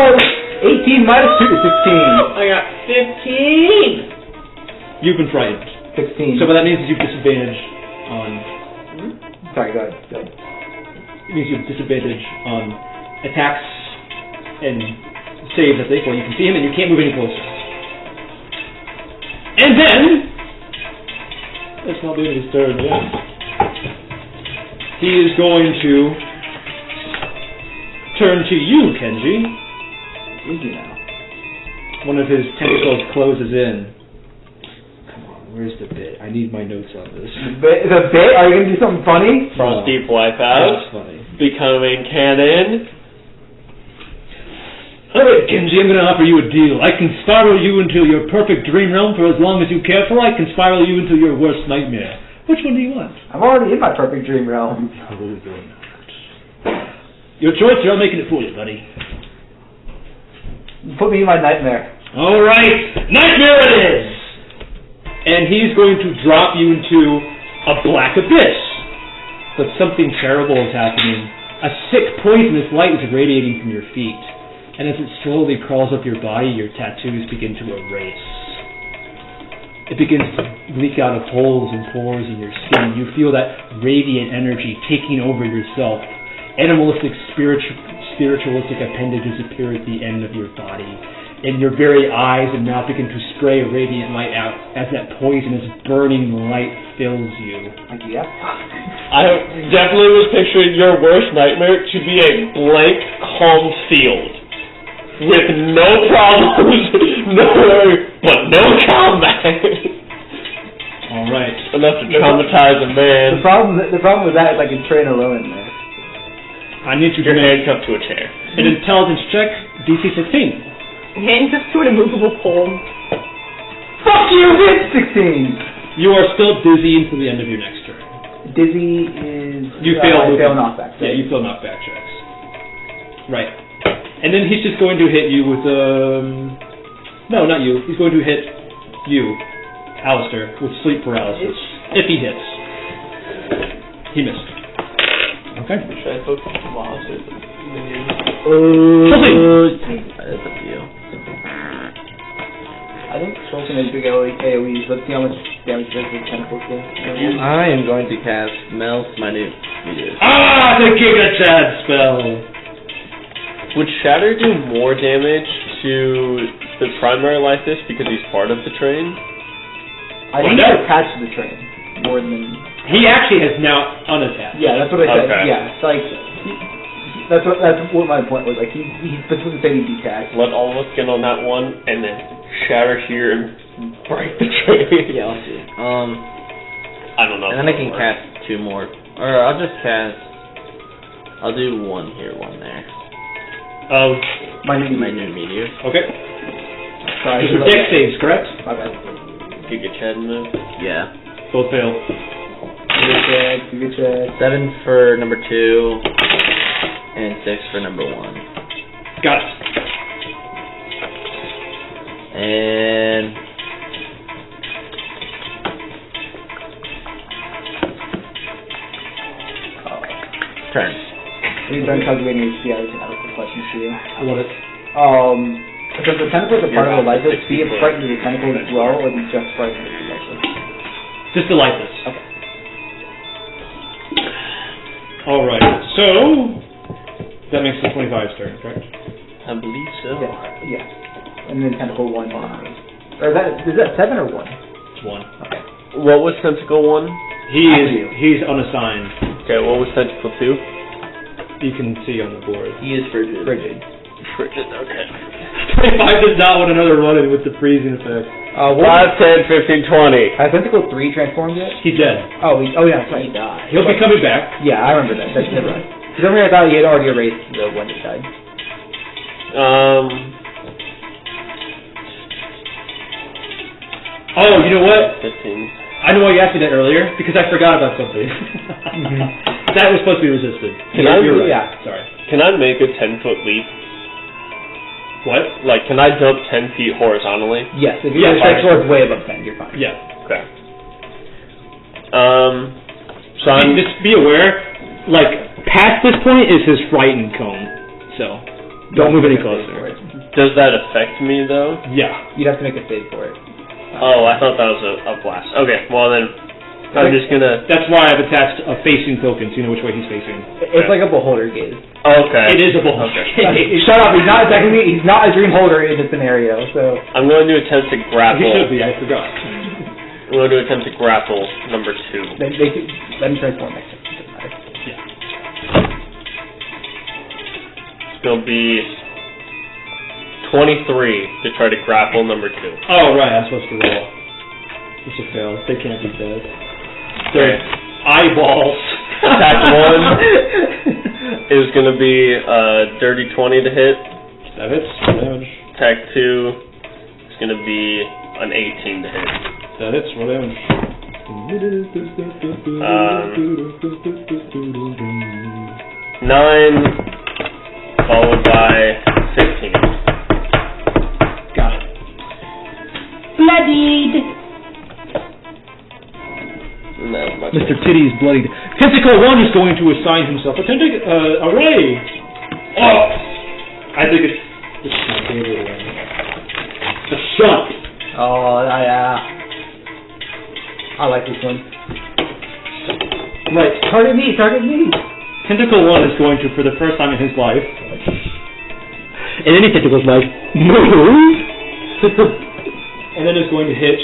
18 minus 2 is 16. I got 15. You've been frightened. 16. So what that means is you've disadvantage on... Sorry, go ahead. It means you have disadvantage on attacks and saves, I think. Well, you can see him and you can't move any closer. And then... That's not the end of his turn yet. He is going to turn to you, Kenji. Easy now. One of his tentacles closes in. Come on, where's the bit? I need my notes on this. The bit? Are you going to do something funny? Frost Deep That's Wipeout, funny. becoming canon. Alright, Kenji, I'm going to offer you a deal. I can spiral you into your perfect dream realm for as long as you care for. I can spiral you into your worst nightmare. Which one do you want? I'm already in my perfect dream realm. No, you're not. Your choice, you're making it for you, buddy. Put me in my nightmare. Alright, nightmare it is! and he's going to drop you into a black abyss. But something terrible is happening. A sick, poisonous light is radiating from your feet, and as it slowly crawls up your body, your tattoos begin to erase. It begins to leak out of holes and pores in your skin. You feel that radiant energy taking over yourself. Animalistic, spiritualistic appendages appear at the end of your body, and your very eyes and mouth begin to spray a radiant light out as that poisonous, burning light fills you. Yep. I definitely was picturing your worst nightmare to be a blank, calm field. With no problems, but no combat. All right. Enough to traumatize a man. The problem with that is I can train alone in there. I need you to You're make handcuffed to a chair. an intelligence check, DC 16. Handcuffed to an immovable pole. Fuck you, it's 16! You are still dizzy until the end of your next turn. Dizzy is... You fail I movement. fail knockback. Yeah, you fail knockback checks. Right. And then he's just going to hit you with no, not you. He's going to hit you, Alistair, with sleep paralysis. If he hits. He missed. Okay. Should I focus on loss or That's up to you. I think Shulkin has big AoEs. Let's see how much damage does the tentacles do. I am going to cast Melt Minute Meteor. Ah, the Giga Chad spell! Would Shatter do more damage to the primary Lythess because he's part of the train? I think he's attached to the train more than... He actually has now unattached. Yeah, that's what I said. Okay. Yeah, it's like... That's what my point was. Like, he's specifically saying he's detached. Let all of us get on that one, and then Shatter here and break the train. Yeah, I'll see. I don't know. And then I can cast 2 more. Or I'll just cast... I'll do 1 here, 1 there. My new meteor. Okay. Sorry. These are dex saves, correct? My bad. Giga Chad move. Yeah. Both fail. Good check. 7 for number 2, and 6 for number 1. Got it. And... turn. We've done calculating HP. I have a question for you. What it? Because the tentacles are part of the Lythess, be it frightened of the tentacles as well, or be just frightened of the Lythess? Just the Lythess. Okay. Alright, so... That makes it 25's turn, correct? I believe so. Yeah. And then tentacle 1 on me. Or is that 7 or 1? It's 1. Okay. What was Tentacle 1? He's unassigned. Okay, what was Tentacle 2? You can see on the board. He is frigid. Frigid, okay. 25 does not want another run-in with the freezing effect. 5, 10, 15, 20. Has Tentacle 3 transformed yet? He's dead. Oh, yeah, that's right. He died. He'll be coming back. Yeah, I remember that. That's never right. Because I thought he had already erased the one that died. Oh, you know what? 15. I know why you asked me that earlier, because I forgot about something. That was supposed to be resisted. You're right. Yeah. Sorry. Can I make a 10-foot leap? What? Like, can I jump 10 feet horizontally? Yes, if Yeah, your strike sword's way above 10, you're fine. Yeah. Okay. So I'm just be aware, like, past this point is his frightened cone, so don't move any closer. Does that affect me, though? Yeah. You'd have to make a save for it. Oh, I thought that was a blast. Okay, well then, I'm just gonna... That's why I've attached a facing token, so you know which way he's facing. It's like a beholder gaze. Okay. It is a beholder gaze. Shut up, he's not attacking me, he's not a dream holder in this scenario, so... I'm going to attempt to grapple. He should be, I forgot. I'm going to attempt to grapple number 2. Let me transform next time. Doesn't matter. It's going to be 23 to try to grapple number 2. Oh, right, I'm supposed to roll. This will fail. They can't beat that. Their eyeballs. Attack 1 is going to be a dirty 20 to hit. That hits. Damage. Attack 2 is going to be an 18 to hit. That hits. Roll damage. 9 followed by 15. Got it. Bloodied. city is bloodied. Tentacle 1 is going to assign himself a ray. Oh! I think it's my favorite one. A shunt. Oh, yeah. I like this one. Right. Target me. Tentacle 1 is going to, for the first time in his life, in any tentacle's life, move, and then is going to hit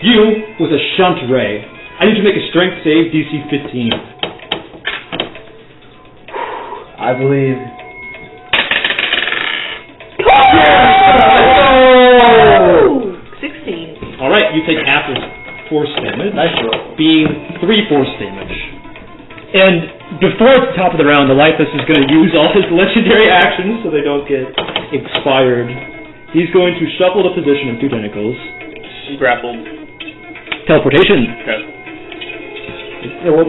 you with a shunt ray. I need to make a strength save, DC 15. I believe. Oh! 16. Alright, you take half of force damage, Nice roll. being 3 force damage. And before it's the top of the round, the Lythess is going to use all his legendary actions so they don't get expired. He's going to shuffle the position of 2 tentacles. Grappled. Teleportation. Okay.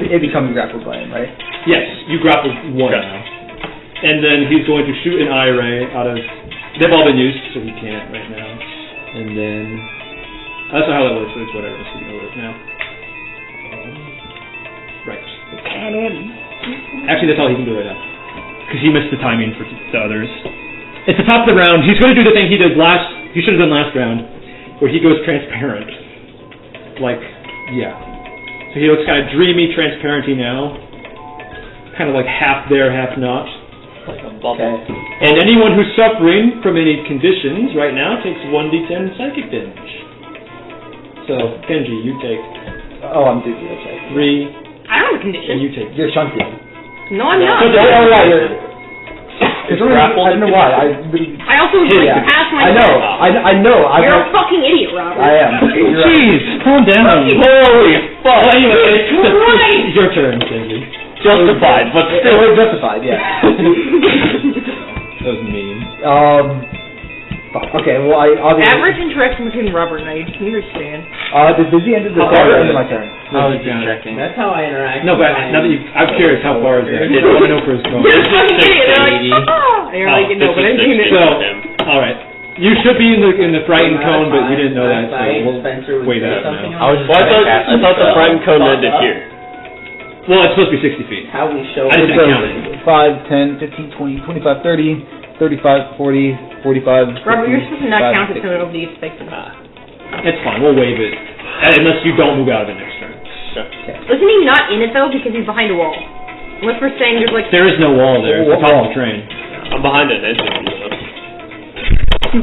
It becomes grappled by him, right? Yes, you grappled 1 Okay. now. And then he's going to shoot an eye ray out of... They've all been used, so he can't right now. And then... That's not how that works, but it's whatever, so you know it now. Right. Actually, that's all he can do right now. Because he missed the timing for the others. At the top of the round, he's going to do the thing he should have done last round, where he goes transparent. Like, yeah. So he looks kind of dreamy, transparenty now. Kind of like half there, half not. Like a bubble. Okay. And anyone who's suffering from any conditions right now takes 1d10 psychic damage. So, Kenji, you take Oh, I'm dizzy, okay. 3, I don't have a and condition. you take... You're chunky. No, I'm not. Oh, yeah, you're... It's I grappled. don't know why. I also Yeah. passed my... I know. You're a fucking idiot, Robert. I am. You're right. Jeez, calm down. Holy fuck! Well, anyway, Christ. your turn, Kenji. Justified, but It still. was justified, yeah. That was mean. Fuck. Okay, well, I'll be... Average interaction between Robert and I, you understand. Does Dizzy end the turn or end of my turn? I was just checking. That's how I interact. No, but now that I'm curious, how far is it? I want to know for his phone. You're a fucking idiot. They're like, 80. ah! And you're like, no, but I'm doing it. So, alright. You should be in the frightened cone, but you didn't know that, so we'll Spencer would wait say that out something now. I was just Well, trying to I thought the frightened cone ended here. Well, it's supposed to be 60 feet. How we show I just It didn't goes count it. 5, 10, 15, 20, 25, 30, 35, 40, 45, 50, Robert, you're supposed to not 55, count it 60. so nobody expects it. It's fine, we'll waive it. Unless you don't move out of it next turn. Isn't he not in it, though, because he's behind a wall? Unless we're saying there's, like... There is no wall there, it's the top of the train. I'm behind an entrance.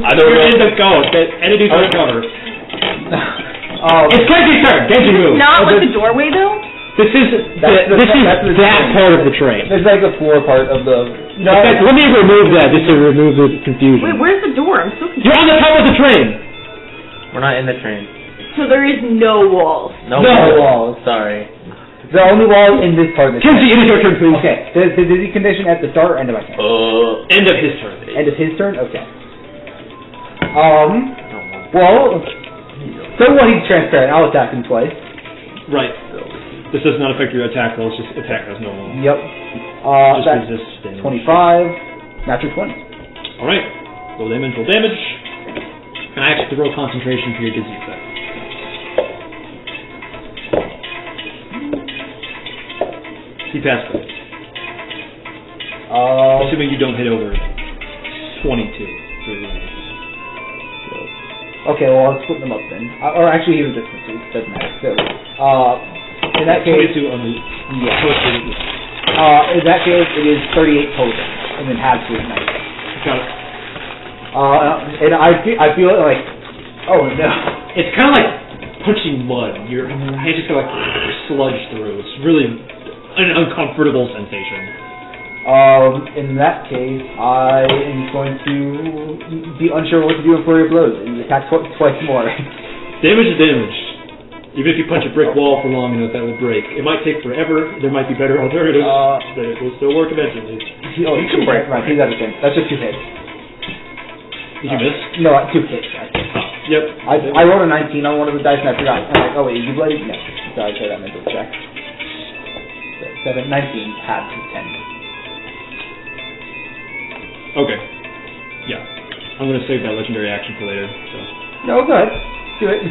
I don't You're in know. the go, the entity's on cover. It's It's Kenji's turn! Kenji, move! Not like the doorway, though? This is That's the that train. part of the train. It's like the floor part of the... In fact, let me remove that just to remove the confusion. Wait, where's the door? I'm so confused. You're on the top of the train! We're not in the train. So there is no walls. No, No walls. Sorry. The only wall in this part of the Kenji, it is your turn, please. Okay, the dizzy condition at the start or end of my turn? End of his turn. End of his turn? Okay. Well, so what, he's transparent. I'll attack him twice. Right. This does not affect your attack roll, it's just attack as normal. Yep. Just That's resist damage. 25, natural 20. Alright. Roll damage, roll damage. And I actually throw concentration for your dizzy effect. He passed it. Assuming you don't hit over 22. Okay, well, I'll split them up then. Or actually, he was distance, so it doesn't matter. So, in that case, 22 on the... yeah. In that case, it is 38 total, and then half to ignite. Got it. And I feel like, oh no. It's kind of like punching mud. I just got like sludge through. It's really an uncomfortable sensation. In that case, I am going to be unsure what to do in flurry of blows and attack twice more. Damage is damage. Even if you punch a brick wall for long enough, that will break. It might take forever. There might be better alternatives, but it will still work eventually. Oh, you can break. Right, he's out of thing. That's just 2 hits. Did you miss? No, 2 hits. Actually. Yep. I rolled a 19 on one of the dice and I forgot. I'm like, oh wait, you bloody? No. Sorry, I tried that mental check. 19, half to 10. Okay. Yeah. I'm going to save that legendary action for later. So. No, go ahead. Do it.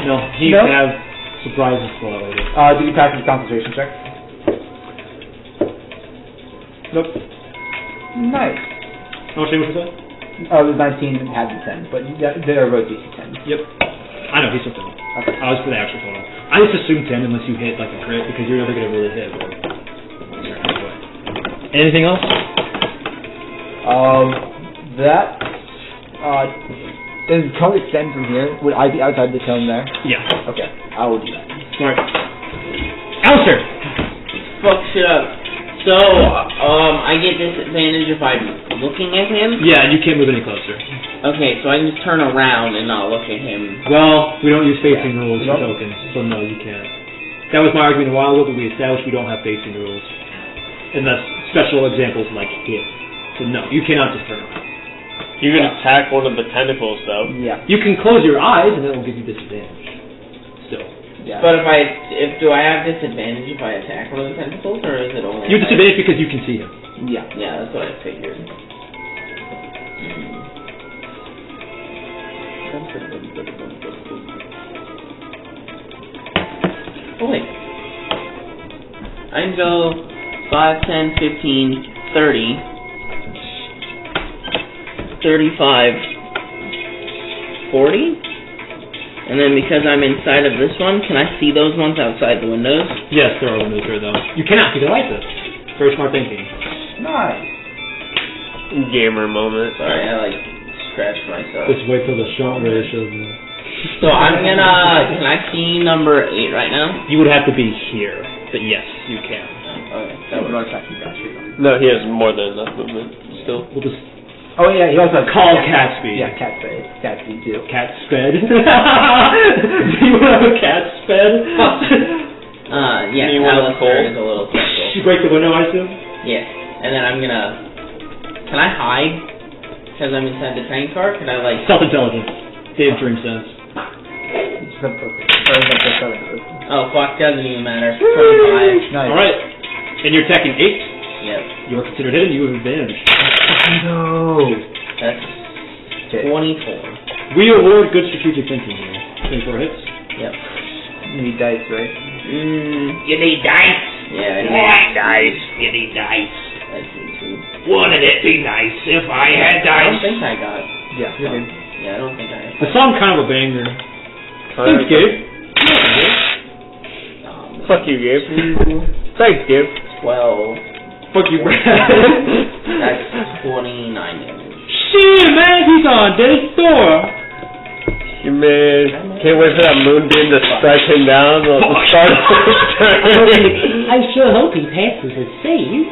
No, he No? can have surprises for that later. Did you pass his concentration check? Nope. Nice. How much damage was that? Oh, it was 19 and had the 10, but they're both DC 10. Yep. I know, he's something. Okay. I was for the actual total. I just assume 10 unless you hit like a crit, because you're never going to really hit. Anything else? Does the cone extend from here? Would I be outside the cone there? Yeah. Okay, I will do that. Smart. Alistair! Fuck shit up. So, I get disadvantage if I'm looking at him? Yeah, you can't move any closer. Okay, so I can just turn around and not look at him. Well, we don't use facing rules for tokens, so no, you can't. That was my argument a while ago, but we established we don't have facing rules. Unless special examples like hit. So no, you cannot just turn around. You can attack one of the tentacles, though. Yeah. You can close your eyes and it will give you disadvantage. Still. Yeah. But do I have disadvantage if I attack one of the tentacles, or is it only... You have disadvantage because you can see him. Yeah. Yeah, that's what I figured. Oh wait. I can go 5, 10, 15, 30, 35, 40? And then because I'm inside of this one, can I see those ones outside the windows? Yes, there are windows there though. You cannot because I like this. Very smart thinking. Nice. Gamer moment. Sorry, I scratched myself. Just wait till the shot ray shows up. So I'm gonna, can I see number 8 right now? You would have to be here, but yes, you can. Okay, that would No, he has more than enough movement still. We'll just Oh yeah, he also has call cat speed. Yeah, cat speed. Cat speed too. Cat sped. Do you want to have a cat sped? Yeah, You want a Alistair is a little special. You break the window, I assume? Yes, and then I'm gonna, can I hide? Because I'm inside the train car? Can I Self-intelligence. Dave Dream sense. Oh, fuck, doesn't even matter. 25. Nice. Alright. And you're attacking 8? Yep. You are considered hidden, you have advantage. No. That's 24. We award good strategic thinking here. 24 hits? Yep. You need dice, right? You need dice? Yeah, I need dice. You need dice. I see too. Wouldn't it be nice if I had I don't dice? think I got. Yeah, you're good. Yeah, I don't think I The song kind of a banger. Thanks, Gabe. Fuck you, Gabe. Thanks, Gabe. 12. Fuck you, Brad. That's 29 damage. Shit, man, he's on death's door. You man, can't wait for that moonbeam to strike him down. The start of his turn. I sure hope he passes his save.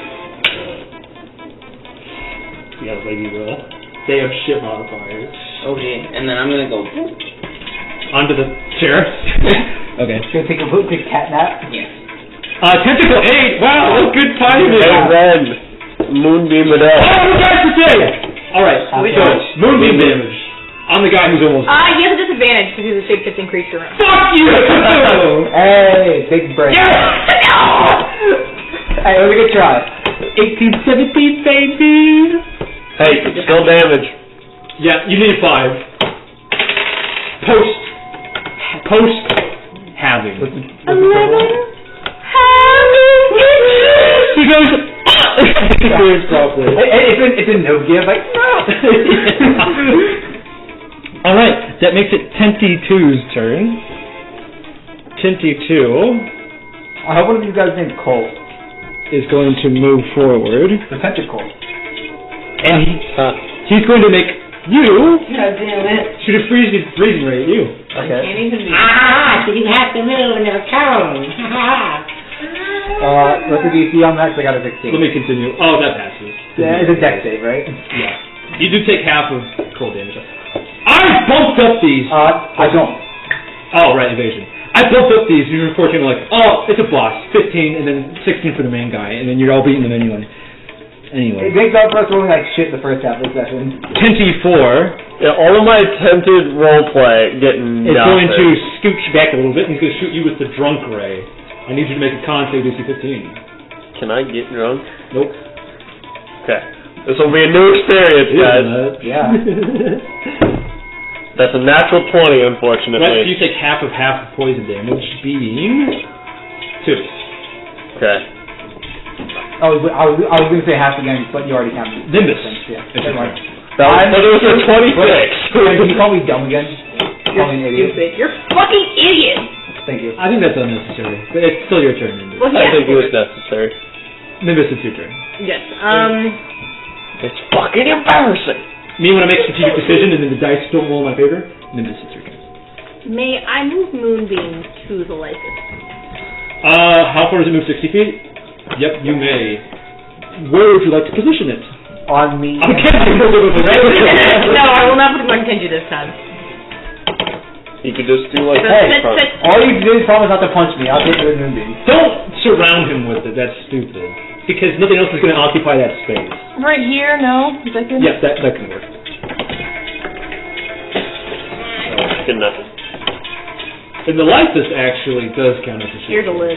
Yeah, like you will. They have shit modifiers. Okay, and then I'm gonna go. Onto the chair. Okay. Gonna take a big cat nap. Yes. Tentacle 8! Wow, that's good timing! Hey, Ren, moonbeam it up. Oh, we got to say! Alright, so, moonbeam damage. I'm the guy who's almost... He has a disadvantage because he's a shape-shifting creature. Fuck you! Hey, big brain. Hey, it was a good try. 1817, baby! Hey, still damage. Yeah, you need 5. Post-halving. 11. He goes... It's a no give, like, no! Alright, that makes it Tenty2's turn. Tenty2 I hope one of you guys named Cole. is going to move forward. The tentacle. And he's going to make you God damn it. shoot a freezing ray at you. Okay. Can't even be. So you have to move in the cone. What's the DC on that? 'Cause I got a 16. Let me continue. Oh, that passes. Yeah, it's a dex save, right? Yeah. You do take half of cold damage. I bumped up these. I don't. Oh, right, evasion. I bumped up these. You're unfortunately like, oh, it's a boss. 15 and then 16 for the main guy, and then you're all beating them anyway. Anyway. It makes up for us rolling like shit the first half of the session. Tenty4 Yeah, all of my attempted roleplay getting is going to nothing. scooch back a little bit, and he's going to shoot you with the drunk ray. I need you to make a con save DC 15. Can I get drunk? Nope. Okay. This will be a new experience, guys. Yeah. That's a natural 20, Right, so unfortunately. you take half of poison damage, being 2. Okay. Oh, I was going to say half again, but you already counted. Nimbus. Yeah. It's Never mind. But it was a 26. Can you call me dumb again? Call me an idiot. Stupid. You're fucking idiot. Thank you. I think that's unnecessary, but it's still your turn, Nimbus. Well, I yeah. think it was necessary. Nimbus, it's your turn. Yes. It's fucking embarrassing. Me when I make a strategic decision and then the dice don't roll in my favor, Nimbus, it's your turn. May I move Moonbeam to the Lythess? How far does it move? 60 feet? Yep, you may. Where would you like to position it? On me. I'm kidding! No, I will not put him on Kenji this time. You could just do like Hey, all you do is promise not to punch me. I'll take the Moonbeam. Don't surround him with it, that's stupid. Because nothing else is going to occupy that space. Right here, no? Is that good? Yep, that can work. Good enough. And the Lythess actually does count as a shape Here to live.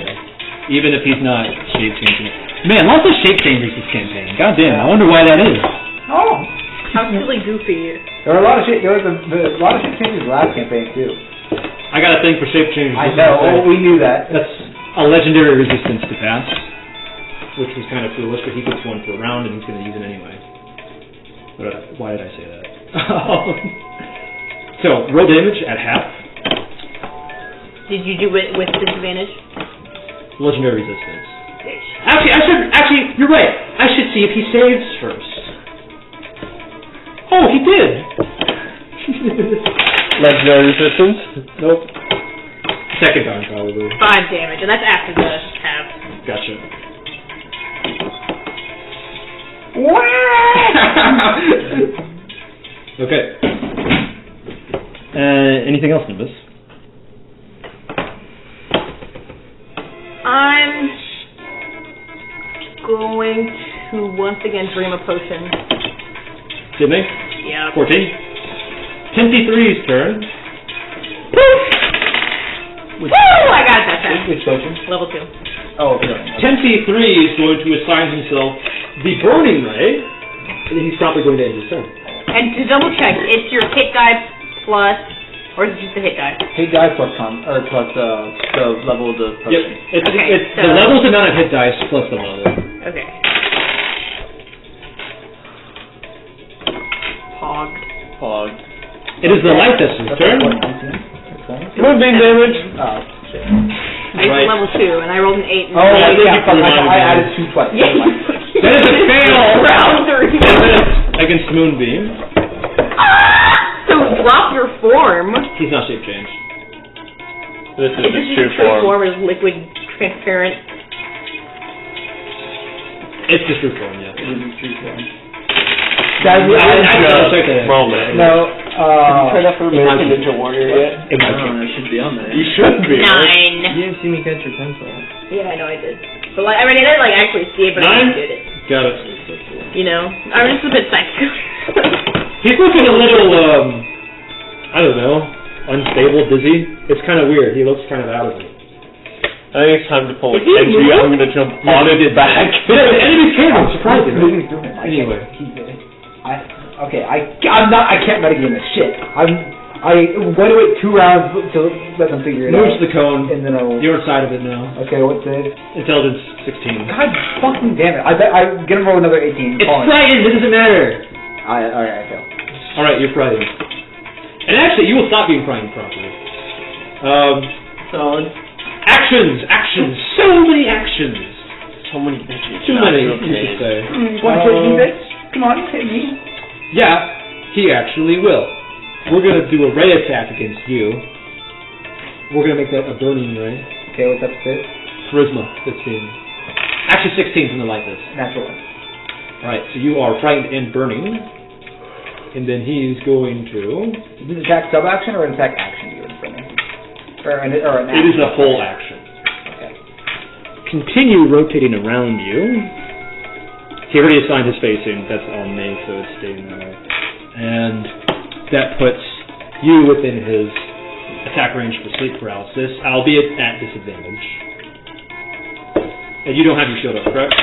even if he's not shape-changing. Man, lots of shape-changers this campaign. God damn, I wonder why that is. Oh. How silly goofy. There were a lot of shit. There was a lot of shit changes last campaign too. I got a thing for shape-changers. I know. Oh, we knew that. That's a legendary resistance to pass, which was kind of foolish, but he gets one for a round and he's going to use it anyway. Why did I say that? So, roll damage at half. Did you do it with disadvantage? Legendary resistance. Actually, you're right. I should see if he saves first. Oh, he did! Legendary resistance? Nope. Second time, probably. 5 damage, and that's after the half. Gotcha. Okay. Anything else, Nimbus? I'm going to once again dream a potion. Sydney? Yeah. 14. 10p3's turn. Poof! Woo! I got that time. Which potion? Level 2. Oh, okay. 10p3 is going to assign himself the Burning Ray, and then he's probably going to end his turn. And to double check, it's your hit die plus, or is it just the hit die? Hit die plus the level of the potion. Yep. Okay, It's so- the level's amount of hit dice plus the level. Okay. Pogged. It is the Lythess' turn. Moonbeam damage. Oh, shit. I Right. used level 2, and I rolled an 8. And Oh, I think yeah, you probably I reminded added me. 2 twice. Yeah, Never mind. That is a fail! Round 3. Against Moonbeam. So drop your form. He's not shape changed. This is This his is true true form. form is liquid, transparent. It's the true form, yeah. That was, Moment. no, Try that for American Ninja Warrior yet? It might I should be on there. You should be. 9. You didn't see me catch your pencil. Yeah, I know I did. But like, I mean, I didn't like actually see it, but I 9? did it. Got it. You know, I'm just a bit psycho. He's looking a little, I don't know, unstable, dizzy. It's kind of weird. He looks kind of out of it. I think it's time to pull a Is he Kenji. moving? I'm gonna jump on it back. The enemy's came. Surprised him. Anyway. I can't metagame this shit. I'm going to wait 2 rounds to let them figure it Moves out. the cone. And then I'll... You're inside of it now. Okay, what's it? Intelligence 16. God fucking damn it. I bet I'm gonna roll another 18. It's frightened. It doesn't matter. Alright, I fail. Alright, you're frightened. And actually, you will stop being frightened properly. Solid. Actions! So many actions! So many bitches. Too many, you should say. Want to hit me, bitch? Come on, hit me. Yeah, he actually will. We're gonna do a ray attack against you. We're gonna make that a burning ray. Okay, what's up, fit? Charisma 15. Actually 16 from the Lythess. Natural one. Alright, so you are frightened and burning. And then he's going to... Is this attack sub-action or an attack action you're in me? Or an It action? is a full action. Okay. Continue rotating around you. He already assigned his facing. That's on me, so it's staying that way. And that puts you within his attack range for sleep paralysis, albeit at disadvantage. And you don't have your shield up, correct?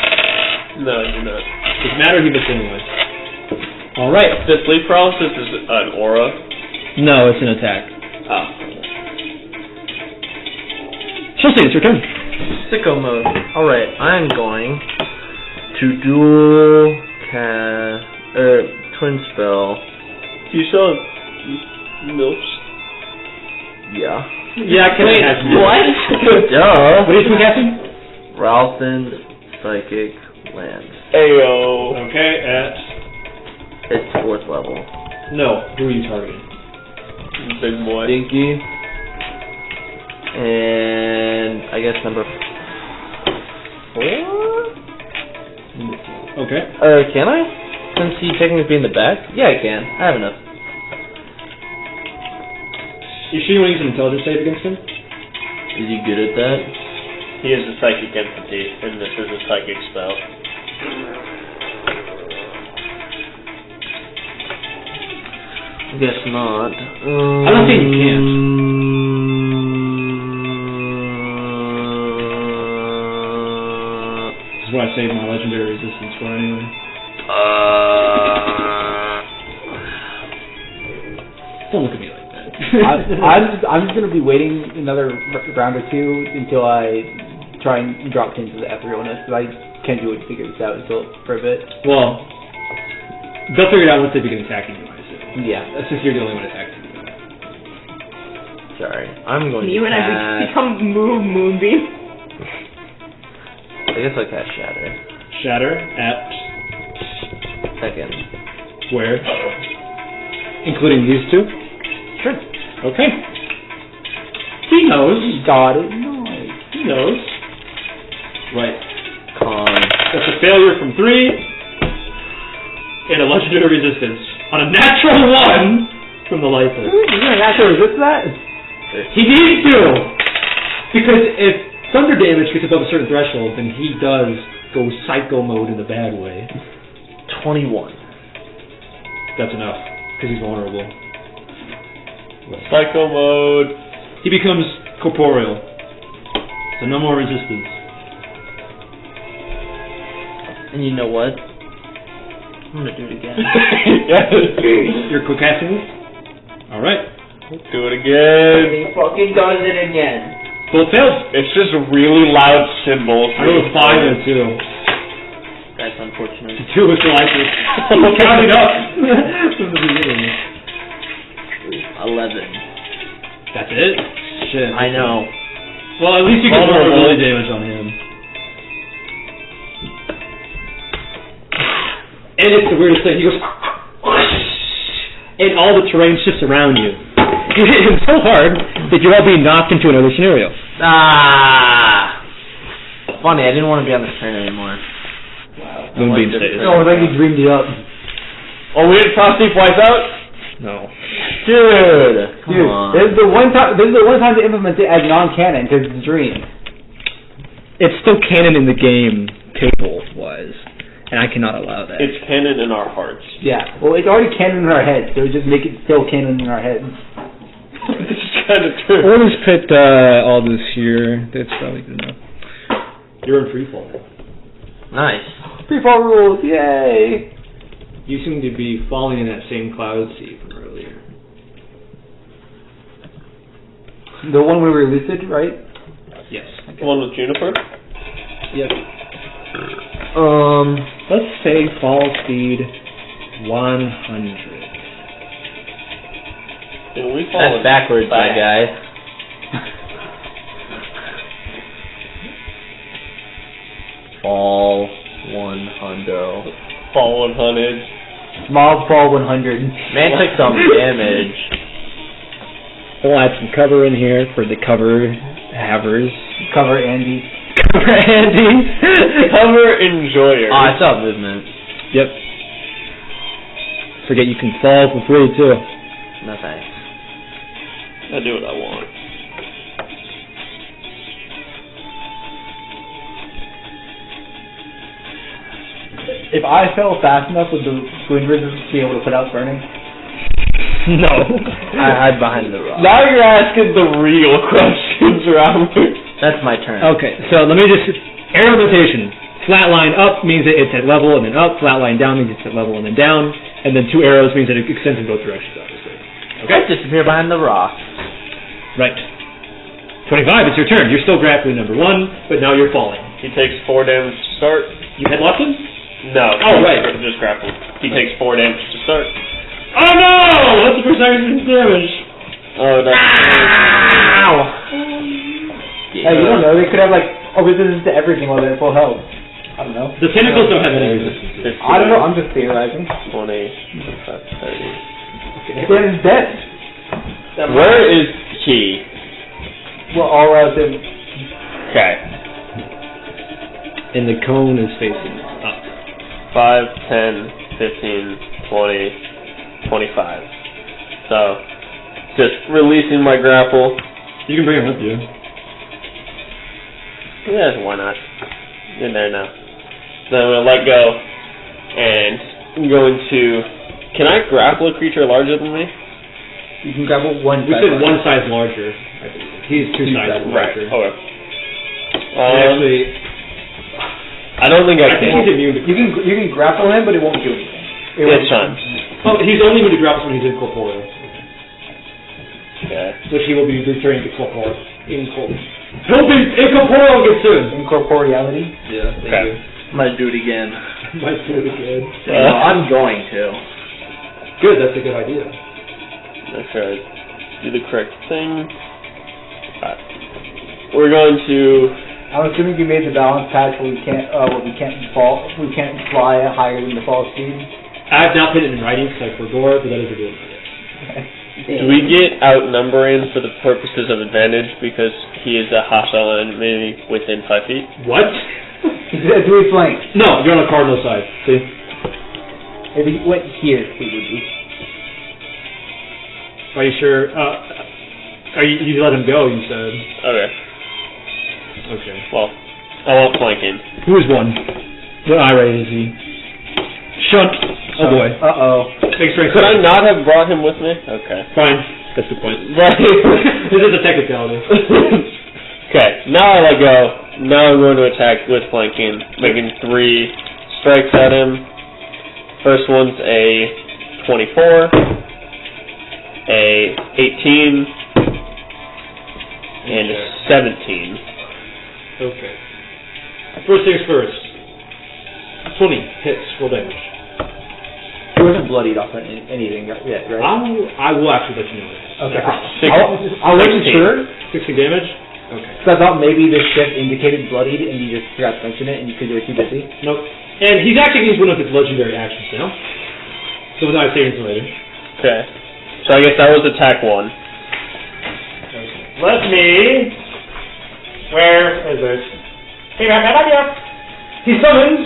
No, you're not. Doesn't matter, he missed anyway. Alright. The sleep paralysis is an aura. No, it's an attack. Oh. Chelsea, it's your turn. Sicko mode. Alright, I'm going To dual twin spell. You saw MILFs? Yeah. Yeah, can I... What? Duh. What are you casting? Ralston Psychic Lands. Ayo. Okay, at... It's 4th level. No, who are you targeting? Big boy. Dinky. And I guess number 4? Okay. Can I? Since he technically be in the back? Yeah, I can. I have enough. You sure you want to use an intelligence save against him? Is he good at that? He is a psychic entity, and this is a psychic spell. I guess not. I don't think you can. This is what I saved my legendary resistance for anyway. Don't look at me like that. I'm just gonna be waiting another round or two until I try and drop into the etherealness, because I can't do it to figure this out for a bit. Well, they'll figure it out once they begin attacking you, I assume. Yeah. Since you're the only one attacking you. Sorry, I'm going You to and I become Moonbeam. I guess I'll cast Shatter. Shatter at 2nd. where? Including these two? Sure. Okay. He knows. Got it. Nice. He knows. Right. Con. That's a failure from 3 and a legendary resistance on a natural 1 from the Lythess. You're gonna actually resist that? He needs to! Because if thunder damage gets above a certain threshold, then he does go psycho mode in the bad way. 21. That's enough, because he's vulnerable. Psycho mode. He becomes corporeal. So no more resistance. And you know what? I'm gonna do it again. You're quick casting this? Alright. Do it again. He fucking does it again. Both fails. It's just really loud cymbals. I rolled a 5 and a 2. That's unfortunate. 2 was the Lythess. Counting up from the beginning. 11. That's it? Shit. I know. Well, at least you can vulnerability damage on him. And it's the weirdest thing. He goes, and all the terrain shifts around you. You hit him so hard that you're all being knocked into another scenario. Ah! Funny, I didn't want to be on this train anymore. Moonbeam stays. No, I think you dreamed it up. Oh, we didn't Frosty wipe out? No. Dude! Come Dude, on. this is the one time to implement it as non-canon, because it's a dream. It's still canon in the game, table-wise, and I cannot allow that. It's canon in our hearts. Yeah. Well, it's already canon in our heads, so just make it still canon in our heads. This is kind of true. We'll just put all this here. That's probably good enough. You're in freefall. Nice. Free-fall rules, yay! You seem to be falling in that same cloud sea from earlier. The one where we were lucid, right? Yes. The one with Juniper? Yep. Let's say fall speed 100. Did we fall That's backwards, my guy. Fall 100. Fall 100. Small fall 100. Man took some damage. We'll add some cover in here for the cover havers. Cover Andy. Cover Andy. Cover enjoyer. Oh, I saw movement. Yep. Forget you can fall for free too. No thanks. I do what I want. If I fell fast enough, would the wind resistance be able to put out burning? No. I hide behind the rock. Now you're asking the real questions, Robert. That's my turn. Okay, so let me just... Arrow rotation. Flat line up means that it's at level and then up. Flat line down means it's at level and then down. And then 2 arrows means that it extends in both directions, obviously. Okay. Let's disappear behind the rock. Right. 25, it's your turn. You're still grappling number 1, but now you're falling. He takes 4 damage to start. You headlocked him? No. Oh, right. Just grappled. He takes 4 damage to start. Oh no! That's the first time he's been damaged. Oh, that's... Ow! Hey, you don't know. They could have like resistance to everything while they're at full health. I don't know. The tentacles don't have any resistance. 15, I don't know. I'm just theorizing. 20, 30. Then it's dead. Where is he? We're all relative. Okay. And the cone is facing up. 5, 10, 15, 20, 25. So, just releasing my grapple. You can bring him with you. Yeah, why not? In there now. Then I'm going to let go, and I'm going to... Can I grapple a creature larger than me? You can grapple one. We said one size larger. I think. He's 2 sizes larger. Okay. Actually, I don't think I I think can. he's immune to You can grapple him, but it won't do anything. It's fine. Oh, he's only immune to grapples when he's incorporeal. Okay. Which he will be returning to corporeal. He'll be incorporeal again soon. Incorporeality. Yeah, thank Okay. you. I'm gonna do it again. Might do it again. I'm going to. Good, that's a good idea. Make sure I do the correct thing. Alright. We're going to... I'm assuming you made the balance patch where we can't fly higher than the fall speed. I've not put it in writing because I forgot, but that is a good idea. Do we get outnumbering for the purposes of advantage because he is a hostile enemy within 5 feet? What? He's at 3 flanks. No, you're on the cardinal side. See? If he went here, he would be. Are you sure? You let him go, you said. Okay. Okay. Well, I want flanking. Who is one? What eye rate is he? Shunt. Oh boy. Uh-oh. Big strength. Could I not have brought him with me? Okay. Fine. That's the point. Right. This is a technicality. Okay, now I let go. Now I'm going to attack with flanking, making 3 strikes at him. First one's a 24, a 18, and a 17. Okay. First things first. 20 hits, roll damage. He wasn't bloodied off anything yet, right? I will actually let you know that. Okay. Six- I'll let you 16. sure. 60 damage? Okay. Because I thought maybe this shift indicated bloodied and you just forgot to mention it and because you were too busy. Nope. And he's acting as one of his legendary actions now. So without saying anything later. Okay. So I guess that was attack 1. Let me... Where is it? He summons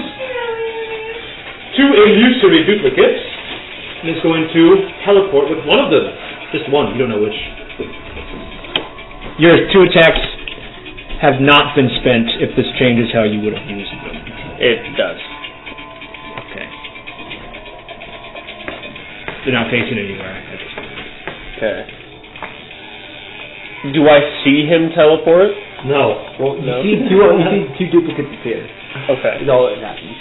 2 illusory duplicates and is going to teleport with one of them. Just one, you don't know which. Your 2 attacks have not been spent if this changes how you would have used them. It does. Okay. They're not facing anywhere. Okay. Do I see him teleport? No. Well, No. you see 2 duplicates appear. Okay. Is all that happens.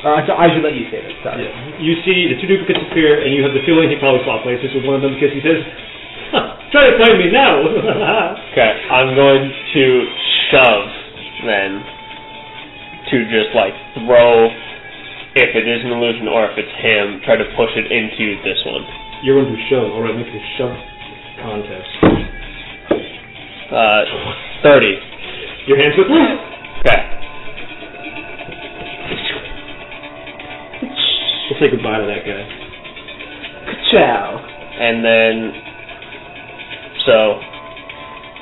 So I should let you say that, sorry. Yeah. You see the 2 duplicates appear, and you have the feeling he probably swapped places with one of them because he says, try to find me now! Okay, I'm going to shove, then, to just, like, throw, if it is an illusion or if it's him, try to push it into this one. You're going to shove. Alright, make a shove contest. 30. Your hands with me? Okay. We'll say goodbye to that guy. Ciao. And then, so,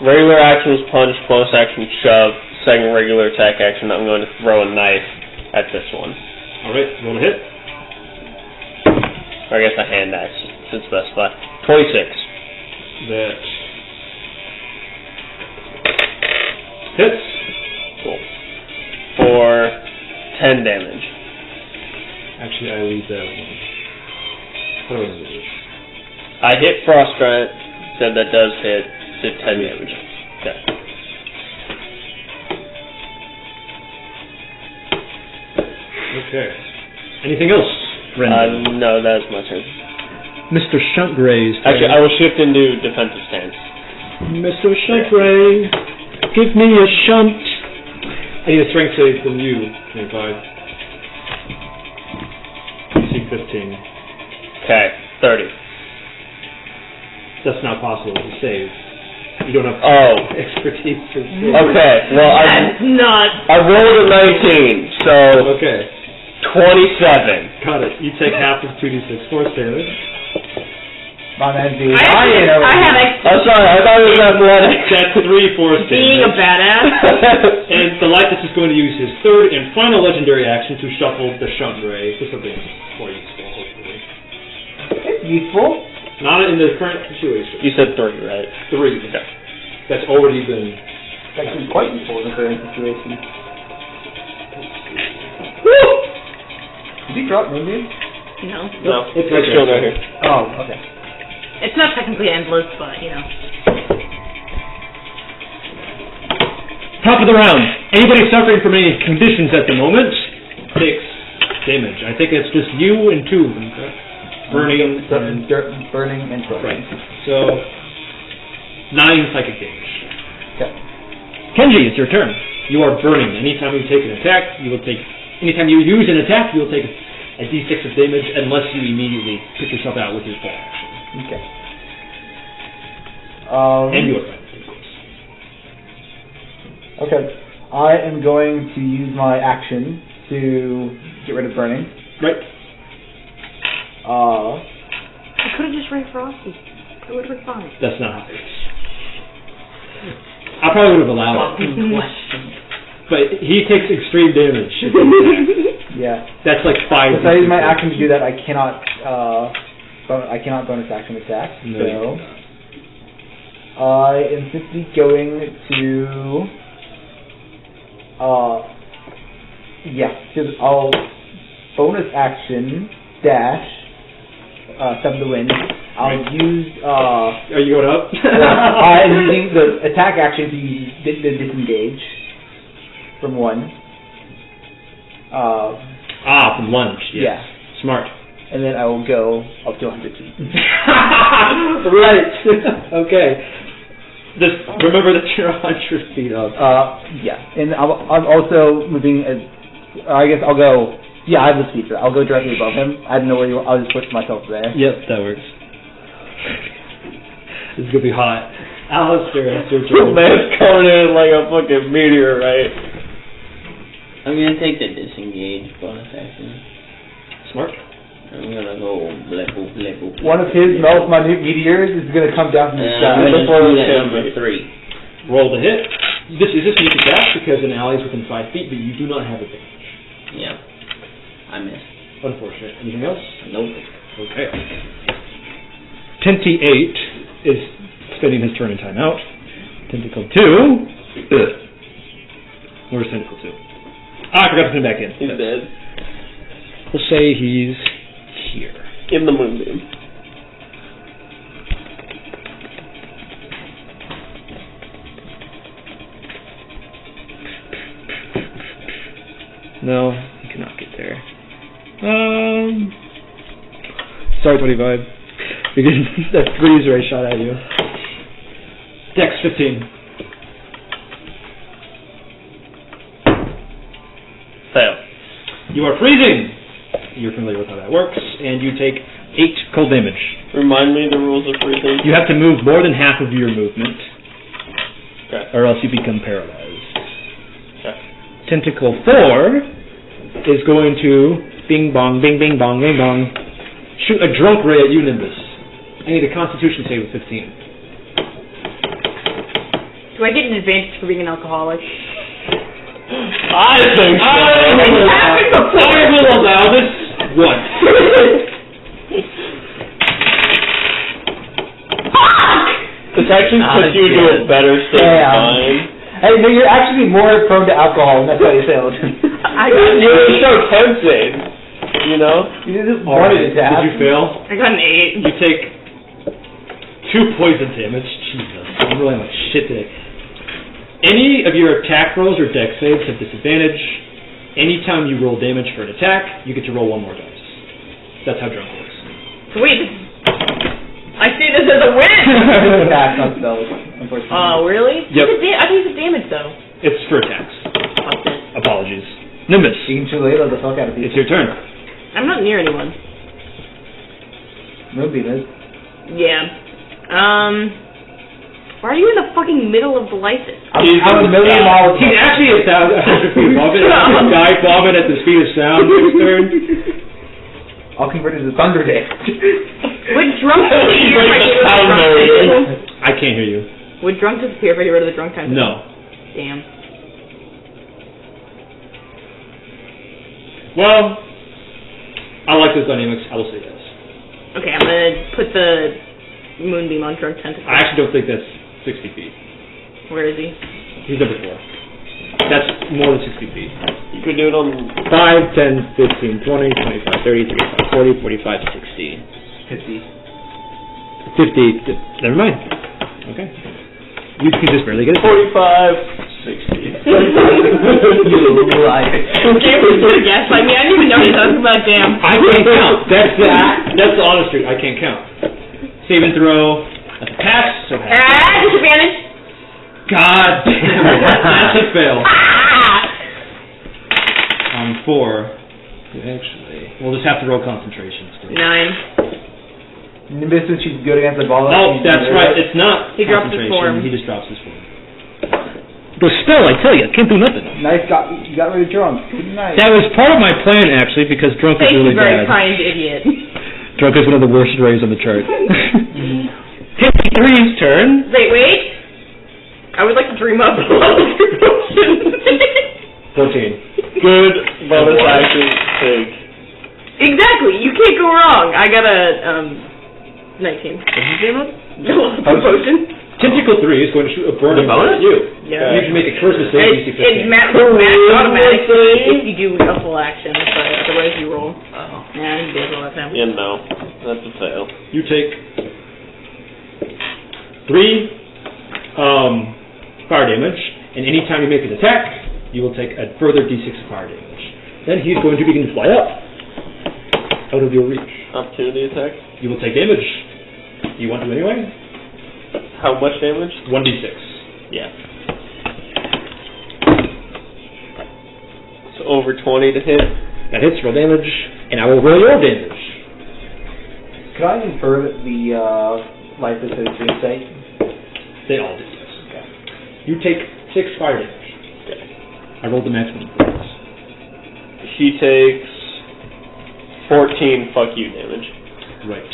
regular action is punch, bonus action shove, second regular attack action, I'm going to throw a knife at this one. Alright, roll a hit. Or I guess a hand axe, should specify. 26. That hits. Cool. For 10 damage. Actually, I leave that one. How do I do this? I hit Frost Giant, said that does hit, did 10 damage. Okay. Okay. Anything else, Brendan? No, that's my turn. Mr. Shuntgray's turn. Actually, I will shift into defensive stance. Mr. Shuntgray, give me a shunt. I need a strength save from you, 25. DC 15. Okay, 30. That's not possible to save. You don't have expertise to save. Okay, well, That's not. I rolled a 19, so Okay, 27. got it. You take half of 2d6 force damage. My man's being I had I'm sorry, I thought it was athletic. That's 3 force damage. being a badass. And the Lythess is going to use his third and final legendary action to shuffle the Shunt Ray. This will be more useful, hopefully. It's useful. Not in the current situation. You said 3, right? 3. That's already been... It's actually quite useful in the current situation. Woo! Did you drop Moonbeam? No. No, It's it's still right here. Oh, okay. It's not technically endless, but, you know. Top of the round. Anybody suffering from any conditions at the moment takes damage. I think it's just you and 2 of them, correct? Burning and... Burning and frozen. Right. So, 9 psychic damage. Okay. Kenji, it's your turn. You are burning. Anytime you take an attack, you will take... Anytime you use an attack, you will take a d6 of damage unless you immediately pick yourself out with your full action. Okay. And your friend, of course. Okay. I am going to use my action to get rid of burning. Right. I could have just ran Frosty. It would have been fine. That's not how it is. I probably would have allowed it. But he takes extreme damage. Yeah. That's like 5. If I use my action to do that, I cannot bonus action attack. No. So I am simply going to I'll bonus action dash step of the wind. I'll use Are you going up? I'm using the attack action to use the disengage from 1. From lunge. Yes. Yeah. Smart. And then I will go up to 100 feet. Right. Okay. Just remember that you're 100 feet up. Yeah. And I'm also moving I guess I'll go... Yeah, I have the speed for that. I'll go directly above him. I don't know where I'll just push myself there. Yep, that works. This is gonna be hot. Alistair, it's your turn. Man's coming in like a fucking meteorite. I'm gonna take the disengage bonus action. Smart. I'm gonna go blep boop blep boop. One of his most minute meteors is going to come down from the And sky. I'm gonna Before do that number 3. Roll the hit. This is a sneak attack because an ally is within 5 feet, but you do not have advantage. Yeah. I missed. Unfortunate. Anything else? Nope. Okay. Tenti-8 is spending his turn in timeout. Tentacle 2. Where's Tentacle 2? I forgot to put him back in. He's dead. We'll say he's here. In the moonbeam. No, he cannot get there. Sorry, 25. Because that freeze ray shot at you. Dex 15. Fail. You are freezing! You're familiar with how that works, and you take 8 cold damage. Remind me the rules of freezing. You have to move more than half of your movement, Okay. or else you become paralyzed. Okay. Tentacle 4 is going to bing bong, bing bing bong, bing bong, shoot a drunk ray at you, Nimbus. I need a Constitution save with 15. Do I get an advantage for being an alcoholic? I think so. I will allow this once. This actually puts you into a better state of mind. Hey, no, you're actually more prone to alcohol, and that's why you failed. You're so tempting. You know? You just Alright, wanted it to did happen. you fail? I got an 8. You take 2 poison damage. Jesus, I'm rolling like shit today. Any of your attack rolls or dex saves have disadvantage. Anytime you roll damage for an attack, you get to roll 1 more dice. That's how drunk works. Sweet. I see this as a win! Attack, not spells, unfortunately. Oh, really? Yep. I think it's damage, though. It's for attacks. Fuck this. Apologies. Nimbus, You can Chulelo the fuck out of it's people. your turn. I'm not near anyone. Moonbeam is. Yeah. Why are you in the fucking middle of the Lythess? I'm a million miles He's actually 1,000 feet above it. Guy bombing at the speed of sound. His turn. I'll convert it to Thunder Dance. Would drunk disappear if I get rid of the drunk time? I can't hear you. Would drunk disappear if I get rid of the drunk time? No. Damn. Well, I like those dynamics. I will say yes. Okay, I'm gonna put the moonbeam on drunk tentacle. I actually don't think that's 60 feet. Where is he? He's number 4. That's more than 60 feet. You could do it on 5, 10, 15, 20, 25, 30, 35, 40, 45, 60. 50. Never mind. Okay. You can just barely get it. 45, 60. You lie. Damn, was gonna gaslight me. I didn't even know he was talking about damn. I can't count. That's the honest truth. I can't count. Save and throw. That's a pass. So pass. Disadvantage. God damn it. That's a fail. On 4. Actually, we'll just have to roll concentration. 9. Nimbus, since she's good against the ball. Oh, that's right. It's not He drops his concentration. form. He just drops his form. The spell, I tell you, can't do nothing. Nice, you got rid of drunk. Nice. That was part of my plan, actually, because drunk is Thank really you, very bad. kind idiot. Drunk is one of the worst rays on the chart. 53's turn. Wait. I would like to dream up a lot of your potions. 14. Good bonus action take. Exactly. You can't go wrong. I got a 19. What did you dream up? No, potion. Tentacle 3 is going to shoot a burning bonus? at you. Yeah. You can make a charisma save DC 15. It's automatic if you do a full action, but otherwise you roll. Yeah, you did all that time. Yeah, no. That's a fail. You take 3 fire damage, and anytime you make an attack, you will take a further d6 of fire damage. Then he's going to begin to fly up, out of your reach. Opportunity attack. You will take damage. You want to anyway? How much damage? 1d6. Yeah. So over 20 to hit. That hits, roll damage, and I will roll your damage. Could I infer that the Lythess is dream state? They all did, yes. Okay. You take 6 fire damage. Okay. I rolled the maximum for this. He takes 14 fuck you damage. Right.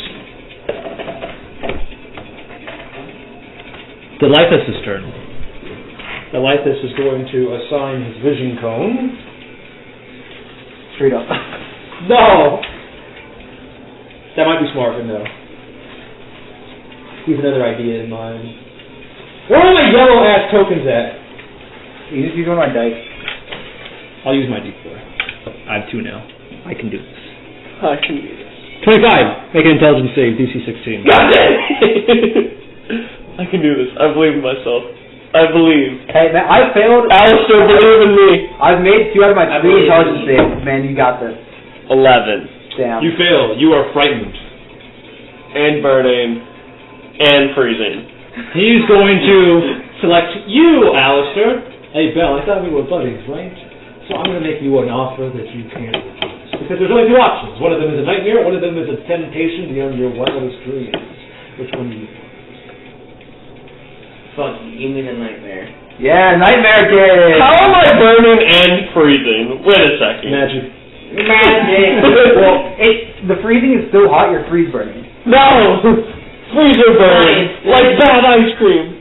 The Lythess' turn. The Lythess is going to assign his vision cone. Straight up. No! That might be smart, but no. He has another idea in mind. Where are my yellow ass tokens at? You just use one of my dice. I'll use my D4. I have 2 now. I can do this. I can do this. 25. Make an intelligence save, DC 16. God damn it! I can do this. I believe in myself. I believe. Hey, man, I failed. Alistair, believe in me. I've made 2 out of my 3 intelligence saves. Man, you got this. 11. Damn. You fail. You are frightened. And burning. And freezing. He's going to select you, Alistair. Hey, Belle, I thought we were buddies, right? So I'm going to make you an offer that you can't refuse. Because there's only 2 options. One of them is a nightmare, one of them is a temptation beyond your wildest dreams. Which one do you want? Fuck, you give me the nightmare. Yeah, nightmare game. How am I burning and freezing? Wait a second. Magic. Magic! Well, the freezing is so hot, you're freeze burning. No! Freezer burning. Like bad ice cream.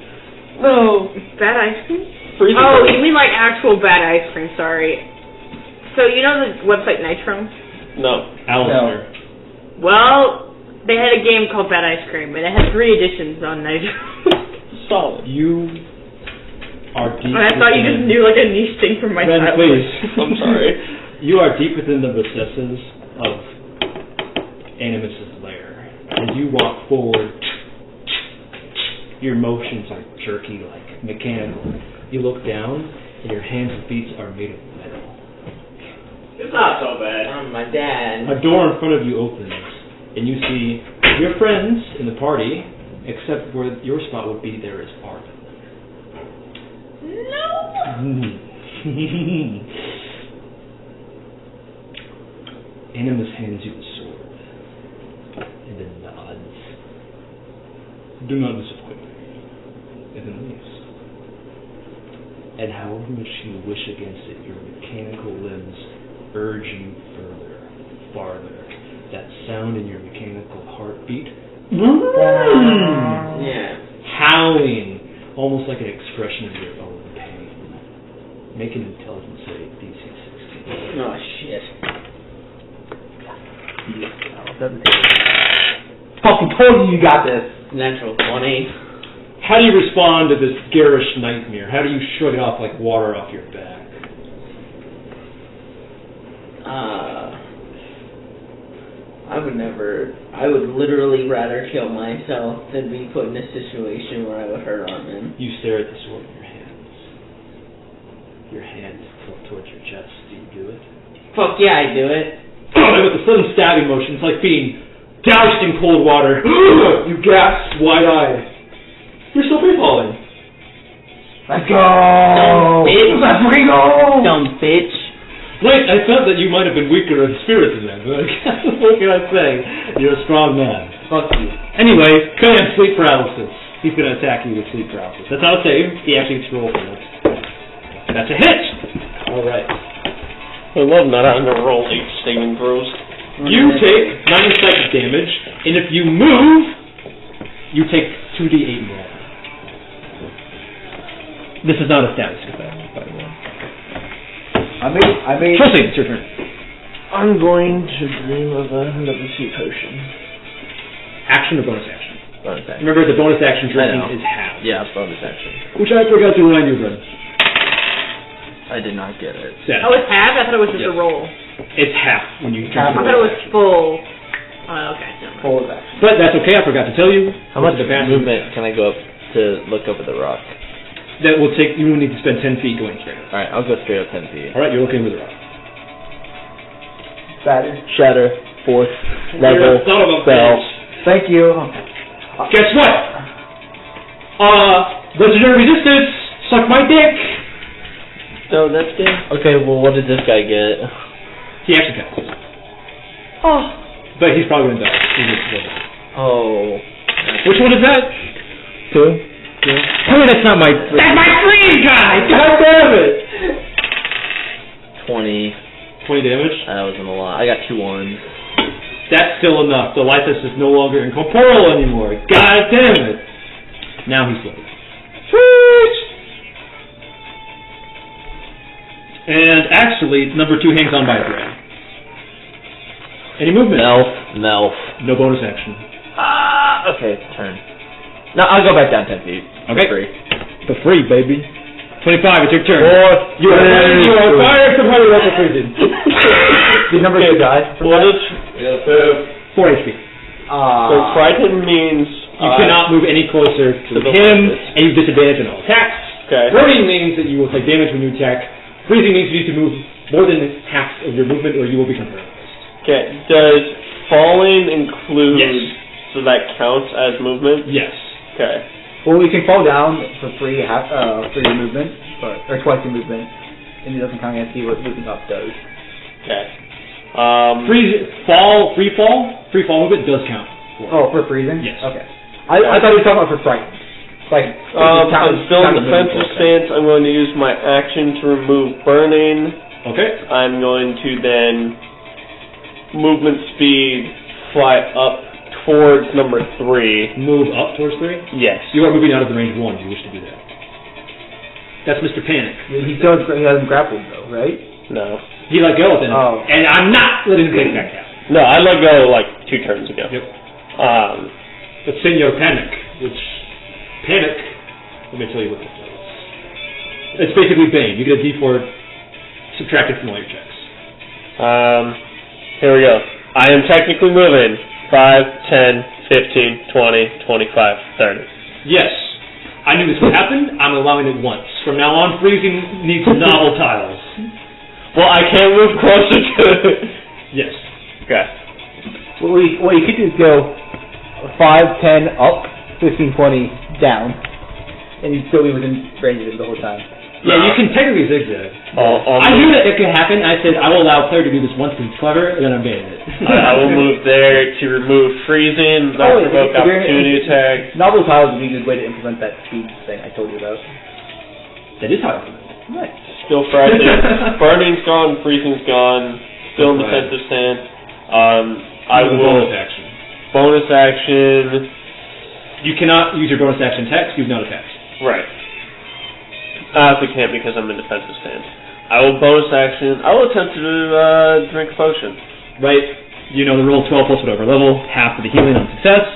No. Bad ice cream? Freezer Oh, burning. you mean like actual bad ice cream, sorry. So you know the website Nitro? No. Alistair. Well, they had a game called Bad Ice Cream, and it had 3 editions on Nitro. Solid. You are deep I thought you just knew like a niche thing from my Ben, childhood. please. I'm sorry. You are deep within the recesses of Animus's lair. As you walk forward, your motions are jerky, like mechanical. You look down, and your hands and feet are made of metal. It's not so bad. I'm my dad. A door in front of you opens, and you see your friends in the party, except where your spot would be, there is Arvin. No! Animus hands you a sword, and then nods. Do not disappoint me. And then leaves. And however much you wish against it, your mechanical limbs urge you further, farther. That sound in your mechanical heartbeat, Yeah. howling, almost like an expression of your own pain. Make an intelligence save, DC 16. Oh, shit. Fucking told you got this. Natural 20. How do you respond to this garish nightmare? How do you shrug it off like water off your back? I would literally rather kill myself than be put in a situation where I would hurt Armin. You stare at the sword in your hands. Your hand tilt towards your chest. Do you do it? Fuck yeah, I do it. And with a sudden stabbing motion, it's like being doused in cold water. You gasp, wide-eyed. You're still free falling. Let's go! Bitch. Let's fucking go! Dumb bitch. Wait, I felt that you might have been weaker in spirit than that. What can I say? You're a strong man. Fuck you. Anyway, Conan, sleep paralysis. He's going to attack you with sleep paralysis. That's not a save. He actually gets to roll for it. That's a hit! Alright. I love not having to roll 8 saving throws. You take 9 psychic damage, and if you move, you take 2d8 more. This is not a status effect, by the way. I made. Chelsea, it's your turn. I'm going to dream of another sea potion. Action or bonus action? Bonus action. Remember, the bonus action I drinking know. is half. Yeah, bonus action. Which I forgot to remind you, Brad. I did not get it. Sad. Oh, it's half? I thought it was just Yep. a roll. It's half when you Half. I thought it was full. Oh, okay. Never mind. Full of action. But that's okay, I forgot to tell you. How much This is the passive. movement can I go up to look over the rock? That will take, you will need to spend 10 feet going straight up. Alright, I'll go straight up 10 feet. Alright, you're looking over the rock. Batter. Shatter, 4th, You're level, a son of a spell. bitch. Thank you. Guess what? Legendary resistance, suck my dick! No, that's good. Okay, well, what did this guy get? He actually passes. Oh. But he's probably gonna die. He's just Oh. Which one is that? 2? Tell me that's not my... That's my dream guy! God damn it! 20. 20 damage? That wasn't a lot. I got 2 1s. That's still enough. The Lythess is no longer incorporeal anymore. God damn it! Now he's floating. Sweet! And actually, number 2 hangs on by a thread. Any movement? Nelf. No bonus action. Okay, turn. No, I'll go back down 10 feet. Okay. Free. For free, baby. 25, it's your turn. 4. You are fired from Holy Local Prison. The number 2 died. What is... 4 HP. So frightened means... You cannot move any closer to the him, Lythess. and you have disadvantage on all attacks. Okay. Burning means that you will take damage when you attack. Freezing means you need to move more than half of your movement, or you will become paralyzed. Okay. Does falling include... Yes. So that counts as movement? Yes. Okay. Well, you can fall down for free, for your movement, or twice your movement, and it doesn't count against you what moving up does. Okay. Free fall movement does count. For freezing? Yes. Okay. I thought you were talking about for frightened. Like, I'm still in defensive stance. I'm going to use my action to remove burning. Okay. I'm going to then movement speed fly up towards number 3. Move up towards 3? Yes. You are moving out of the range of 1 if you wish to do that. That's Mr. Panic. he hasn't grappled though, right? No. He let go of it, Oh. and I'm not letting him take back down. No, I let go like 2 turns ago. Yep. Um, But Senor Panic, which Panic, let me tell you what this does. It's basically Bane. You get a D4 subtracted from all your checks. Here we go. I am technically moving 5, 10, 15, 20, 25, 30. Yes. I knew this would happen. I'm allowing it once. From now on, freezing needs novel tiles. Well, I can't move closer to it. Yes. Okay. What you could do is go 5, 10 up, 15, 20 down, and you'd still be within range of it the whole time. Yeah, you can technically zigzag. I'll I knew that it could happen. I said, I will allow player to do this once because it's clever, and then I'm banning it. I will move there to remove freezing, not provoke opportunity attack. Novel tiles would be a good way to implement that speed thing I told you about. That is how I implement it. Right. Still frightened. Burning's gone, freezing's gone, still in defensive stance. I will bonus action. You cannot use your bonus action text, you've not attacked. Right. I also can't because I'm in defensive stance. I will bonus action. I will attempt to drink a potion. Right. You know the roll 12 plus whatever level, half of the healing on success.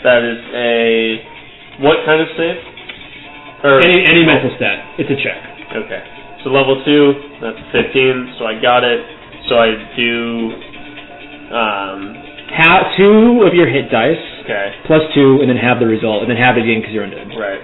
That is a what kind of save? Or Any mental stat. It's a check. Okay. So level 2, that's 15, so I got it. So I do Have 2 of your hit dice, okay. plus 2, and then have the result, and then have it again because you're undead. Right.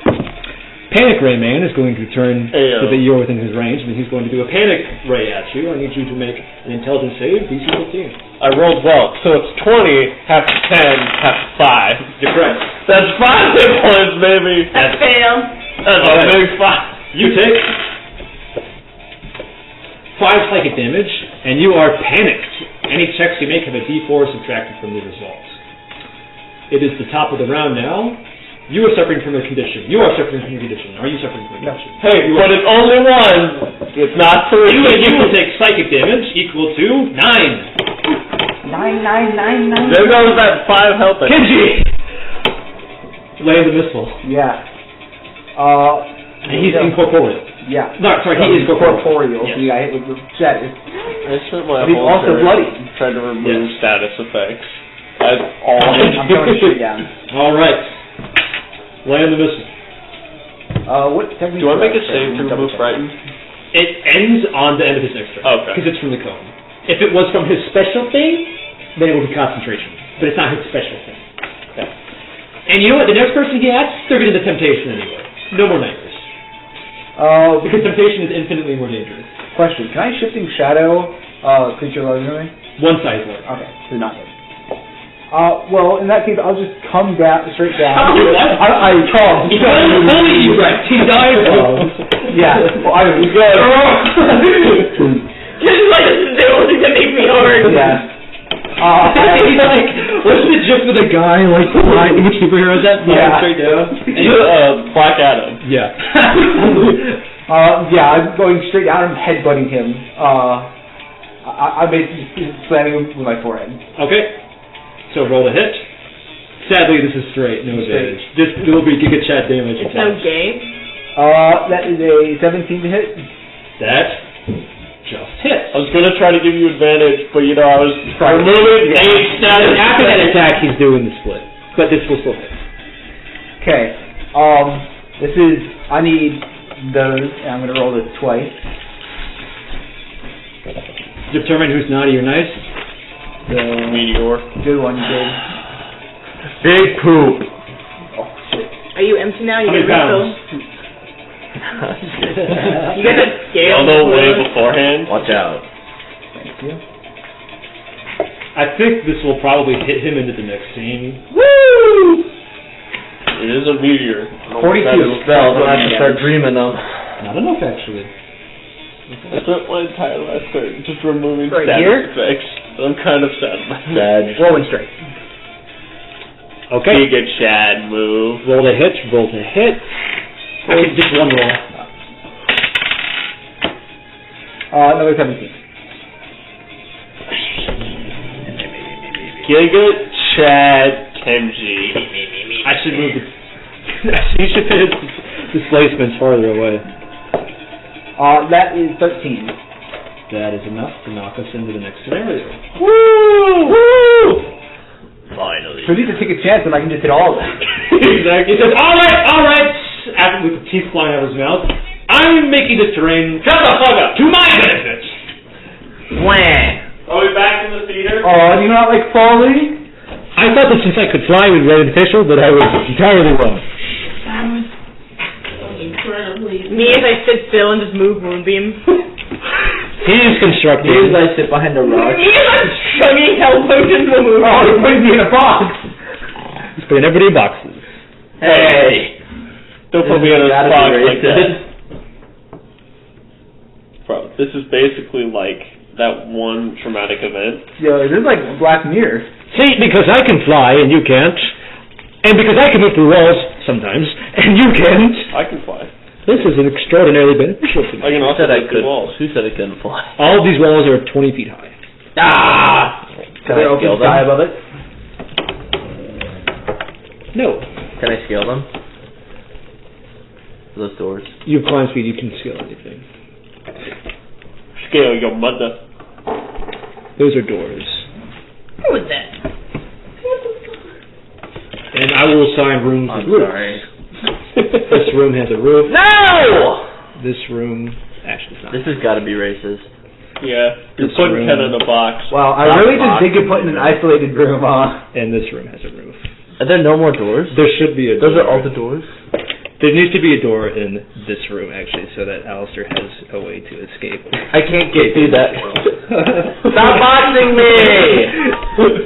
Panic Ray Man is going to turn Ayo. so that you're within his range, and he's going to do a Panic Ray at you. I need you to make an intelligence save, DC 15. I rolled well, so it's 20, half to 10, half to 5. You're correct. That's 5 hit points, baby! That failed. That's a big 5. You take 5 psychic damage, and you are panicked. Any checks you make have a D4 subtracted from the results. It is the top of the round now. You are suffering from a condition. You are suffering from a condition. Are you suffering from a condition? Hey, but it's only 1. It's not 3. You will take psychic damage equal to 9. 9, 9, 9, 9. There goes that 5 helping. Kenji! Lay the missile. Yeah. And he's incorporeal. Yeah. No, sorry, he is corporeal. Yes. So you got hit with the status. I spent my But he's whole also turn bloody. trying to remove Yes. status effects. That's all. I'm going straight down. All right. Land the missile. What technique? Do I make a save to remove frightened? It ends on the end of his next turn. Okay. Because it's from the cone. If it was from his special thing, then it would be concentration. But it's not his special thing. Okay. And you know what? The next person he hits, they're getting the temptation anyway. No more nightmares. Because temptation is infinitely more dangerous. Question: can I shifting shadow creature larger than me? One size more. Okay, so not him. Well, in that case, I'll just come down, straight down. How do that? I call. He fully erect. He died. Yeah. Well, I was good. Just like do something to make me hard. Yeah. He's like, what's the gif with a guy like flying? Which superhero is that? Yeah. Straight down. Black Adam. Yeah. Yeah, I'm going straight down and headbutting him. I'm basically slamming him with my forehead. Okay. So roll a hit. Sadly, this is straight. No advantage. This will be giga chat damage. It's no game. That is a 17 to hit. That just hits. I was gonna try to give you advantage, but you know I was removing age status. After that attack, he's doing the split, but this will still hit. Okay. This is. I need those, and I'm gonna roll this twice. Determine who's naughty or nice. So Meteor. good one, good. Big poop. Are you empty now? You How many get pounds? You got that scale. On the way beforehand. Watch out. Thank you. I think this will probably hit him into the next scene. Woo! It is a meteor. 42 spells, and I have to start dreaming them. Not enough, actually. I spent my entire last turn just removing Right status here? effects. I'm kind of sad about that. Sad. Rolling straight. Okay. Giga Chad move. Roll to hit. Roll to hit. Actually, just one roll. Another 17. Giga Chad Kenji. I should move the. You should put his displacements farther away. That is 13. That is enough to knock us into the next scenario. Woo! Woo! Finally. So we need to take a chance, and I can just hit all of them. Exactly. He says, all right, after with the teeth flying out of his mouth, I'm making this terrain shut the fuck up, to my benefit. Are we back in the theater? Oh, do you not like falling? I thought that since I could fly, we'd be beneficial, but I was entirely wrong. That was incredibly. Me as I sit still and just move Moonbeam. He is constructing. Me as I sit behind a rock. Me as I'm chugging hell potions will move. Oh, you're putting me in a box. He's putting everybody in boxes. Hey! Don't put me in a Gotta be spot like racist. that. Bro, this is basically like that one traumatic event. Yo, this is like Black Mirror. See, because I can fly and you can't, and because I can move through walls sometimes and you can't, I can fly. this is an extraordinarily beneficial to I me. can also I move could. through walls. Who said I couldn't fly? All of these walls are 20 feet high. Can I scale Sky them? above it. No. Can I scale them? Those doors. You have climb speed, you can scale anything. Scale your mother. Those are doors. Who was that? And I will assign rooms I'm with roofs. sorry. This room has a roof. No! This room actually it's not. This has got to be racist. Yeah, you're This putting room. Ken in a box. Wow, I Not really box. just think you're putting an isolated room, huh? And this room has a roof. Are there no more doors? There should be a Those door. are all the doors? There needs to be a door in this room actually, so that Alistair has a way to escape. I can't get through that. Stop boxing me!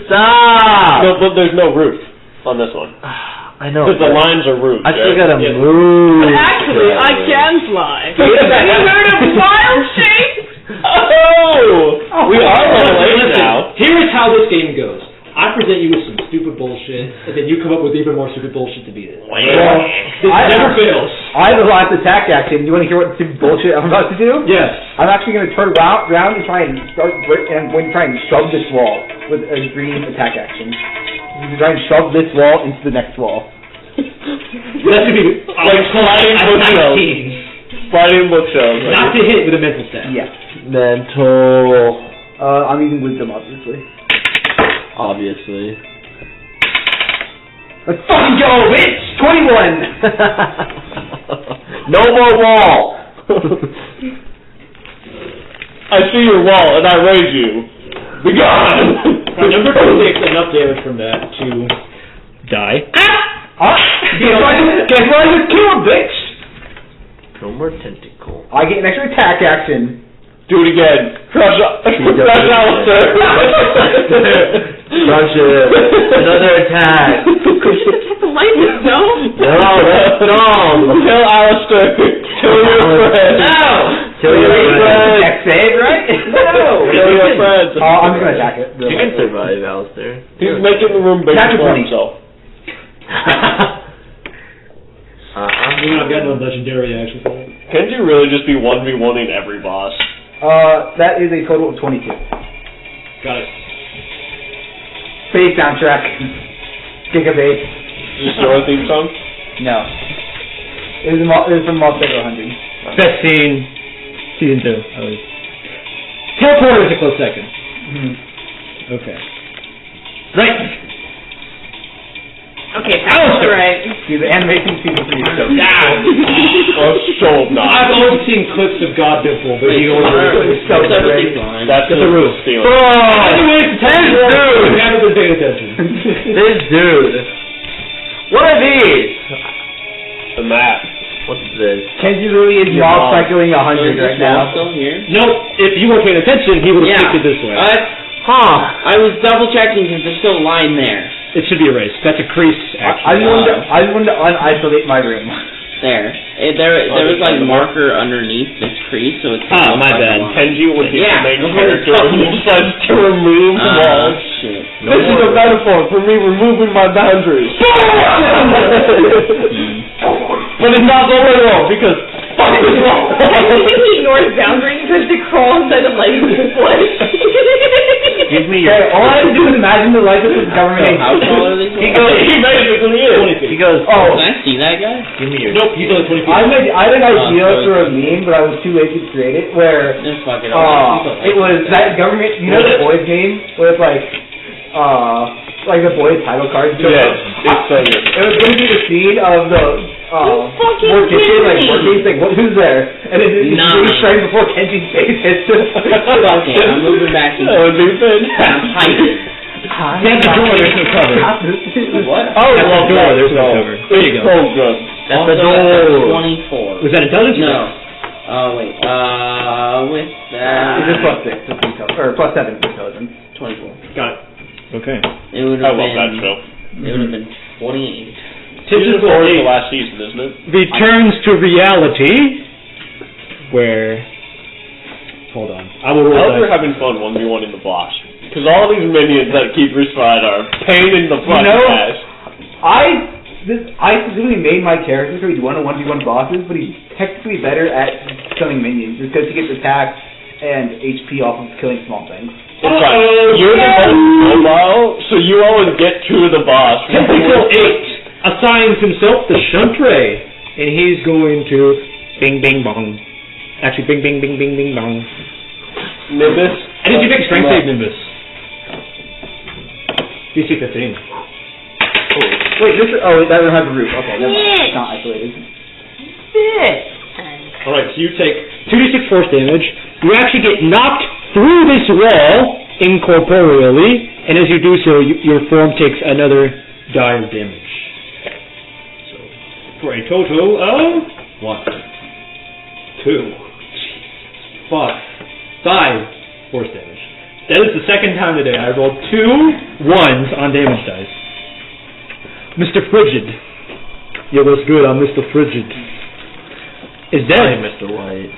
Stop! No, but there's no roof on this one. I know. Because the but lines are roofed. I still right? gotta Yeah. move. But actually, I can fly. Have you heard of wild shape? Oh! We are late now. Here is how this game goes. I present you with some stupid bullshit, and then you come up with even more stupid bullshit to beat it. Well, This I- never fails. I have a last attack action. You want to hear what stupid bullshit I'm about to do? Yes. I'm actually going to turn around and try and try and shove this wall with a green attack action. You can try and shove this wall into the next wall. That should be Like sliding bookshelves. 19. Sliding bookshelves. Not to hit with a mental stat. Yes. Mental. I'm using wisdom, obviously. Obviously. Let's fucking go, bitch! 21! No more wall! I see your wall and I raise you. Be gone! Number 2 takes enough damage from that to die. Guess what I just killed, bitch? No more tentacle. I get an extra attack action. Do it again. Crush Alistair. Crush it. Another attack. Attack the lightning, no? No, that's dumb. Kill Alistair. Kill your friend. No. Kill your friend. Attack save, right? No. Kill your friends. I'm just going to attack it. You can survive, Alistair. He's making the room bigger Attack for 20. himself. I've got no legendary action for it. Can't you really just be 1v1ing every boss? That is a total of 22. Got it. Bass soundtrack. Giga bass. Is this your theme song? No. It was from Moss 100. Best scene, season 2. Teleporter is a close second. Mm-hmm. Okay. Right. Okay, that's right. See, the animation season 3 is so Oh, so not. I've always seen clips of God Dimple, but he only It's so great. That's Get the roof. stealing. Anyways, dude! I haven't been paying attention. This dude. What are these? The map. What's this? Kenji really is Your mob mom. cycling 100 right now. Still here? Nope, if you weren't paying attention, he would have Yeah. picked it this way. Huh. I was double checking because there's still a line there. It should be erased. That's a crease, I actually. just wanted to un-isolate my room. There. There was like marker underneath this crease, so it's. Ah, my like bad. a line. Kenji was the Yeah. main character who decides to remove walls. Shit. This is a metaphor for me removing my boundaries. But it's not the way wrong because fuck this wall. I think he ignores boundaries because to crawl inside the lightning flash. Give me Okay, your. all I have to do is imagine the life of the government. How tall are these? He goes. He basically is. He goes. Oh, Can I see that guy? Give me your. Nope, he's only 20 feet. I had an idea sorry. for a meme, but I was too lazy to create it, where Just fuck it it was that government, you know the boys game, where it's like the boys title cards show Yeah, up? it's so good. It was going to be the scene of the fucking work kitchen, kidding like me? working, it's like, who's there? And then it's Nah. really right before Kenji's face hits him. Okay, I'm moving back in. That would be good. I'm hiding. That's the door, there's no cover. What? Oh, That's the door, there's no no. cover. There you go. So good. That's Also, the door. 24. Was that intelligence? No. Oh, wait. With that. It's just +6 for intelligence, or +7 for intelligence. 24. Got it. Okay. It would I have love that been. show. It would have been 28. Season 4 is the last season, isn't it? returns to reality, where... Hold on. I will roll I hope dice. you're having fun 1v1 in the boss. Because all these minions that keep respawning are pain in the fucking ass. I specifically made my character so he's 1v1 bosses, but he's technically better at killing minions because he gets attack and HP off of killing small things. It's like, you're the most mobile, so you always get to the boss. Tentacle 8 assigns himself the Shunt Ray, and he's going to bing, bing, bong. Actually, bing, bing, bing, bing, bing, bong. Nimbus. I did you make strength save, Nimbus? DC 15. Wait, that one has a roof. Okay, never mind. It's not isolated. Alright, so you take 2d6 force damage. You actually get knocked through this wall incorporeally, and as you do so, your form takes another die of damage. So, for a total of 1, 2, 5 force damage. That is the second time today I rolled 2 1s on damage dice. Mr. Frigid. Yeah, what's good on Mr. Frigid? Is dead. Hi, Mr. White.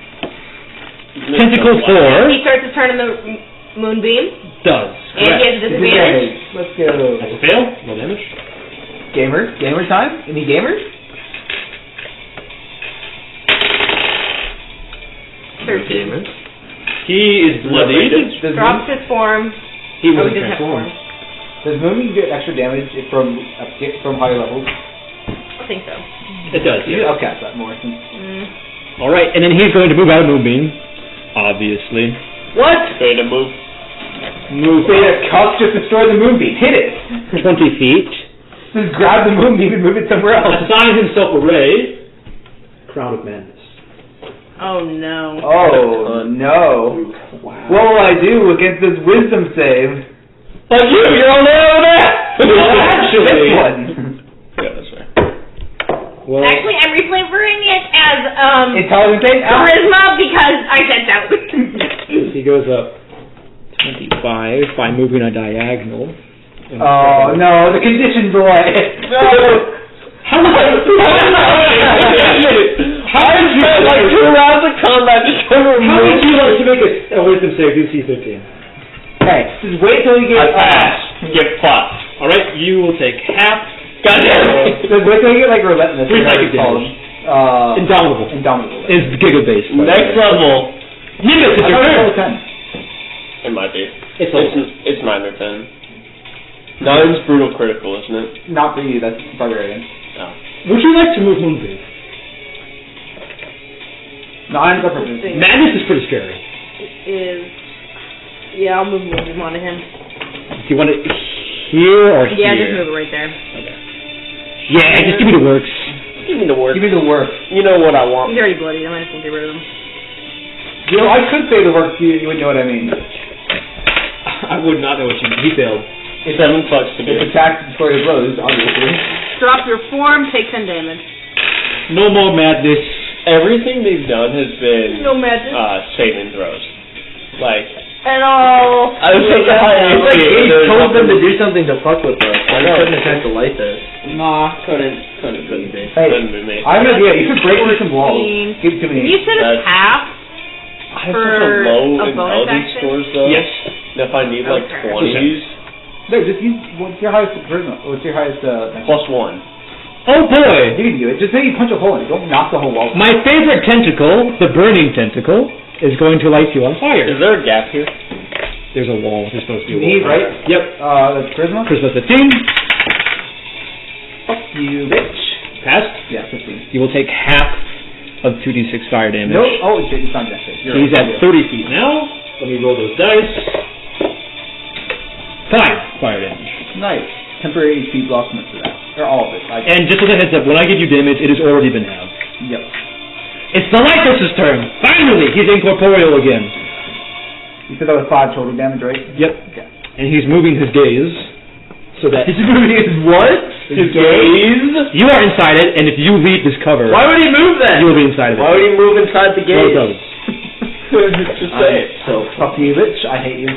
Tentacle 4 He starts to turn in the moonbeam, does. and he has a disadvantage. Let's go. That's a fail. No damage. Gamer time? Any gamers? 13. He is bloodied. Drops his form. He Oh, wasn't he doesn't have transformed. form. Does Moonbeam get extra damage from higher levels? I think so. It does. You Yeah. I'll cast that more. All right, and then he's going to move out of Moonbeam, obviously. What? Ready to move. Move Say that Cuff just destroyed the Moonbeam. Hit it! 20 feet. Just grab the Moonbeam and move it somewhere else. Assign himself a ray. Crown of Madness. Oh no. Oh, no. Wow. What will I do against this wisdom save? Like you're all over there! Actually, This one. Yeah, that's right. well, Actually, I'm reflavoring it as Intelligence save? charisma because I said that. he goes up 25 by moving a diagonal. Oh, no, the condition boy. No. I spent like 2 rounds of combat just to How remove. would you like to make a wisdom save DC 15? Hey, just wait till you I get... pass. Get fucked. Alright, you will take half. Goddamn. Just wait till you get, like, relentless. 3 whatever psychic you call damage. them. Indomitable. Indomitable. It's giga-based. Next level. Nimbus, it's I your thought it turn. was 10. It might be. It's over. It's 9 or 10. 9's brutal critical, isn't it? Not for you, that's barbarian. No. Would you like to move Moonbeam? 9's upper. Madness is pretty scary. It is. Yeah, I'll move moonbeam onto him. Do you want it here or Yeah, here? just move it right there. Yeah, just give me the works. Give me the word. Give me the work. You know what I want. He's already bloodied. I might as well get rid of him. You know, I could say the work, you wouldn't know what I mean. I would not know what you mean. He failed. 7 fucks to If do. attack destroys blows, obviously. Drop your form, take 10 damage. No more madness. Everything they've done has been No magic. saving throws. Like, At all. I was such a high It's like AC, he there's told them to nothing- do something to fuck with us. I I know. couldn't attack the Lythess. Nah, couldn't be. Hey, Couldn't be me. I have an idea. You should break through some walls. 14. Give it to me. You said it's That's- half. I have for such a low a bonus intelligence action? scores though. Yes. That if I need like Okay. 20s, No, just use, what's your highest charisma? What's your highest, +1. Oh boy! You can do it. Just say you punch a hole in it. Don't knock the whole wall. My favorite tentacle, the burning tentacle, is going to light you on fire. Is there a gap here? There's a wall. There's supposed to be a Me, wall. right? Yep. That's charisma? Charisma 15. Fuck you, bitch. Pass. Yeah, 15. You will take half of 2d6 fire damage. No, oh shit, it's not that shit. You're He's right. at 30 feet now. Let me roll those dice. 5 fire damage. Nice. Temporary HP blocks most of that. Or all of it. Like, And just as a heads up, when I give you damage, it has already been halved. yep. It's the Lythess' turn! Finally! He's incorporeal again. You said that was 5 total damage, right? Yep. Okay. And he's moving his gaze so that He's moving his what? His gaze? you are inside it, and if you leave this cover, Why would he move then? you will be inside of it. Why would he move inside the No, it gate? doesn't. Just say it. So, fuck you, bitch. I hate you.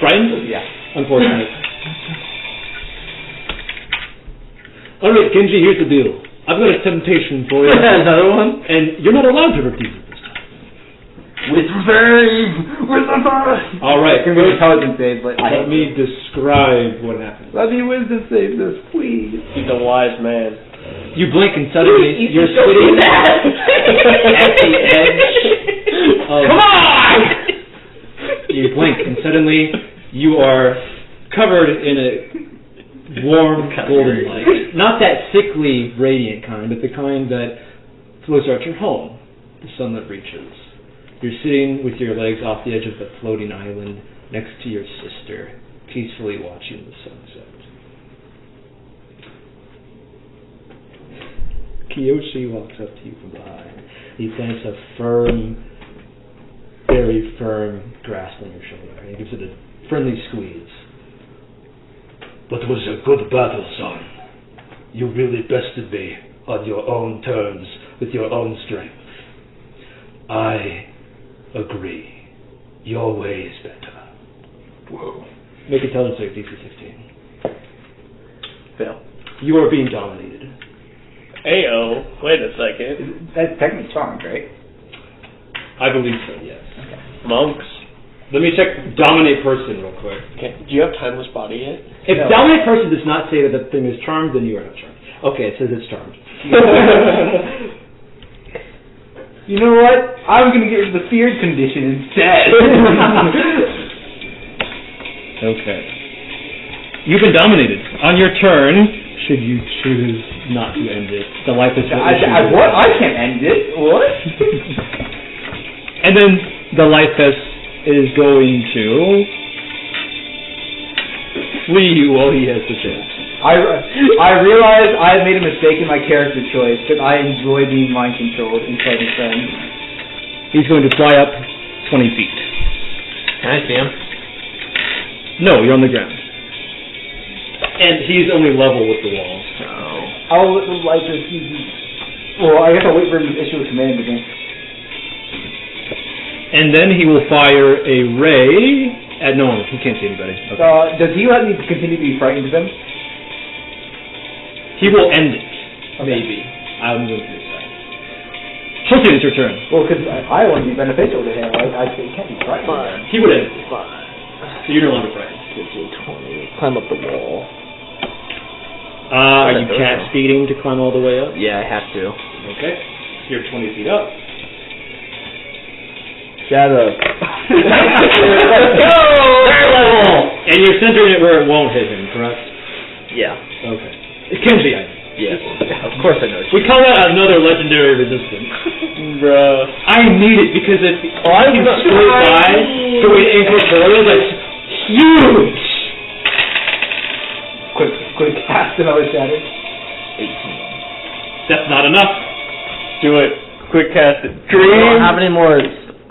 Frightened? Yeah. Unfortunate. Alright, Genji, here's the deal. I've got a temptation for you. Another one? And you're not allowed to repeat it this time. With the Alright, It's gonna be an intelligence save, but let me describe what happened. let me wisdom save this, please. He's a wise man. You blink and suddenly you're sitting at the edge of... Come on! You blink and suddenly you are covered in a warm golden light. Not that sickly radiant kind, but the kind that flows out your home, the sunlit reaches. You're sitting with your legs off the edge of the floating island next to your sister, peacefully watching the sunset. Kiyoshi walks up to you from behind. He plants a firm, very firm grasp on your shoulder. He gives it a friendly squeeze. But it was a good battle, son. You really bested me on your own terms, with your own strength. I agree. Your way is better. Whoa. Make intelligence save, DC 16. Fail. You are being dominated. Ayo, wait a second. That's technically strong, right? I believe so, yes. Monks. Let me check dominate person real quick. Okay. Do you have timeless body yet? If No. dominate person does not say that the thing is charmed, then you are not charmed. Okay, it says it's charmed. You know what? I was gonna get rid of the feared condition instead. Okay. You've been dominated. On your turn, should you choose not to end it, the life is What? I can't end it. What? And then the Lythess is going to flee you while he has the chance. I realize I made a mistake in my character choice, but I enjoy being mind controlled and fighting friends. He's going to fly up 20 feet. Can I see him? No, you're on the ground. And he's only level with the wall. Oh. I'll let the Lythess use his... Well, I guess I'll wait for him to issue a command again. And then he will fire a ray at no one. He can't see anybody. Okay. Does he let me continue to be frightened of him? He will end it. Okay. Maybe. I'm going to decide. Hopefully it's your turn. Well, because I want to be beneficial to him. I can't be frightened. He would end it. So you're no longer frightened. 15, 20. Climb up the wall. Are you cat speeding to climb all the way up? Yeah, I have to. Okay. You're 20 feet up. Shut up. Let's go! And you're centering it where it won't hit him, correct? Yeah. Okay. It can be. Yeah. Of course I know. We call that another legendary resistance. Bruh. I need it because if I can straight by going incorporeal, that's huge! Quick cast another shatter. 18. That's not enough. Do it. Quick cast it. I don't have any more.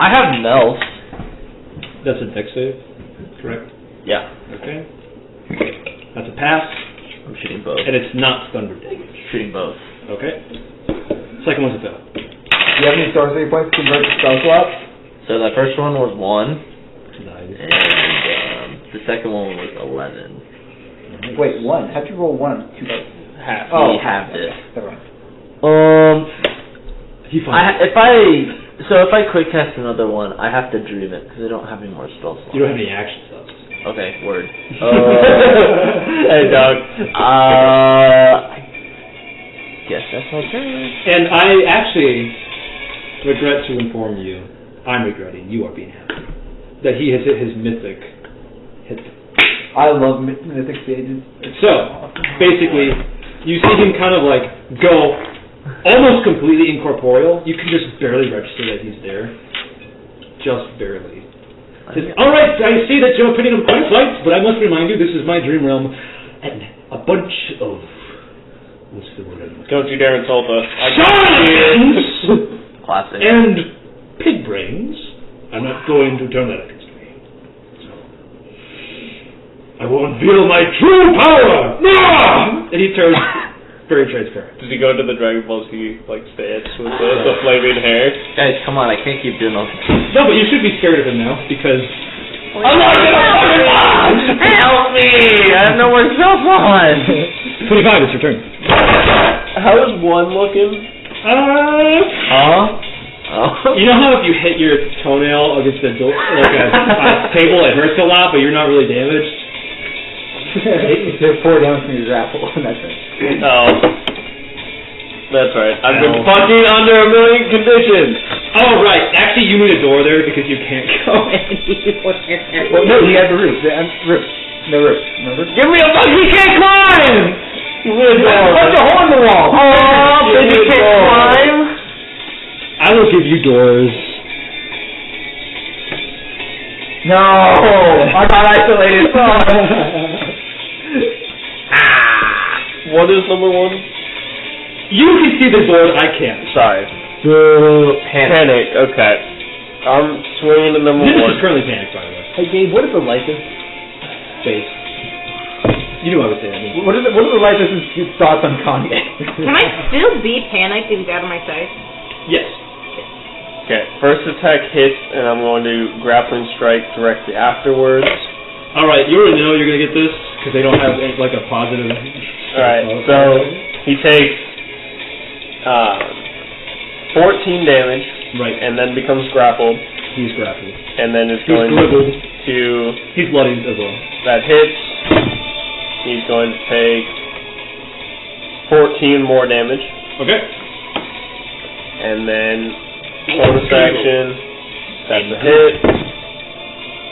I have melt. That's a dex save, correct? Yeah. Okay. That's a pass, I'm shooting both. and it's not thunder damage. Shooting both. Okay. Second one's a fail. Do you have any sorcery points to convert to spell slots? So that first one was 1, Nice. and the second one was 11. Wait, 1. How'd you roll 1 on 2 dice? Half. He halved it. Never mind. He finds it. If I quick cast another one, I have to dream it because I don't have any more spell slots. You don't have any action spells. Okay, word. Hey, dog. I guess that's my turn. And I actually regret to inform you, I'm regretting, you are being happy, that he has hit his mythic hit. I love mythic stages. So, basically, you see him kind of like go almost completely incorporeal. You can just barely register that he's there. Just barely. Says, alright, I see that you're putting him quite light, but I must remind you, this is my dream realm, and a bunch of... what's the word? Don't you dare insult us. Charlatans! Classic. And pig brains. I'm not going to turn that against me. So, I will unveil my true power! And he turns very transparent. Does he go into the Dragon Ball Z like stance with the flaming hair? Guys, come on, I can't keep doing all this. No, but you should be scared of him now, because... I'm not gonna Help me! I have no more spell slots! 25, it's your turn. How is one looking? You know how if you hit your toenail against a door, like a table, it hurts a lot, but you're not really damaged? It's 4 damage from your grapple, that's right. Oh. That's right. I've been fucking under a million conditions. Oh, right. Actually, you need a door there because you can't go anywhere. Well, no, we have the roof. No roof. Remember? Give me a fucking can't climb! Punch a hole in the wall! Oh, baby can't climb. I will give you doors. No! I'm not isolated. What is number 1? You can see the door, I can't. Sorry. Panic. Okay. I'm swinging to number 1. This is currently panic, by the way. Hey Gabe, what is the Lythess Space. You knew I would say that. What are the Lythess' thoughts on Kanye? Can I still be panicked and out of my sight? Yes. Okay. First attack hits, and I'm going to grappling strike directly afterwards. Alright, you already know you're going to get this, because they don't have like a positive... Alright, so he takes 14 damage, right, and then becomes grappled. He's grappled. And then it's He's going grappled. to... He's bloodied as well. That hits. He's going to take 14 more damage. Okay. And then bonus action, that's a hit.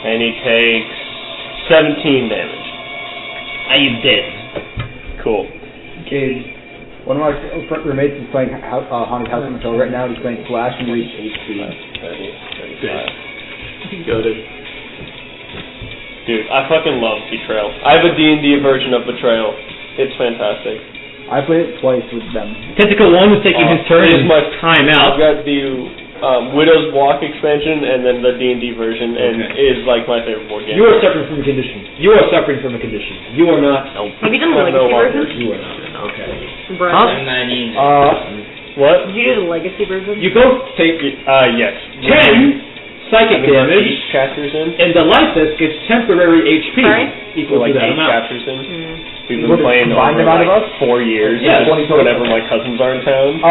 And he takes 17 damage. I am dead. Cool. Okay. One of our roommates is playing Haunted House on the Hill right now. He's playing Flash and Reach HP. 35. Goated. Dude, I fucking love Betrayal. I have a D&D version of Betrayal. It's fantastic. I played it twice with them. Tentacle 1 was taking his turn it is and my time out. I've got the Widow's Walk expansion and then the D&D version, and it is like my favorite board game. You are suffering from a condition. You are suffering from a condition. You are not. Have you done the legacy version? You are not. Okay. Brett, I'm not using What? did you do the legacy version? You both take Yes. 10 psychic damage, Each chapters in. and the Lythess gets temporary HP Sorry? equal Like to that 8 amount. chapters in. We've What, been playing combined over amount of like us? 4 years. Yeah. Just whenever my cousins are in town.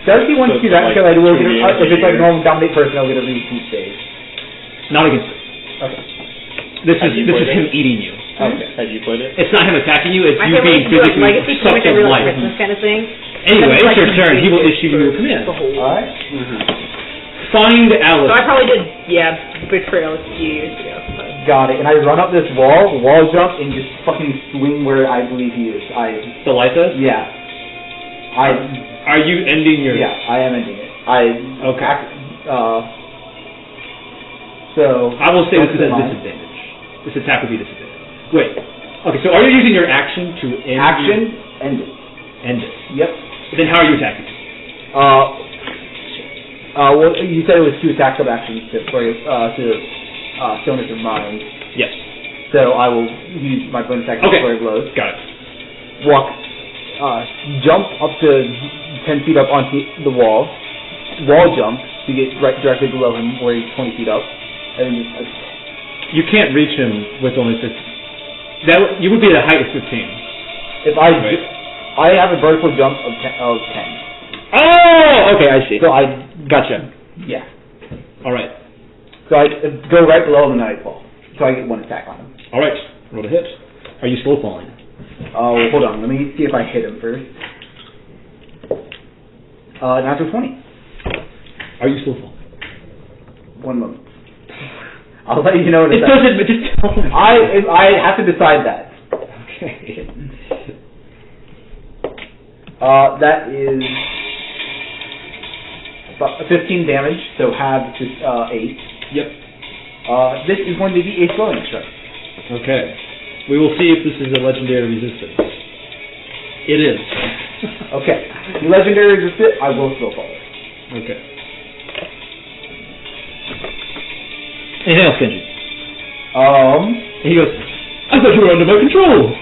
Does he want to So do that it's because I like will 2 get games if it's like a year. normal dominate person, I'll get a repeat save. Not against it. Okay. This Have you is played him it? eating you. Okay. Have you played it? It's not him attacking you. It's I you can't being really do physically legacy so much sucked every in like life. Christmas kind of thing. Anyway, That's it's like your turn. He will the issue you a command. whole. Alright. Find So I Alice. probably did, Betrayal a few years ago. But. Got it. And I run up this wall jump, and just fucking swing where I believe he is. The Lythess? Yeah. Are you ending your... Yeah, I am ending it. Okay. So... I will say this is a Fine. disadvantage. This attack will be disadvantage. Wait. Okay, so are you using your action to end... Action, end it. End it. Yep. Then how are you attacking? Well, you said it was 2 attack sub-actions to stillness of mind. Yes. So I will use my bonus action Okay. for flurry blows. Got it. Walk, jump up to 10 feet up onto the wall jump to get right directly below him where he's 20 feet up, and then just... You can't reach him with only 15. You would be at a height of 15. If I... Right. I have a vertical jump of 10. Oh! Okay, I see. So I... Gotcha. Yeah. Alright. So I go right below him and then I fall. So I get 1 attack on him. Alright. Roll to hit. Are you slow falling? Oh, hold on. Let me see if I hit him first. Natural 20. Are you slow falling? 1 moment. I'll let you know in a It second. doesn't, but just tell me. I have to decide that. Okay. That is 15 damage, so half to 8. Yep. This is going to be a slowing strike. Okay. We will see if this is a legendary resistance. It is. Okay. The legendary resistance, I will slow fall. Okay. Anything else, Kenji? He goes, I thought you were under my control.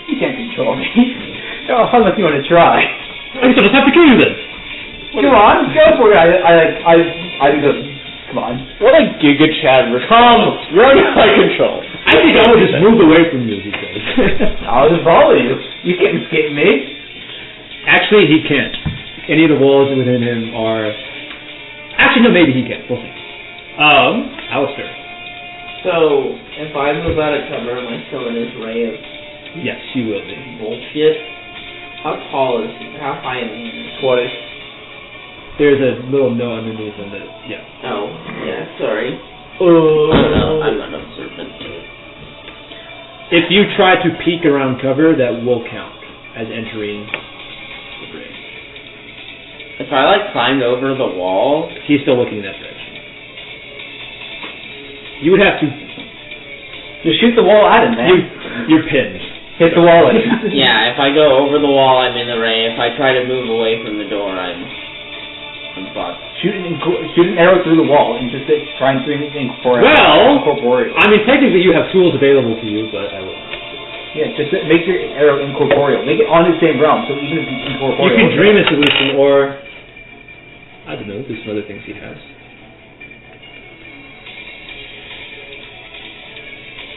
You can't control me. Unless you want to try. I guess I'll just have to kill you then. Come on, go for it. I think that's... Come on. What a Giga Chad. Come! You're under my control. I think I would just move away from you, he says. I'll just follow you. You can't escape me. Actually, he can't. Any of the walls within him are... Actually, no, maybe he can. We'll see. Alistair. So, if I move out of cover, am I still in this ray of Yes, you will be. bullshit? How tall is he? How high am I? 20. There's a little note underneath him that, yeah. Oh, yeah, sorry. Oh, No, I'm not observant. If you try to peek around cover, that will count as entering the ring. If I, like, climbed over the wall... He's still looking in that direction. You would have to... Just shoot the wall at him, man. You're pinned. Hit the wall at him. Yeah, if I go over the wall, I'm in the ray. If I try to move away from the door, I'm fucked. Shoot an arrow through the wall and just try and bring it incorporeal. Well, I mean, technically you have tools available to you, but I will. Yeah, just make your arrow incorporeal. Make it on the same realm, so even if it's incorporeal. You can dream a solution, or I don't know. There's some other things he has.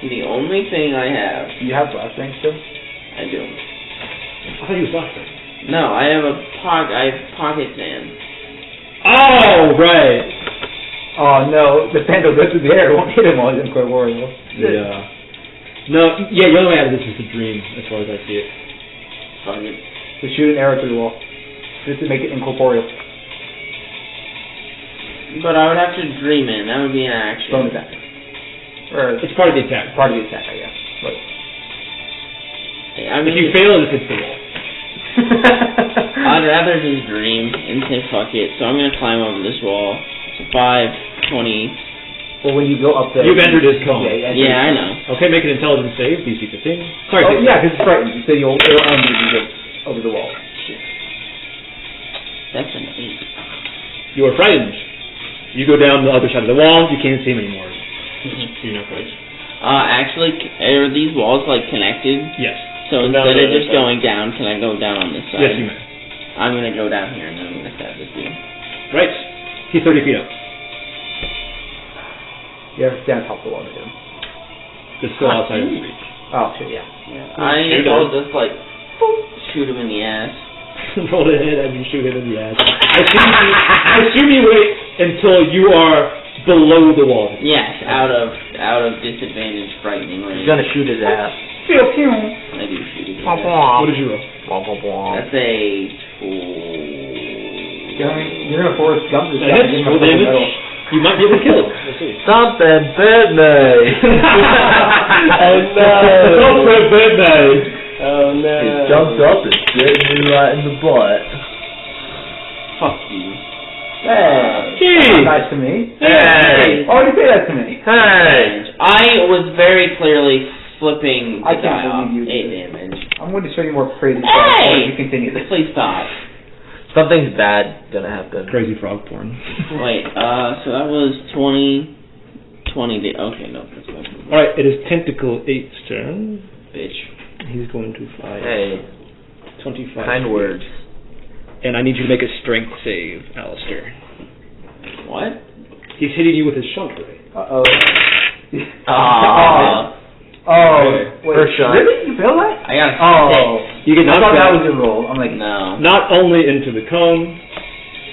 The only thing I have... Do you have blast range still? I do. I thought he was laughing. No, I have pocket sand. Oh, right. Oh no, the phantom goes through the air. It won't hit him while he's incorporeal. Yeah. No, yeah, the only way out of this is a dream, as far as I see it. Fuck it. So shoot an arrow through the wall. Just to make it incorporeal. But I would have to dream in. That would be an action. Bonus attack. Or It's part of the attack. part of the attack, I guess. Right. I If mean, you fail, it hits the wall. I'd rather just dream and say fuck it. So I'm gonna climb over this wall. 5, 20. Well, when you go up there... You've entered his cone. Yeah, I know. Okay, make an intelligence save, DC 15. Sorry, Oh, yeah, because it's frightened. So it'll end when you get over the wall. That's an 8. You are frightened. You go down the other side of the wall, you can't see him anymore. You're not frightened. Actually, are these walls like connected? Yes. So No, instead of no, just no. going down, can I go down on this side? Yes, you may. I'm gonna go down here and then I'm gonna stab this dude. Right. He's 30 feet up. You have to stand on top of the wall to do. It's still outside of his reach. Oh, shit, yeah. I will just like boop, shoot him in the ass. Roll it in and you shoot him in the ass. I assume you wait until you are below the wall. Yes, out of disadvantage, frightening range. He's gonna shoot his ass. I do shoot his ass. What did you roll? That's a... You're gonna force Gump this That hits. Roll damage. You might be able to kill him. Let's see. Something bit me. Oh no! Something bit me. Oh no! He jumped up and bit me right in the butt. Fuck you. Hey! Gee. Nice to me. Hey! Oh, you say that to me. Hey! I was very clearly flipping the I can't die off. believe you 8 damage. I'm going to show you more crazy Hey! stuff before you continue this. Please stop. Something's bad gonna happen. Crazy frog porn. Wait, so that was 20... okay, no, that's my Alright, it is Tentacle 8's turn. bitch. He's going to fly Hey, 25 kind feet. words. And I need you to make a strength save, Alistair. What? He's hitting you with his shunt ray. Uh-oh. Aww. Oh, wait, First shot. really? You feel that? I got a Oh. You get I knocked thought that back, was your roll. I'm like, No. not only into the cone,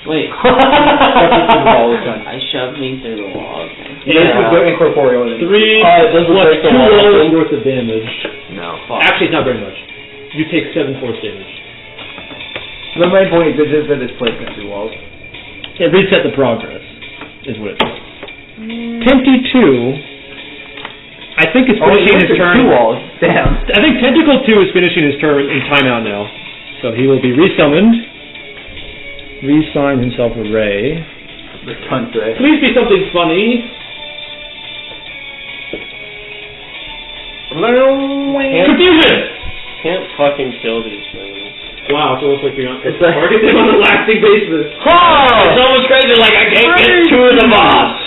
Wait. I Shoved me through the wall, okay. This would go incorporeal. 3 this will plus break the 2 wall. rolls worth of damage. No. Actually, it's not very much. You take 7 force damage. The main point is that this is a displacement through walls. It reset the progress, is what it does. Tentacle 2, I think is finishing his turn. 2 walls. Damn. I think Tentacle 2 is finishing his turn in timeout now. So he will be resummoned. Reassign himself a ray. The punch ray. Please be something funny. Confusion! Can't fucking kill these things. Wow, it's almost like you're not It's like- target them on a lasting basis. Oh! It's almost crazy, like I can't get to the boss.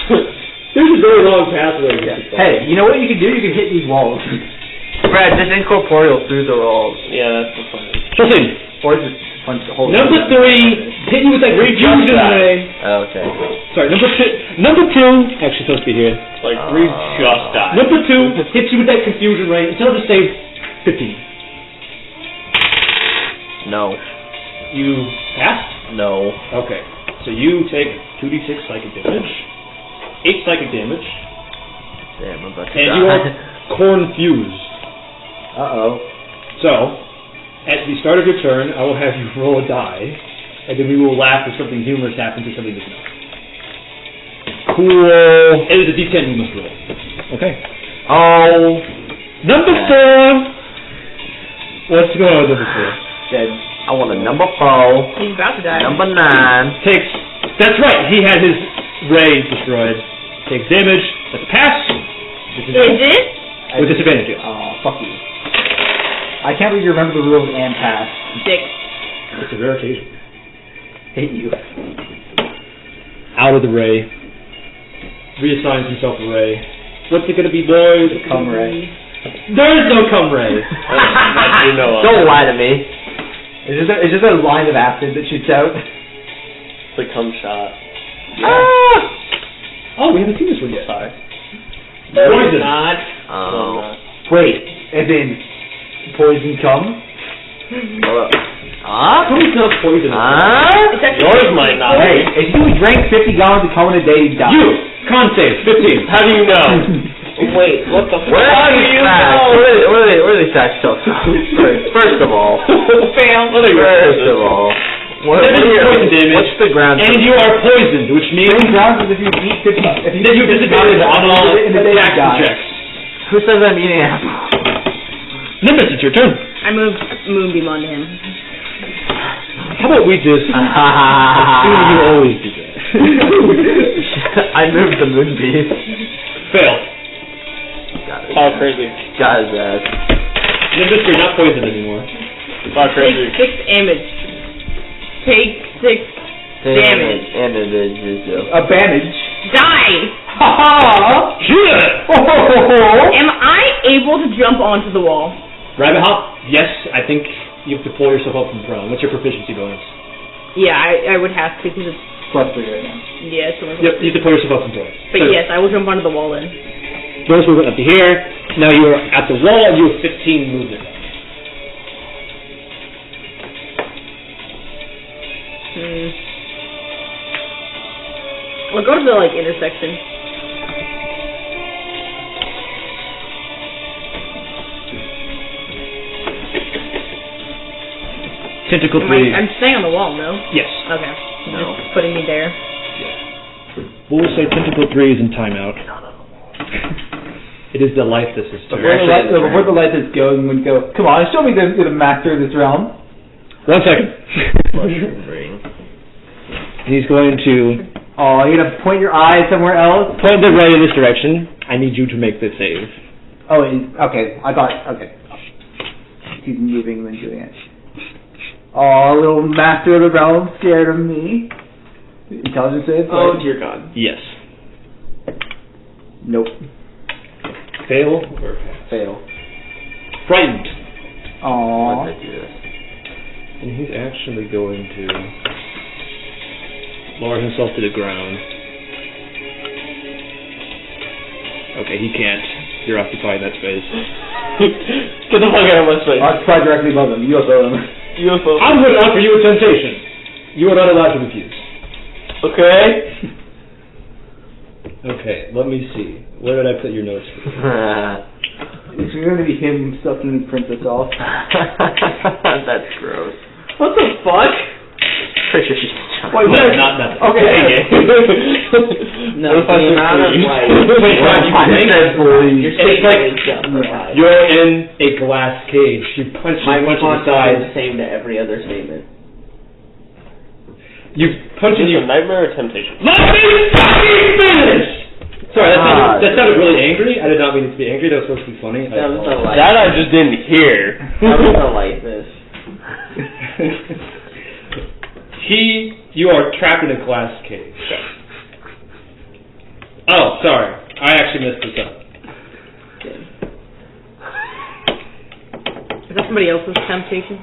There's a very long pathway. Hey, you know what you can do? You can hit these walls. Brad, just incorporeal through the walls. Yeah, that's the plan. Listen, Or just punch the whole number 3, hit you with that confusion ray. Okay. Sorry, number two, actually supposed to be here. Like, we just died. Number 2 hits you with that confusion ray. Intelligence save 15. No. You pass? No. Okay. So you take 2d6 psychic damage, 8 psychic damage, Damn, I'm about to and die. you are confused. Uh-oh. So, at the start of your turn, I will have you roll a die, and then we will laugh if something humorous happens or something does not. Cool. It is a d10 you must roll. Okay. Oh. Number 4. What's going on with number 4? Dead. I want a number 4. He's about to die. Number 9. Takes. That's right. He had his ray destroyed. Takes damage. That's a pass. Is it? With disadvantage. Yes. Oh, fuck you. I can't believe you remember the rules and pass. 6. It's a rare occasion. Hate you. Out of the ray. Reassigns himself a ray. What's it gonna be, boys? Come Ray. There is no come ray. You know of. Don't lie to me. It's just a line of acid that shoots out. It's a cum shot. Oh, we haven't seen this one yet. Sorry. Poison. Not. Oh. Wait, as in poison cum? Hold up. Huh? Who's not poison? It's actually Yours might not. Hey, if you drank 50 gallons of cum in a day, you'd die. You! Con save, 15. How do you know? Wait, what the Where fuck? are these facts? Where are these facts so First of all. Fail. First of all. What, That is poison damage. what's the ground? And you are poisoned, which means Grounds is if you eat 50, if you that you eat 50 disadvantage on all in a day, you attack die. checks. Who says I'm eating apple? Nimbus, it's your turn. I moved Moonbeam onto him. How about we just assume you always do that? I moved the moonbeam. Fail. Got it. Oh, crazy. Got his ass. Nimbus, you're not poisoned anymore. Oh, crazy. Take 6 damage. Take 6 damage. And it is A bandage. Die! Ha Am I able to jump onto the wall? Rabbit hop? Yes, I think you have to pull yourself up from prone. What's your proficiency bonus? Yeah, I would have to because it's +3 right now. yeah. It's Yep, you have to pull yourself up from prone. But yes, I will jump onto the wall then. Bonus movement up to here. Now you are at the wall. You have 15 movement. I'll go to the intersection. Tentacle Am 3. I'm staying on the wall, no? Yes. Okay. No. Just putting me there. We'll say Tentacle 3 is in timeout. It is the Lythess' turn. Before the light is going, we go, come on, show me the master of this realm. 1 second. He's going to Oh, you're gonna point your eye somewhere else? point the ray in this direction. I need you to make the save. Oh, okay. I thought, okay. He's moving and then doing it. Oh, little master of the realm scared of me. Intelligence save? Oh, dear God. Yes. Nope. Fail or pass? Fail. Frightened. Aww. Why'd I do this? And he's actually going to lower himself to the ground. Okay, he can't. You're occupying that space. Get the fuck out of my space. Occupy directly above him. UFO him. UFO. I'm going to offer you a temptation. You are not allowed to refuse. Okay. Okay, let me see. Where did I put your notes? It's going to be him sucking Princess off. That's gross. What the fuck? Pretty sure she's Wait, No, what? not nothing. Okay. No, What if I the amount of Wait, Rod, you can make it. you're It's like like you're in a glass cage. You punch my in the response side. is the same to every other statement. You punch Is in this you. a nightmare or temptation? Let me fucking finish! Sorry, that sounded really angry. I did not mean it to be angry. That was supposed to be funny. That was the light. That I just didn't hear. That was the lightness. You are trapped in a glass cage. Oh, sorry. I actually messed this up. Is that somebody else's temptation?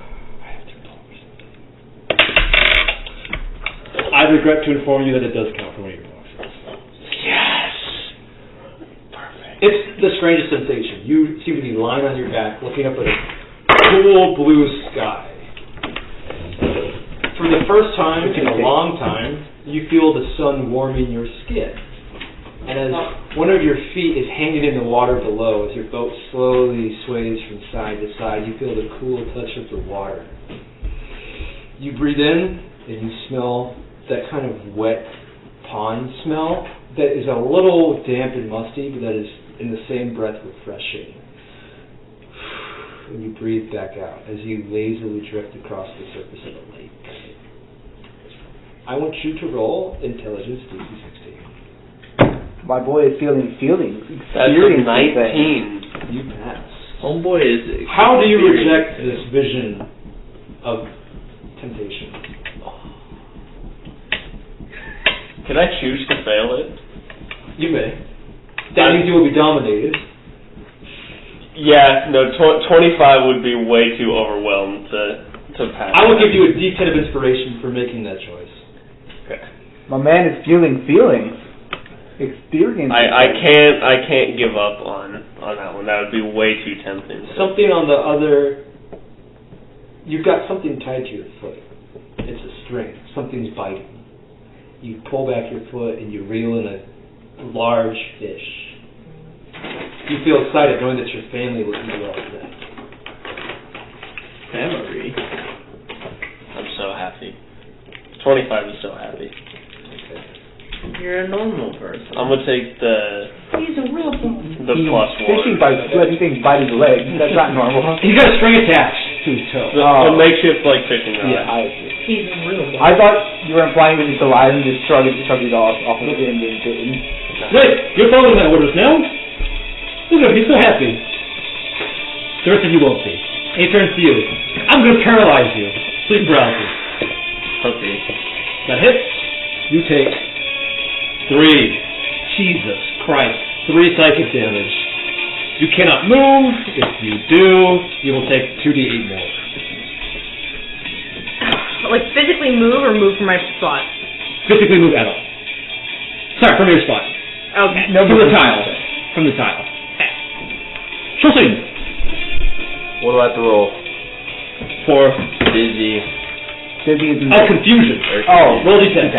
I regret to inform you that it does count for one of your boxes. Yes. It's the strangest sensation. You seem to be lying on your back, looking up at a cool blue sky. For the first time in a long time, you feel the sun warming your skin. And as one of your feet is hanging in the water below, as your boat slowly sways from side to side, you feel the cool touch of the water. You breathe in, and you smell that kind of wet pond smell that is a little damp and musty, but that is in the same breath refreshing. And you breathe back out as you lazily drift across the surface of the lake. I want you to roll intelligence DC 16. My boy is feeling feelings. That's a 19. You pass. Homeboy is. How do you reject this vision of temptation? Can I choose to fail it? You may. That means you will be dominated. Yeah, no, 25 would be way too overwhelmed to pass. I will give you a D10 of inspiration for making that choice. Okay. My man is feeling feelings. Experience. I can't give up on that one. That would be way too tempting. Something on the other. You've got something tied to your foot. It's a string. Something's biting. You pull back your foot and you reel in a large fish. You feel excited knowing that your family will eat well today. Family. I'm so happy. 25 is so happy. You're a normal person. I'm gonna take the He's a real the He's plus fishing one. by letting things bite his leg. That's not normal. He's got a string attached to his toe. The makeshift like fishing rod. Yeah, He's a real I thought you were implying that it's alive and just shrugged it off of it and didn't. Right, you're following my orders now? Look at him, he's so happy. The rest of you won't be. And he turns to you. I'm going to paralyze you. Sleep paralysis. Okay. That hit? You take 3. Jesus Christ. 3 psychic damage. You cannot move. If you do, you will take 2d8 more. Like physically move or move from my spot? Physically move at all. Sorry, from your spot. Okay. No, from the tile. From the tile. Sure thing. What do I have to roll? 4. Dizzy. Oh, confusion. Oh, Roll d10.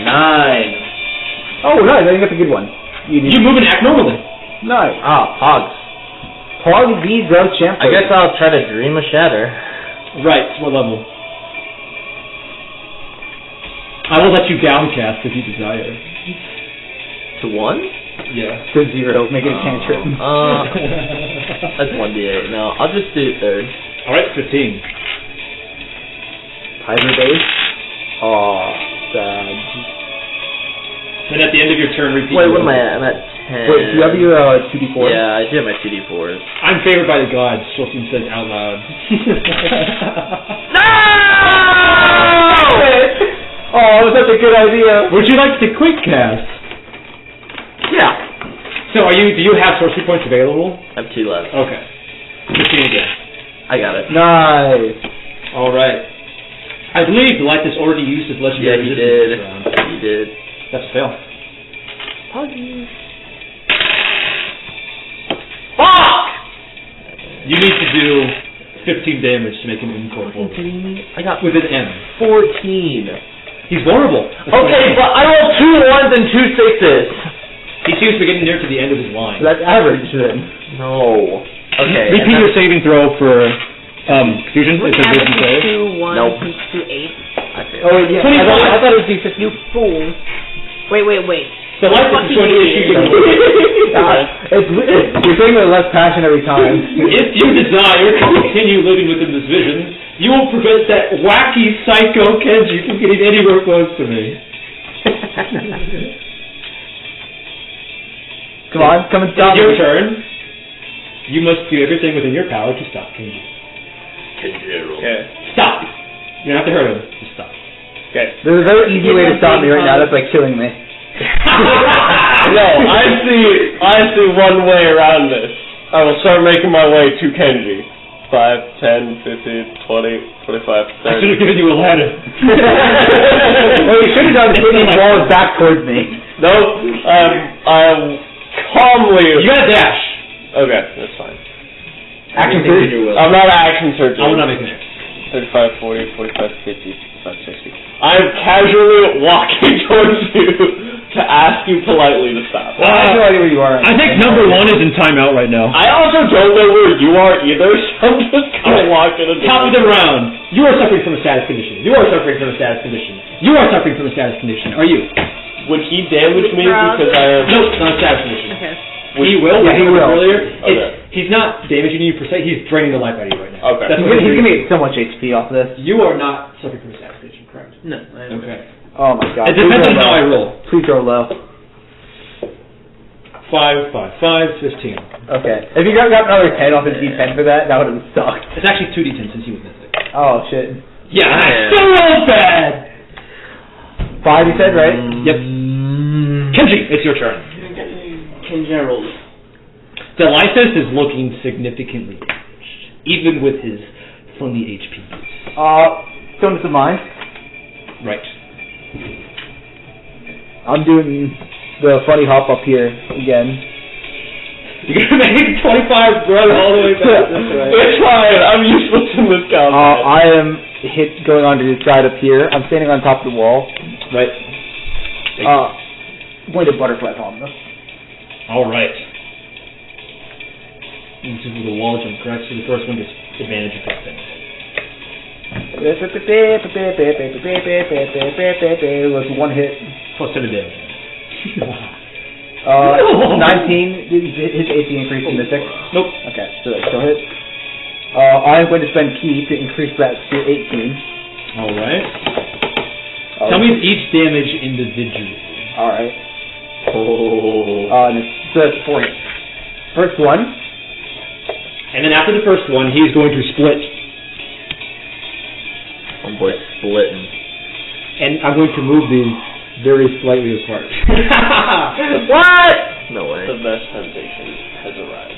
9. Oh, nice. I think that's a good one. You move and act normally. Nice. Ah, hogs. Parley these those champ. I guess I'll try to dream a shatter. Right, what level? I will let you downcast if you desire. To 1? Yeah. To 0. Make it a cantrip. That's 1d8. No, I'll just do 3rd. Alright, 15. Tiger base. Oh, sad. Then at the end of your turn, repeat. Wait, what am I at? I'm at 10. Wait, do you have your 2d4? Yeah, I do have my 2d4s. I'm favored by the gods, Shulkin says out loud. No! Oh, that's a good idea. Would you like to quick cast? Yeah. So do you have sorcery points available? I have 2 left. Okay. 15 again. I got it. Nice. Alright. I believe Lythess already used his Yeah, legendary he resistance did. this round. He did. That's a fail. Fuck! You need to do 15 damage to make him incorporeal. Kidding me? I got With an M. 14. He's vulnerable. Okay, but I rolled 2 1s and 2 6s. He seems to be getting near to the end of his line. So that's average then. No. Okay. Repeat your saving throw for confusion. It says wisdom save. 2, 1, Nope. 2, 8. I failed. Oh, yeah. I thought it was D50. You fool. Wait. So Lythess is going to issue you. You're saying it with less passion every time. If you desire to continue living within this vision, you will prevent that wacky psycho Kenji from getting anywhere close to me. Come on, come and stop It's your me. turn. You must do everything within your power to stop Kenji. Okay. Stop! You don't have to hurt him. Just stop. Okay. There's a very easy way to stop me right now. That's like killing me. No, I see one way around this. I will start making my way to Kenji. 5, 10, 15, 20, 25, 30. I should have given you a ladder. What you should have done is put these walls back towards me. Nope. I'm calmly. You got a dash. Okay, that's fine. Action surge. I'm not action searching. I will not make an X. 35, 40, 45, 50, 55, 60. I'm casually walking towards you to ask you politely to stop. I have no idea where you are. I think number one is in timeout right now. I also don't know where you are either, so I'm just gonna walk in a Top of the round. You are suffering from a status condition. You are suffering from a status condition. You are suffering from a status condition. Are you? Would he damage me because I am... No, not a status condition. Okay. He will, Yeah, he will. earlier. Okay. He's not damaging you per se, he's draining the life out of you right now. Okay. That's He's what gonna get so much HP off this. You are not suffering from a status condition, correct? No, I Okay. Oh my god. It depends on how I roll. Please roll low. 5, 5, 5, 15. Okay. If you got another 10 off his D10 for that, that would have sucked. It's actually 2d10 since he was mythic. Oh shit. Yeah, Yeah. still roll bad! 5 you said, right? Yep. Kenji, it's your turn. Gerald. The Lythess is looking significantly damaged, even with his funny HPs. Stillness of mind. Right. I'm doing the funny hop up here again. You're gonna make 25 run all the way back this way. It's fine, I'm useless in this combat. I am going on to the side up here. I'm standing on top of the wall. Right. I'm going to butterfly palm though. Alright. This is with a wall jump, correct? So the first one gets advantage of that thing. Was one hit. Plus 7 damage. 19. His AC increase in Mythic. Nope. Okay, so that still hits. I'm going to spend Key to increase that to 18. Alright. Tell me each damage individually. Alright. So that's 4 hits. First one. And then after the first one, he's going to split. Oh boy, splitting. And I'm going to move these very slightly apart. What? No way. The best sensation has arrived.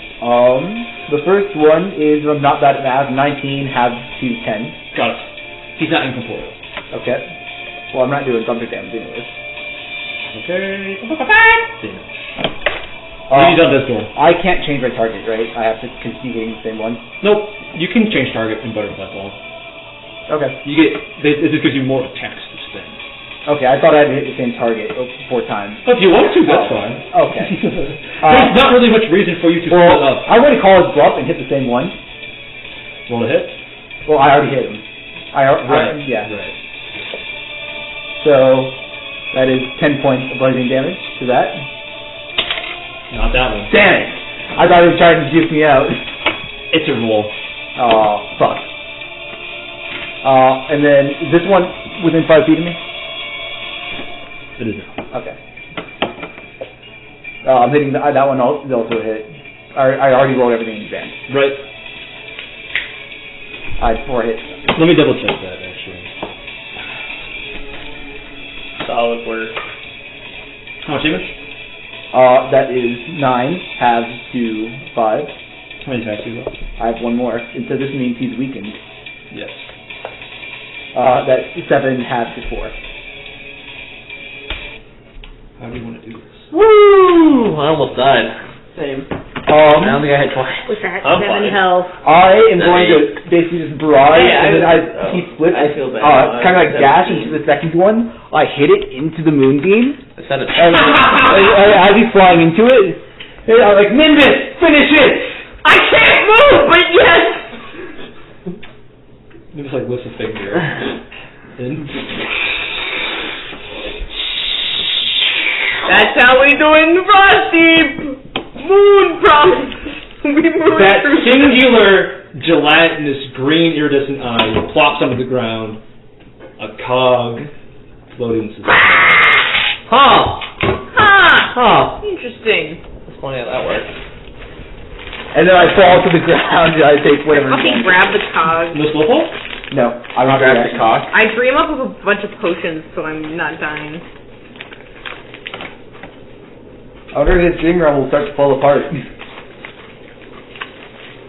The first one is, I'm not bad at math, 19 halves to 10. Got it. He's not incorporeal. Okay. Well, I'm not doing thunder damage anyways. Okay. He's on this door. I can't change my target, right? I have to continue hitting the same one. Nope. You can change target in butterfly ball. Okay. You get this just gives you more attacks to spend. Okay, I thought I had to hit the same target 4 times. If you want to, that's fine. Okay. There's not really much reason for you to split up. I'm going to call his bluff and hit the same one. Roll a hit. Well, I already hit him. Yeah. Right. So, that is 10 points of blazing damage to that. Not that one. Damn it! I thought he was trying to juke me out. It's a roll. Oh, fuck. And then, is this one within 5 feet of me? It is not. Okay. I'm hitting that one also hit. I already rolled everything in advance. Right. I had 4 hits. Let me double check that actually. Solid work. How much damage? That is 9 halves to 5. How many attacks do you got? I have 1 more. And so this means he's weakened. Yes. That's 7 halves to 4. How do you want to do this? Woo! I almost died. Same. I don't think I had 20. Wish I had I'm 7 fine. health. I am going to basically just barrage, Yeah, and then he splits. I feel bad. Kind of like dash into the second one. I hit it into the moonbeam. I said it. As he's flying into it, I'm like, Nimbus, finish it! I can't move, but yes! You just like lift a finger. In. That's how we do it in Frosty! Moon promise! We move That through singular gelatinous green iridescent eye plops onto the ground. A cog floating. Huh. Huh! Interesting. That's funny how that works. And then I fall to the ground and I take whatever. Okay, grab the cog. No slow fall? No, I'm not Grab reacting. the cock. I dream up with a bunch of potions, so I'm not dying. I wonder if his dream realm will start to fall apart.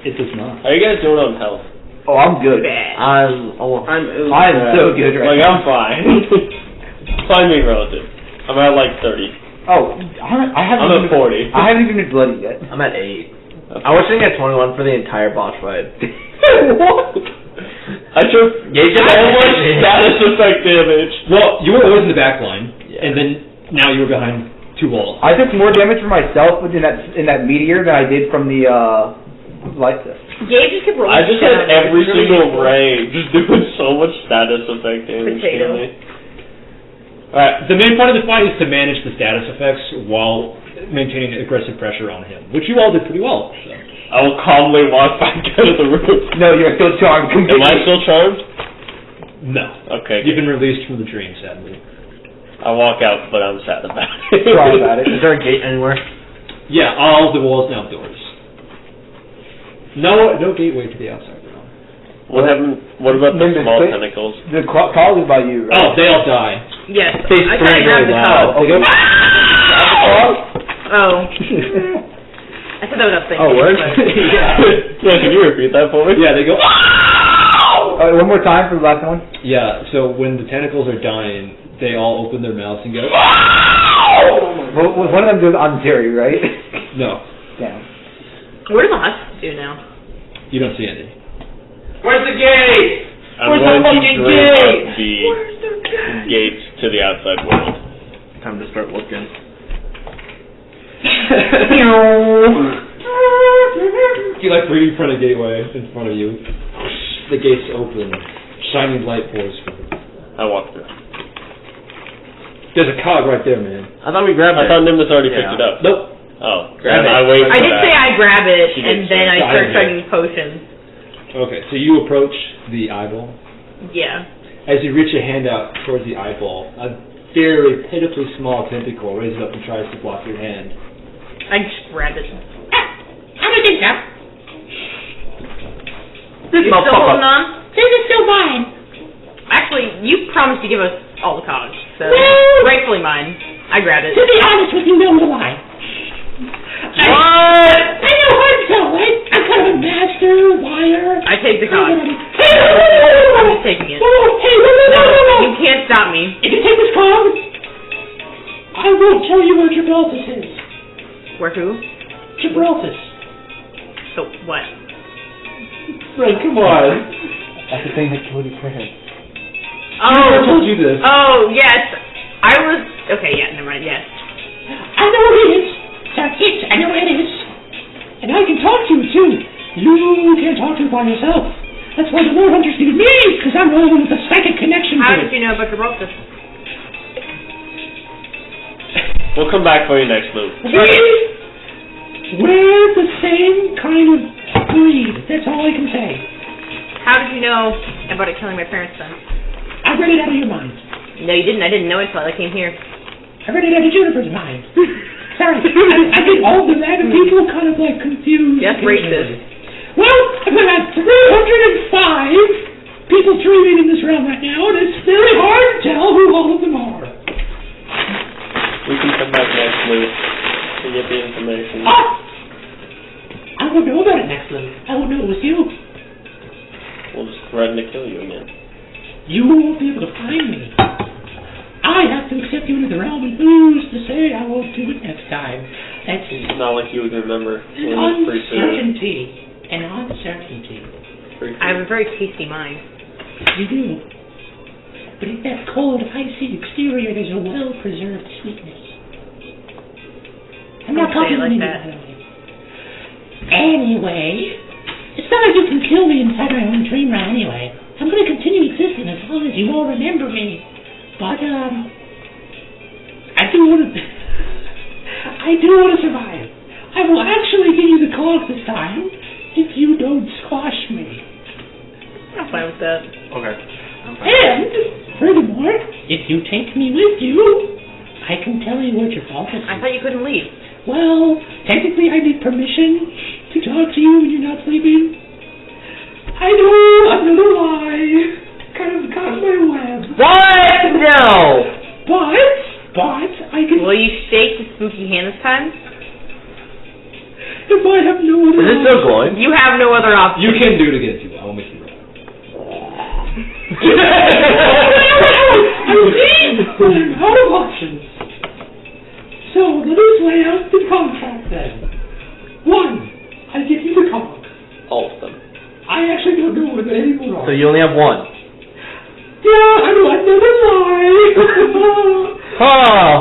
It does not. How are you guys doing on health? Oh, I'm good. Bad. I'm I'm so good right Like, now. I'm fine. Fine being relative. I'm at like 30. Oh, I haven't I'm even, at 40. I haven't even been bloody yet. I'm at 8. I was sitting at 21 for the entire boss fight. What? I took so much status effect damage. Well, you were always in the back line, and then now you were behind two walls. I took more damage for myself in that meteor than I did from the Lythess. Gabe just kept rolling. I just had every single ray just doing so much status effect damage to me. Alright, the main part of the fight is to manage the status effects while maintaining aggressive pressure on him, which you all did pretty well. So. I will calmly walk back out of the room. No, you're still charmed. Am I still charmed? No. Okay. You've been released from the dream, sadly. I walk out, but I'm sad about it. Sorry about it. Is there a gate anywhere? Yeah, all the walls and outdoors. No gateway to the outside realm. What about the small tentacles? The call is by you, right? Oh, they all die. Yes. They I scream grabbed really the loud. cog. They go, Oh. I said that without thinking. Oh, word? Yeah, can you repeat that for me? yeah, they go, One more time for the last one. Yeah, so when the tentacles are dying, they all open their mouths and go, Well, one of them does on Zeri, right? No, Damn. What do the husks do now? you don't see any. Where's the gate? I'm Where's going the to fucking dream gate? up the gates to the outside world. Time to start looking. You like reading in front of gateway in front of you. The gates open, shining light pours from it. I walk through. There's a cog right there, man. I thought we grabbed I it. thought Nimbus already Yeah. picked it up. Nope. Oh, Grab then it. I wait for I did that. say I grab it, She and did then say I start that. chugging potions. Okay, so you approach the eyeball. Yeah. As you reach your hand out towards the eyeball, a very pitifully small tentacle raises up and tries to block your hand. I just grab it. How did it go? This You're still holding motherfucker. on? This is still mine. Actually, you promised to give us all the cogs, so No. rightfully mine. I grab it. To be honest with you, no lie. What? I know hard so, right? I'm kind of a master liar. I take the cog. Hey, I'm just taking it. Hey, No, you can't stop me. If you take this cog, I will tell you where Gibraltus is. Where who? Gibraltus. So what? Frank, come on. That's the thing that killed your parents. I told you this. Oh, yes. I was... Okay, yeah, never mind, yes. I know where it is. That's it. I know where it is. And I can talk to you, too. You can't talk to it by yourself. That's why the Lord Hunters need me, because I'm the one with the psychic connection How to did it. you know about Gibraltus? We'll come back for your next move. We're the same kind of breed. That's all I can say. How did you know about it killing my parents then? I read it out of your mind. No, you didn't. I didn't know it until I came here. I read it out of Juniper's mind. Sorry, I think all the random people kind of like confused. Yes, racist. Well, I've got 305 people dreaming in this realm right now, and it's very hard to tell who all of them are. We can come back next move to get the information. I won't know about it next month. I won't know it was you. We'll just threaten to kill you again. You won't be able to find me. I have to accept you into the realm, and who's to say I won't do it next time? That's It's not like you would remember. an It was pretty soon. uncertainty. An uncertainty. Pretty I have soon. a very tasty mind. You do. But in that cold, icy exterior, there's a well-preserved sweetness. I'm not Don't say it talking like to you, that. by the way. Anyway, it's not like you can kill me inside my own dream realm anyway. I'm going to continue existing as long as you all remember me. But, I do want to survive. I will actually give you the cog this time if you don't squash me. I'm fine with that. Okay. And, furthermore, if you take me with you, I can tell you what your fault is. I thought you couldn't leave. Well, technically I need permission to talk to you when you're not sleeping. I know, another lie. Kind of got my web. What? No! But, I can... Will you shake the spooky hand this time? If I have no other Is it still glowing? You have no other option. You can do it again if you want. I'll make you roll. I'm out of options. So, let us lay out the contract then. 1, I give you the cog. All of them. I actually don't know what any more are. So you only have one. Yeah, I know, I never lie. Oh.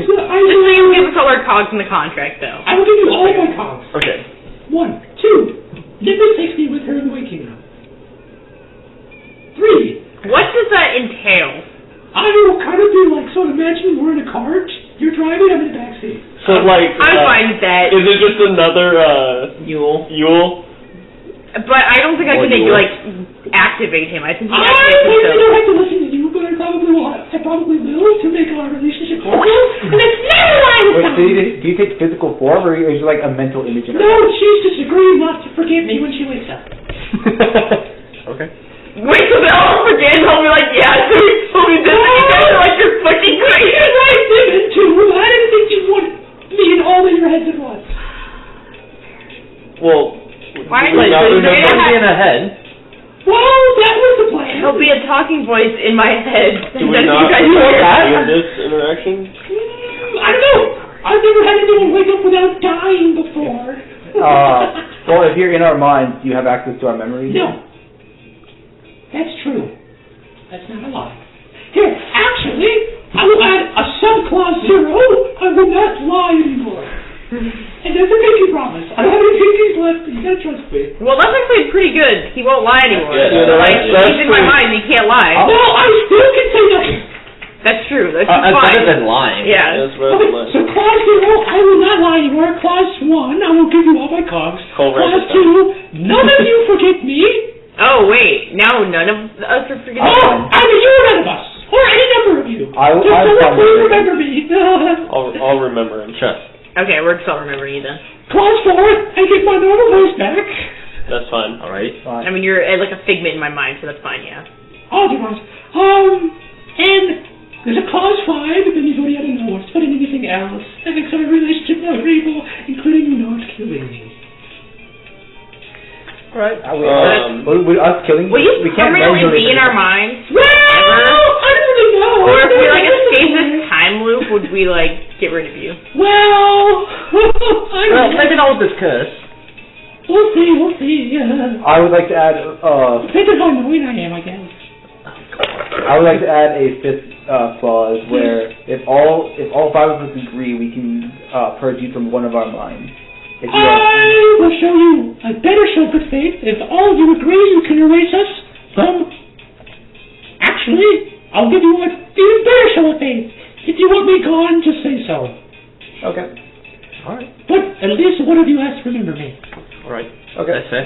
Just so you give us all our cogs in the contract, though. I will give you all my cogs. Okay. 1, 2, Lythess takes me with her in the White Kingdom. 3, What does that entail? I will kind of be like, so imagine we're in a cart, you're driving, I'm in the backseat. So like, I'm fine with that. is it just another Yule. But I don't think I can, activate him. I think he I activates probably himself. don't have to listen to you, but I probably will to make our relationship cordial, and that's never why I was Wait, so do you take physical form, or is it like a mental image in her No, head? she's just agreeing not to forgive me when she wakes up. Okay. Wait, so they'll all forget and I'll be like, yeah, so we did it. You guys are like, you're fucking crazy. I didn't too. I didn't think you wanted me in all of your heads at once. Well, Why Wait, so you're You're going to gonna be in a head? Well, that was the plan. There'll be a talking voice in my head. do we that not you guys hear that? in this interaction? I don't know. I've never had anyone wake up without dying before. Well, if you're in our minds, do you have access to our memories? No. That's true. That's not a lie. Here, actually, I will add a subclause 0. I will not lie anymore. And that's a pinky promise. I don't have any pinkies left, but you gotta trust me. Well, that's actually pretty good. He won't lie anymore. That's good. Like, That's he's in my pretty- mind, he can't lie. No, I still can say nothing. That's true. That's That's fine. better than lying. Yeah. That's right. Okay, so clause 0, I will not lie anymore. Clause 1, I will give you all my cogs. Cold Clause record. 2, none of you forget me. Oh, wait. Now none of us are forgetting. Oh, either you or none of us. Or any number of you. I'm Just so fine please with it. remember me. I'll remember him. Sure. Okay, we're just all remembering you then. Clause 4, I get my normal voice back. That's fine. All right. Fine. I mean, you're like a figment in my mind, so that's fine, yeah. I'll do that. And there's a clause 5, if anybody I don't know wants to put in anything else that makes our relationship more agreeable, including you not killing me. Alright. Would us killing Will you we can't permanently measure be in it. our minds? Well, I don't really know. Or if we like I don't escape know. this time loop, would we like get rid of you? Well, I Well, don't maybe know. not with this curse. We'll see. I would like to add Depends on how annoying I am, I guess. I would like to add a 5th clause where if all 5 of us agree, we can purge you from one of our minds. If you I will show you a better show of good faith. If all of you agree you can erase us from... Actually, I'll give you an even better show of faith. If you want me gone, just say so. Okay. All right. But at least one of you has to remember me. All right. Okay. That's fair.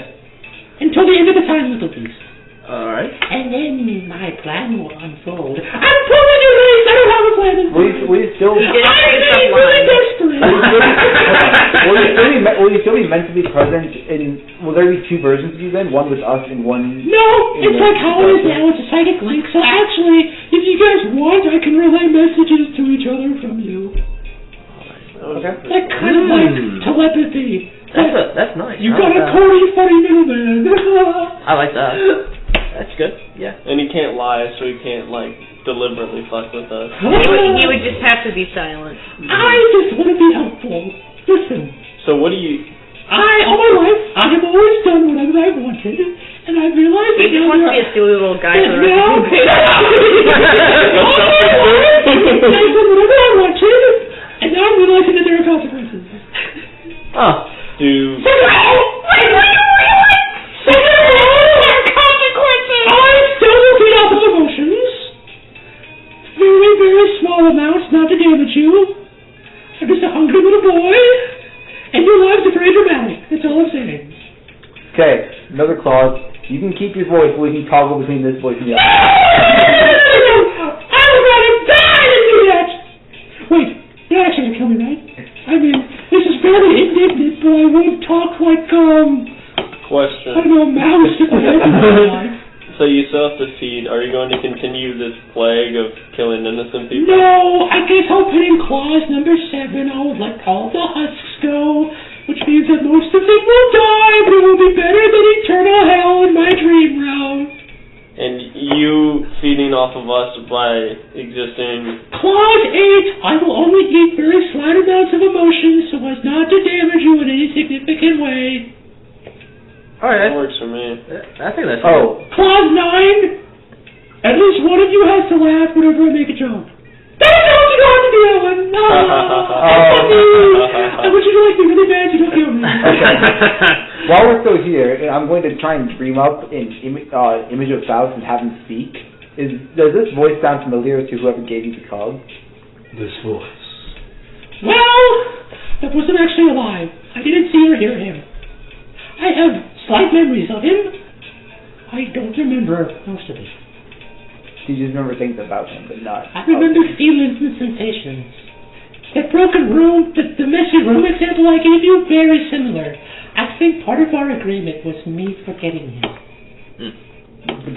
Until the end of the time, little piece. All right. And then my plan will unfold. I'm pulling you guys! I don't have a plan. Will you still You didn't I'm say getting stuff really lying. desperate. will you still be mentally present in? Will there be 2 versions of you then? One with us and one. No, it's like how it is now. It's a psychic link. So actually, if you guys want, I can relay messages to each other from you. Okay. Like kind of like telepathy. That's nice. You I got like a that. corny, funny middleman. I like that. That's good. Yeah. And he can't lie, so he can't deliberately fuck with us. He would just have to be silent. I just want to be helpful. Listen, So what do you? all my life, I have always done whatever I wanted, and I realized He just wants to be a silly little guy And for the now, rest of his I did whatever I wanted, and now I'm realizing that there are consequences. Oh. Do I'm still looking off of emotions. Very, very small amounts, not to damage you. I'm just a hungry little boy, and your lives are very dramatic. That's all I'm saying. Okay. Another clause. You can keep your voice, but we can toggle between this voice and the other. I would rather die than do that! Wait, you're not actually gonna kill me, right? I mean, this is very indignant, but I won't talk like, I question? don't know, a mouse if I had my life. So you still have to feed. Are you going to continue this plague of killing innocent people? No, I guess I'll put in clause number 7. I'll let all the husks go, which means that most of them will die, but it will be better than eternal hell in my dream realm. And you feeding off of us by existing. Clause 8, I will only eat very slight amounts of emotions so as not to damage you in any significant way. Alright, That works for me. I think that's Clause 9. At least one of you has to laugh whenever I make a joke. That's all you don't have to do that one. No. I want you to like me really bad so you don't kill me. Okay. While we're still here, I'm going to try and dream up an image of Faust and have him speak. Does this voice sound familiar to whoever gave you the cog? This voice. Well, that wasn't actually alive. I didn't see or hear him. I have slight memories of him. I don't remember most of it. You just remember things about him, but not... I remember feelings and sensations. That broken room, the messy room example I gave you, very similar. I think part of our agreement was me forgetting him.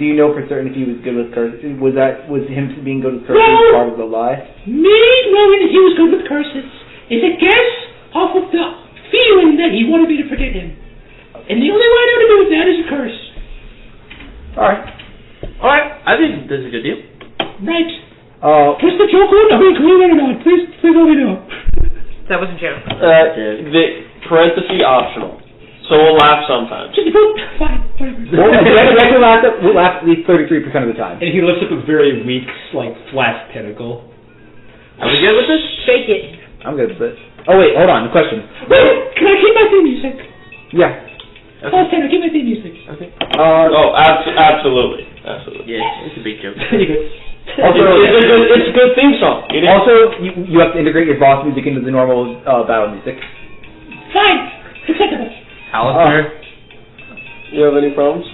Do you know for certain if he was good with curses? Was him being good with curses part of the lie? Me knowing that he was good with curses is a guess off of the feeling that he wanted me to forget him. And the only way I know to do with that is a curse. Alright, I think this is a good deal. Right. What's the joke on? I mean, can we let it on? Please let me know. That was a joke. The parenthesis optional. So we'll laugh sometimes. Fine, whatever. We'll laugh at least 33% of the time. And he lifts up a very weak, flat tentacle. Are we good with this? Shake it. I'm good with it. Oh wait, hold on, question. Wait, can I keep my theme music? Yeah. Okay. Oh, Tanner, keep my theme music. Okay. Absolutely. Yeah, it's a big joke. Also, it's a good theme song. Also, you have to integrate your boss music into the normal battle music. Fine. Acceptable. Alistair? You have any problems?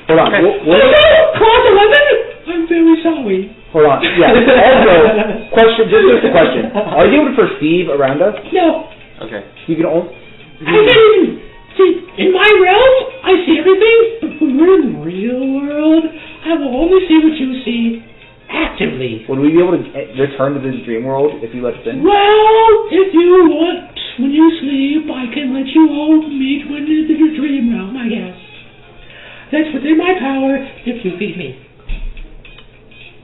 Hold on. Clause 11? I'm very sorry. Hold on. Yeah. Also, just a question. Are you able to perceive around us? No. Okay. You can only... I mean, see, in my realm, I see everything, but when we're in the real world, I will only see what you see actively. Would we be able to return to this dream world if you let us in? Well, if you want, when you sleep, I can let you all meet when in your dream realm, I guess. That's within my power if you feed me.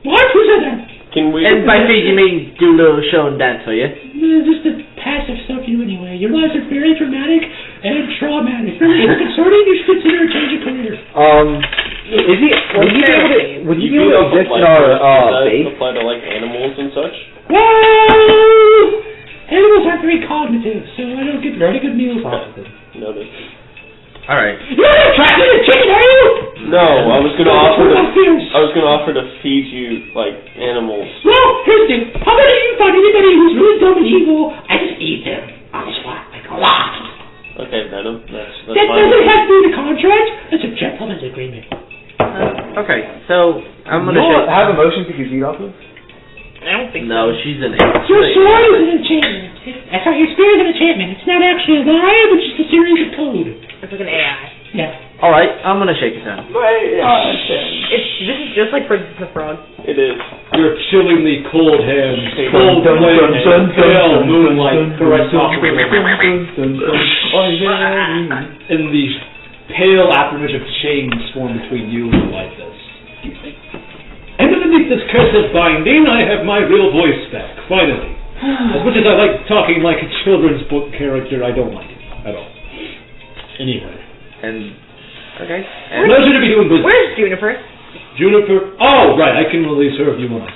What? Who said that? Can we? And by feed you mean do a little show and dance, are you? Just the passive stuff you anyway. Your lives are very dramatic and traumatic. Very concerning. You should consider a change of career. Would you be able to exist in our base? Apply to like animals and such? Well, animals aren't very cognitive, so I don't get very good meals off of them. Noted. Alright. You're not attracted to chicken, are you? No, I was gonna offer to feed you like animals. Well, here's the thing. How about you find anybody who's really dumb and evil? I just eat them on the spot. Like, Okay, Venom. That's that fine. doesn't have to be the contract. It's a gentleman's agreement. Okay, so I'm gonna You shake... have emotions you can feed off of? I don't think No, so. she's an... Your sword is an enchantment. Your spirit is an enchantment. It's not actually alive. It's just a series of code. It's like an AI. Yeah. Alright, I'm gonna shake it down. This is just like Princess the Frog. It is. Your chillingly cold hands, cold wind, pale moonlight caress off and the pale apparition of chains form between you and Lythess. And underneath this cursed binding, I have my real voice back, finally. As much as I like talking like a children's book character, I don't like it at all. Anyway. And... Okay. Pleasure to be doing business. Where's Juniper? Juniper. Oh, right. I can release her if you want.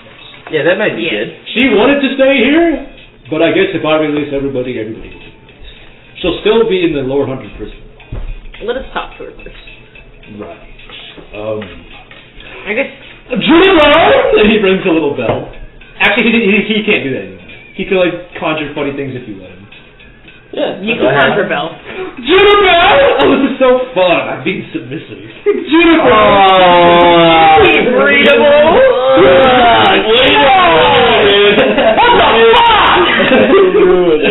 Yeah, that might be Yeah. good. She wanted to stay here, but I guess if I release everybody will be released. She'll still be in the Lord Hunter prison. Let us talk to her first. Right. I guess. Juniper! And he rings a little bell. Actually, he can't do that anymore. He can conjure funny things if you let him. Yeah. You can conjure Bell. Juniper! Oh, this is so fun. I'm being submissive. Juniper! He's readable.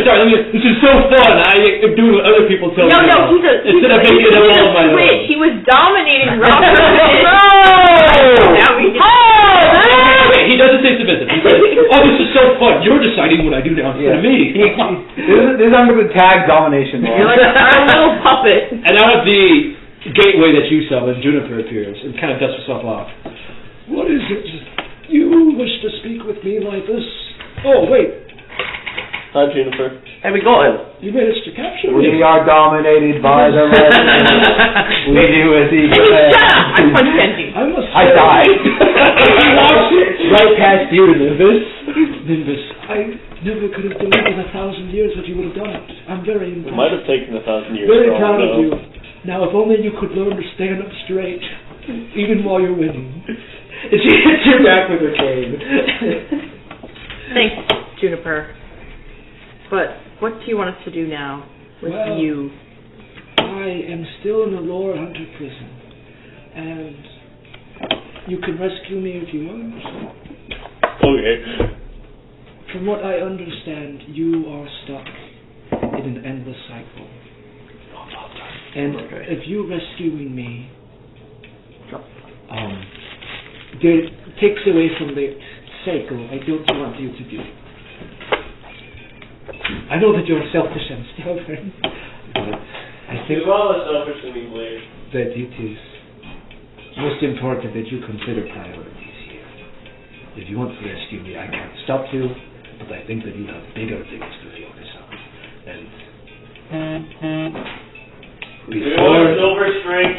Sorry, this is so fun. I'm doing what other people tell me. No, he's instead of making it up all on my own. He was dominating Robert. Now we can. Wait, he doesn't say submissive. He says, oh, this is so fun. You're deciding what I do now instead of me. This is under the tag domination law. You're like our little puppet. And out of the gateway that you summoned, Juniper appears and kind of dusts herself off. What is it? You wish to speak with me like this? Oh, wait. Hi, Juniper. And we got him. You managed to capture We me. are dominated by the legends. We do as he Shut up! I commands. punched Kenji. I died. He walks right past you to Nimbus. Nimbus, I never could have done it in 1,000 years what you would have done it. I'm very It impressed. might have taken 1,000 years. Very for all proud we of know. you. Now, if only you could learn to stand up straight, even while you're winning. And she hits you back with her cane. Thanks, Juniper. But what do you want us to do now with Well, you? I am still in the Lore Hunter prison, and you can rescue me if you want. Okay. From what I understand, you are stuck in an endless cycle. And if you rescuing me, it takes away from the cycle. I don't want you to do. I know that you're selfish and stubborn, but I think all as selfish as we believe. that it is most important that you consider priorities here. If you want to rescue me, I can't stop you, but I think that you have bigger things to focus on. And before Silver String,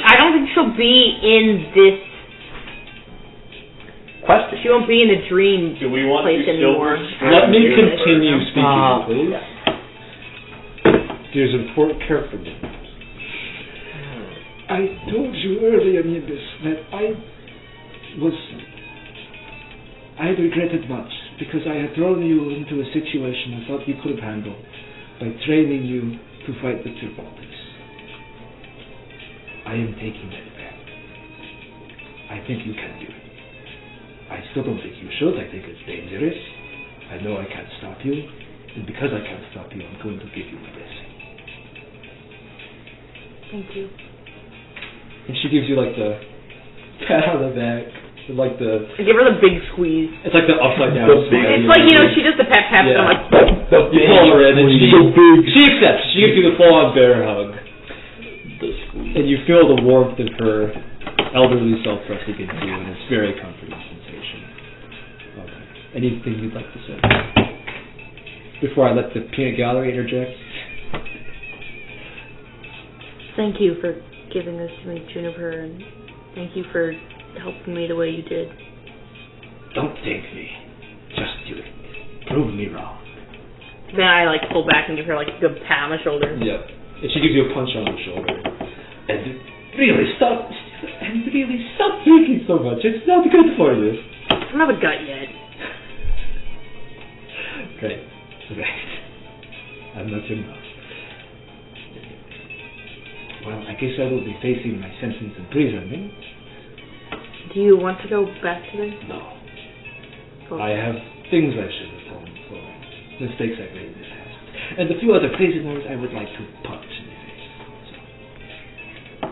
I don't think she'll be in this. Question. She won't be in the dream Do we want place to anymore. Let me continue speaking, please. Yeah. There's important carefully. I told you earlier, Nimbus, that I regretted much because I had thrown you into a situation I thought you could have handled by training you to fight the Gibraltus. I am taking that back. I think you can do it. I still don't think you should. I think it's dangerous. I know I can't stop you, and because I can't stop you, I'm going to give you my blessing. Thank you. And she gives you like the pat on the back, like the. Give her the big squeeze. It's like the upside down. It's like, she does the pep pep. Yeah. So like, You pull her in, and she accepts. She gives you the full-on bear hug, and you feel the warmth of her elderly self pressing into you, and it's very comforting sensation. Okay. Anything you'd like to say before I let the peanut gallery interject? thank you for giving this to me, Juniper, and thank you for helping me the way you did. Don't thank me. Just do it. Prove me wrong. Then I pull back and give her a good pat on the shoulder. Yep. And she gives you a punch on the shoulder. And really stop thinking so much. It's not good for you. I don't have a gut yet. Right. I'm not your mom. Well, I guess I will be facing my sentence in prison. Do you want to go back to this? No. Oh. I have things I should have done for mistakes I made in the past. And a few other prisoners I would like to punch in the face. So.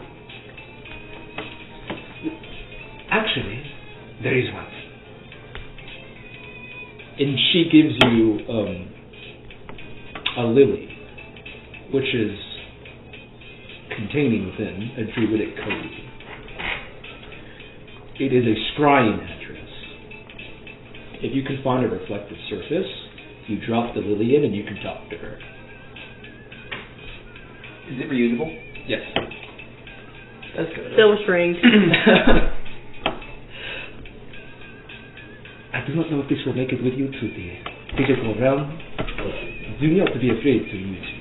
Actually, there is one thing. And she gives you a lily, which is containing within a druidic code. It is a scrying address. If you can find a reflective surface, you drop the lily in and you can talk to her. Is it reusable? Yes. That's good. Silver string. I do not know if this will make it with you to the physical realm, but do not be afraid to use it.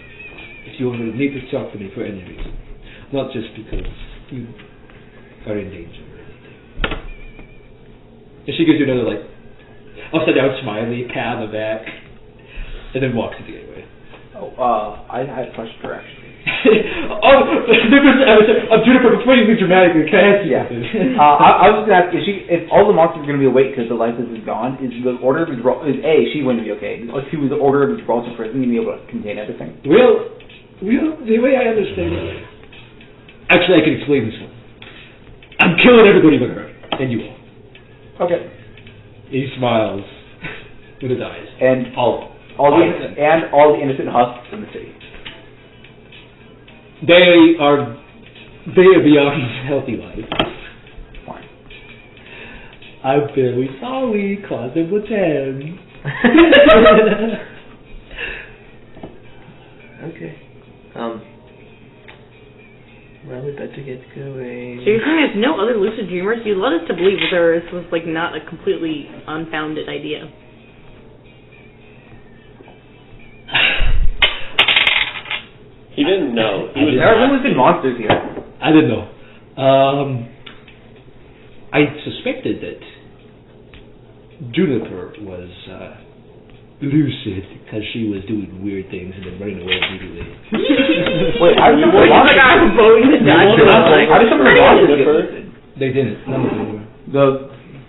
If you need to talk to me for any reason. Not just because you are in danger or anything. And she gives you another, upside down smiley, pat on the back, and then walks to the gateway. I pushed her actually. Juniper, before you be dramatic, can I ask you something? I was going to ask, if all the monsters are going to be awake because the Lythess is gone, is the Order of Gibraltar, she going to be okay? Is the Order of Gibraltar prison going to be able to contain everything? Well, the way I understand it, actually I can explain this one. I'm killing everybody but her, and you all. Okay. He smiles with his eyes. And all the innocent husks in the city. They are beyond healthy life. Fine. I'm very sorry, cause it was him. get going. So you're saying there's no other lucid dreamers? You led us to believe that this was like not a completely unfounded idea. He didn't know. He was There are lucid monsters here. I didn't know. I suspected that Juniper was lucid because she was doing weird things and then running away immediately. Wait, how did some Like I'm voting the Dodgers. How did some monsters get lucid? They didn't. None of them were.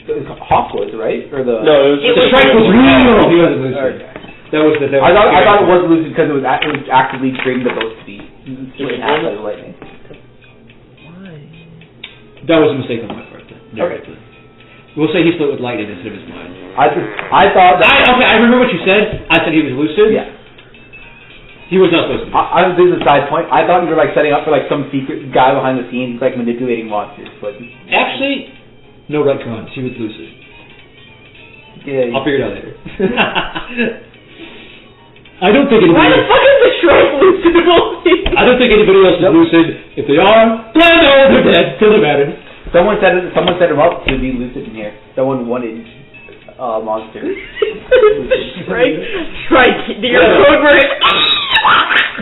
The Hawk was, right? Or the... No, it was It just was- Strike was real! He wasn't lucid. Okay. That was the... I thought it was lucid because it was actively triggering the boat to be shooting at by the lightning. That was a mistake on my part. Then. Okay. We'll say he split with lightning instead of his mind. I thought that... I remember what you said. I said he was lucid. Yeah. He was not supposed to be. This is a side point. I thought you were like setting up for like some secret guy behind the scenes, like manipulating monsters, but... Actually, no retcons. He was lucid. Yeah. I'll figure it out later. I don't think Why anybody the fuck is the Shrike lucid? I don't think anybody else is lucid. If they are, they're dead. Doesn't matter. Someone set him up to be lucid in here. Someone wanted monster. Shrike, your code word is...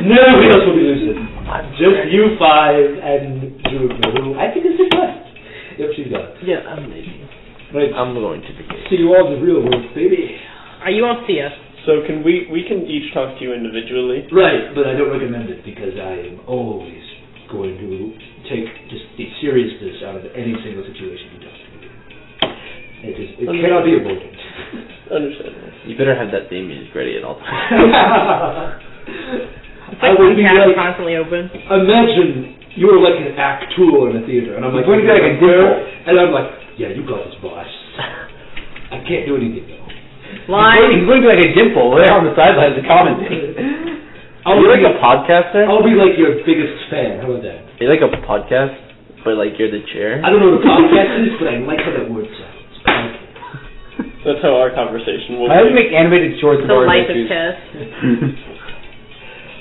Nobody else will be lucid. Just you five and Juniper. I think it's just fun. Yep, she's got it. Yeah, I'm leaving. Right. I'm going to be. See you all in the real world, baby. You won't see us. So can we can each talk to you individually? Right, but I don't recommend it because I am always going to take just the seriousness out of any single situation you talk to me. It cannot be avoided. Understandable. You better have that theme music ready at all times. It's like one tab constantly open. Imagine you were like an actor in a theater, and I'm like, You're going to be like a dimple. and I'm like, yeah, you got this, boss. I can't do anything though. He's going to be like a dimple there on the sidelines to commentate. Are you like a podcaster? I'll be like your biggest fan. How about that? You're like a podcast, but like you're the chair? I don't know what a podcast is, but I like how that word sounds. Podcast. That's how our conversation will I have to be. make animated shorts The of our life of issues. Tess.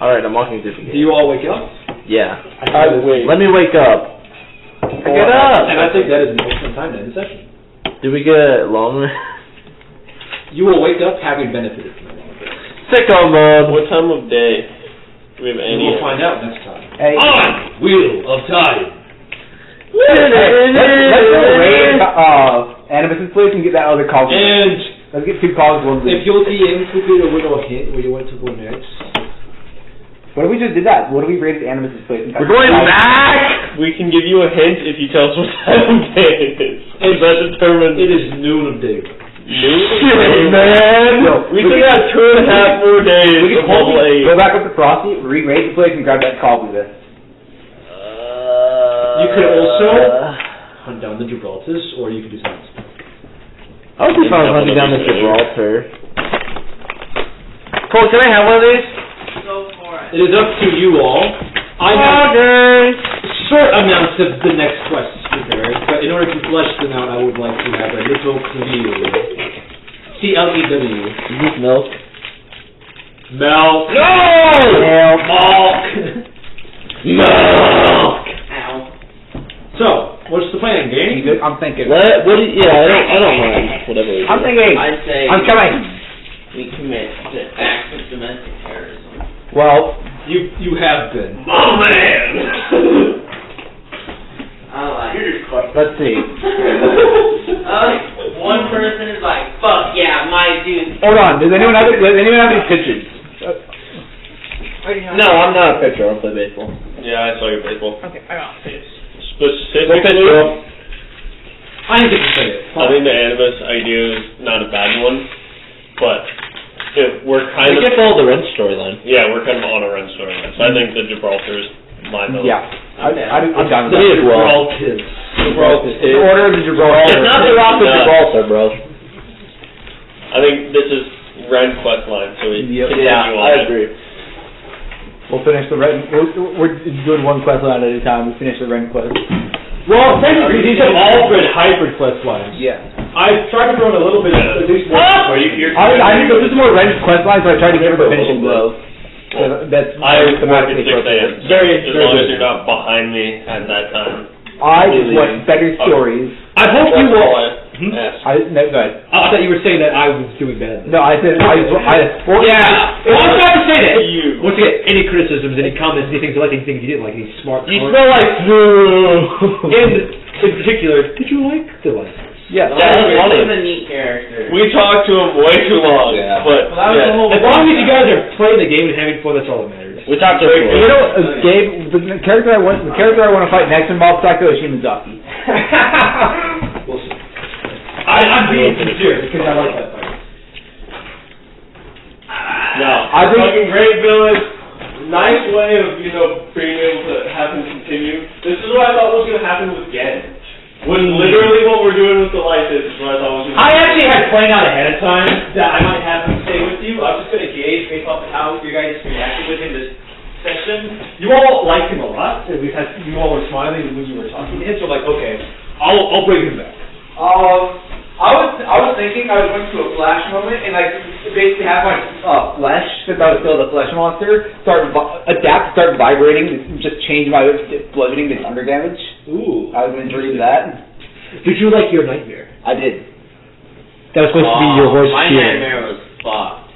Alright, I'm walking through the Do gate. you all wake up? Yeah. Wait. Let me wake up. Get up! And I think that is an excellent time to end the session. Did we get longer? You will wake up having benefited from it. Sicko mode! What time of day? Do we have We any? will find out next time. Hey, On Wheel of Time. let's go raid Animus's place and get that other call. And Let's get 2 calls, 1 if you'll DM quickly a little hint where you want to go next. What if we just did that? What if we raided Animus's place? And We're going back! We can give you a hint if you tell us what time of day it is. Is that determined? It is noon of day. Shit, man! We still got 2.5 more days. We can of level 8. go back up to Frosty, re-raid the place, and grab that call with us. You could also hunt down the Gibraltus, or you could do something else. I would be fine hunting down the Gibraltar. Cole, can I have one of these? Go for it. It is up to you all. I have short amounts of the next quests prepared, but in order to flesh them out, I would like to have a little clue. C-L-E-W. Is this milk? Milk. No! Milk. Ow. So, what's the plan, You gang? good? I'm thinking. What do you, I don't mind. Whatever we do. I'm thinking. I'd say I'm coming. we commit to acts of domestic terrorism. Well, You have been. Oh man! I like it. let's see. One person is like, fuck yeah, my dude. Hold on. Does anyone have any pictures? No, I'm not a pitcher. I don't play baseball. Yeah, I saw your baseball. Okay, I got this. Specifically, I think it's fair. I think the Animus idea is not a bad one, but if we're kind We of can follow the Wrench storyline. we're kind of on a run storyline. So I think the Gibraltar's my vote. Yeah. I'm down with Me that. as well. The Order of the Gibraltar. It's not the Rock of Gibraltar, bro. I think this is Ren quest line, so we Yep. continue on. I agree. We'll finish the Ren. We're doing one quest line at a time. We finish the Ren quest. Well, technically, these have all been hybrid quest lines. Yeah. I've tried to throw in a little bit of at least one. Or you're I think this is more Ren's quest line, so I tried to give her the finishing blow. So that's I work at 6 automatically a.m. appropriate. As long as you're not behind me at that time. I just want better stories. I hope you That's will. all I asked. No, go ahead. I thought you were saying that I was doing bad. No, I said, well, Yeah. Well, I was about to say that. You. Once again, any criticisms, any comments, anything you liked, anything you didn't like, any smart You comments. smell like And in particular, did you like the Lythess? yeah. That's funny. He's a neat character. We talked to him way too long. Yeah. But As long as you guys are playing the game and having fun, that's all that matters. we talked to him. You know, Gabe, the character I want to fight next in Mob Psycho is Shimazaki. We'll see. I'm being sincere because I like that fight. No. I think- Fucking great villain. Nice way of, being able to have him continue. This is what I thought was going to happen with Gen. Was literally what we're doing with the Lythess is what I thought was going to I happen. actually had planned out ahead of time that I might have him stay with you. I was just going to gauge based off of how you guys reacted with him this session. You all liked him a lot. At least you all were smiling when you were talking to him. So like, okay, I'll bring him back. I was thinking I was going to a flash moment and like basically have my flesh, since I was still the flesh monster, start vibrating, and just change my bludgeoning to thunder damage. Ooh. I was enjoying that. Did you like your nightmare? I did. That was supposed to be your worst My fear. nightmare was fucked.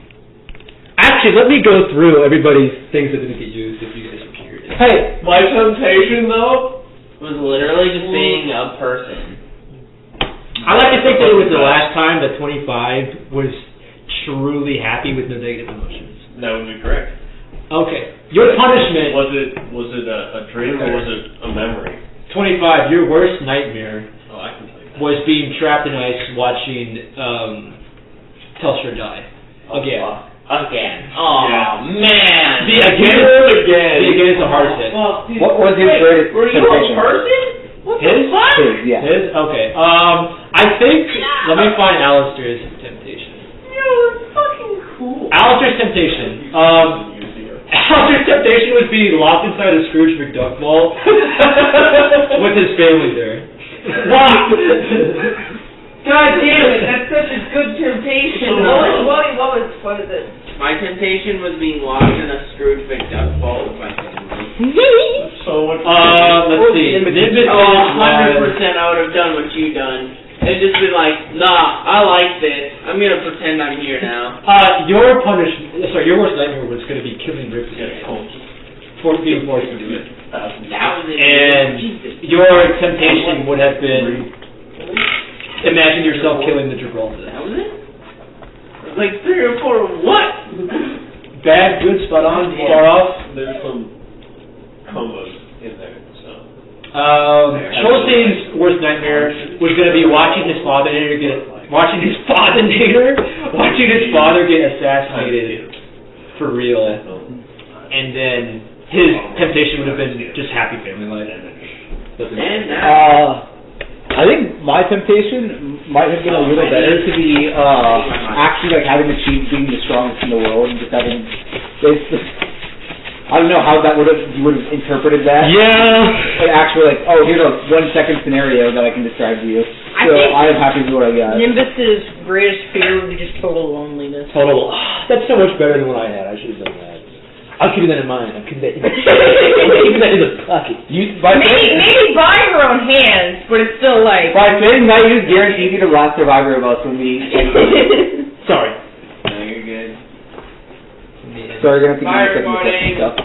Actually, let me go through everybody's things that didn't get used if you guys are curious. Hey, My temptation, though, Was literally just being a person. I like to think that it was the last time that 25 was truly happy with no negative emotions. that would be correct. Okay. Your punishment, Was it a dream or was it a memory? 25, your worst nightmare Oh, I can tell you that. was being trapped in ice watching Telstra die. Again. Again. Oh Yeah. man. The again is the hardest hit. what was his greatest Were you temptation? a person? What His? the fuck? His, yeah. His? Okay. I think, let me find Alistair's temptation. Fucking cool. Alistair's temptation. Alistair's temptation was being locked inside a Scrooge McDuck vault with his family there. God damn it, that's such a good temptation. What was it? My temptation was being locked in a Scrooge McDuck vault with my family. So what? Let's see. Nimbus Oh, 100% was... I would have done what you done. And just been like, nah, I like this. I'm gonna pretend I'm here now. Your worst nightmare was going to be killing Ripley. Being forced to do it. That was it. And Jesus. your temptation would have been imagine yourself killing the Gibraltus. That was it? It was like 3 or 4 what? Bad, good, spot on, far off. There's some combos in there, so. Schulstein's worst nightmare was going to be watching his father get assassinated for real, and then his temptation would have been just happy family life. And now. I think my temptation might have been a little better to be actually like having achieved being the strongest in the world and just having. I don't know how that you would have interpreted that. Yeah. Like actually, like, oh, here's a 1-second scenario that I can describe to you. I So think I'm happy with what I got. Nimbus's greatest fear would be just total loneliness. Total. That's so much better than what I had. I should have done that. I'll keep that in mind. I'm keeping that in the pocket. You by Maybe by her own hands, but it's still like. by saying that, you guarantee me the last survivor of us when we. Sorry. No, you're good. So we're gonna have to Bye, give you everybody. stuff.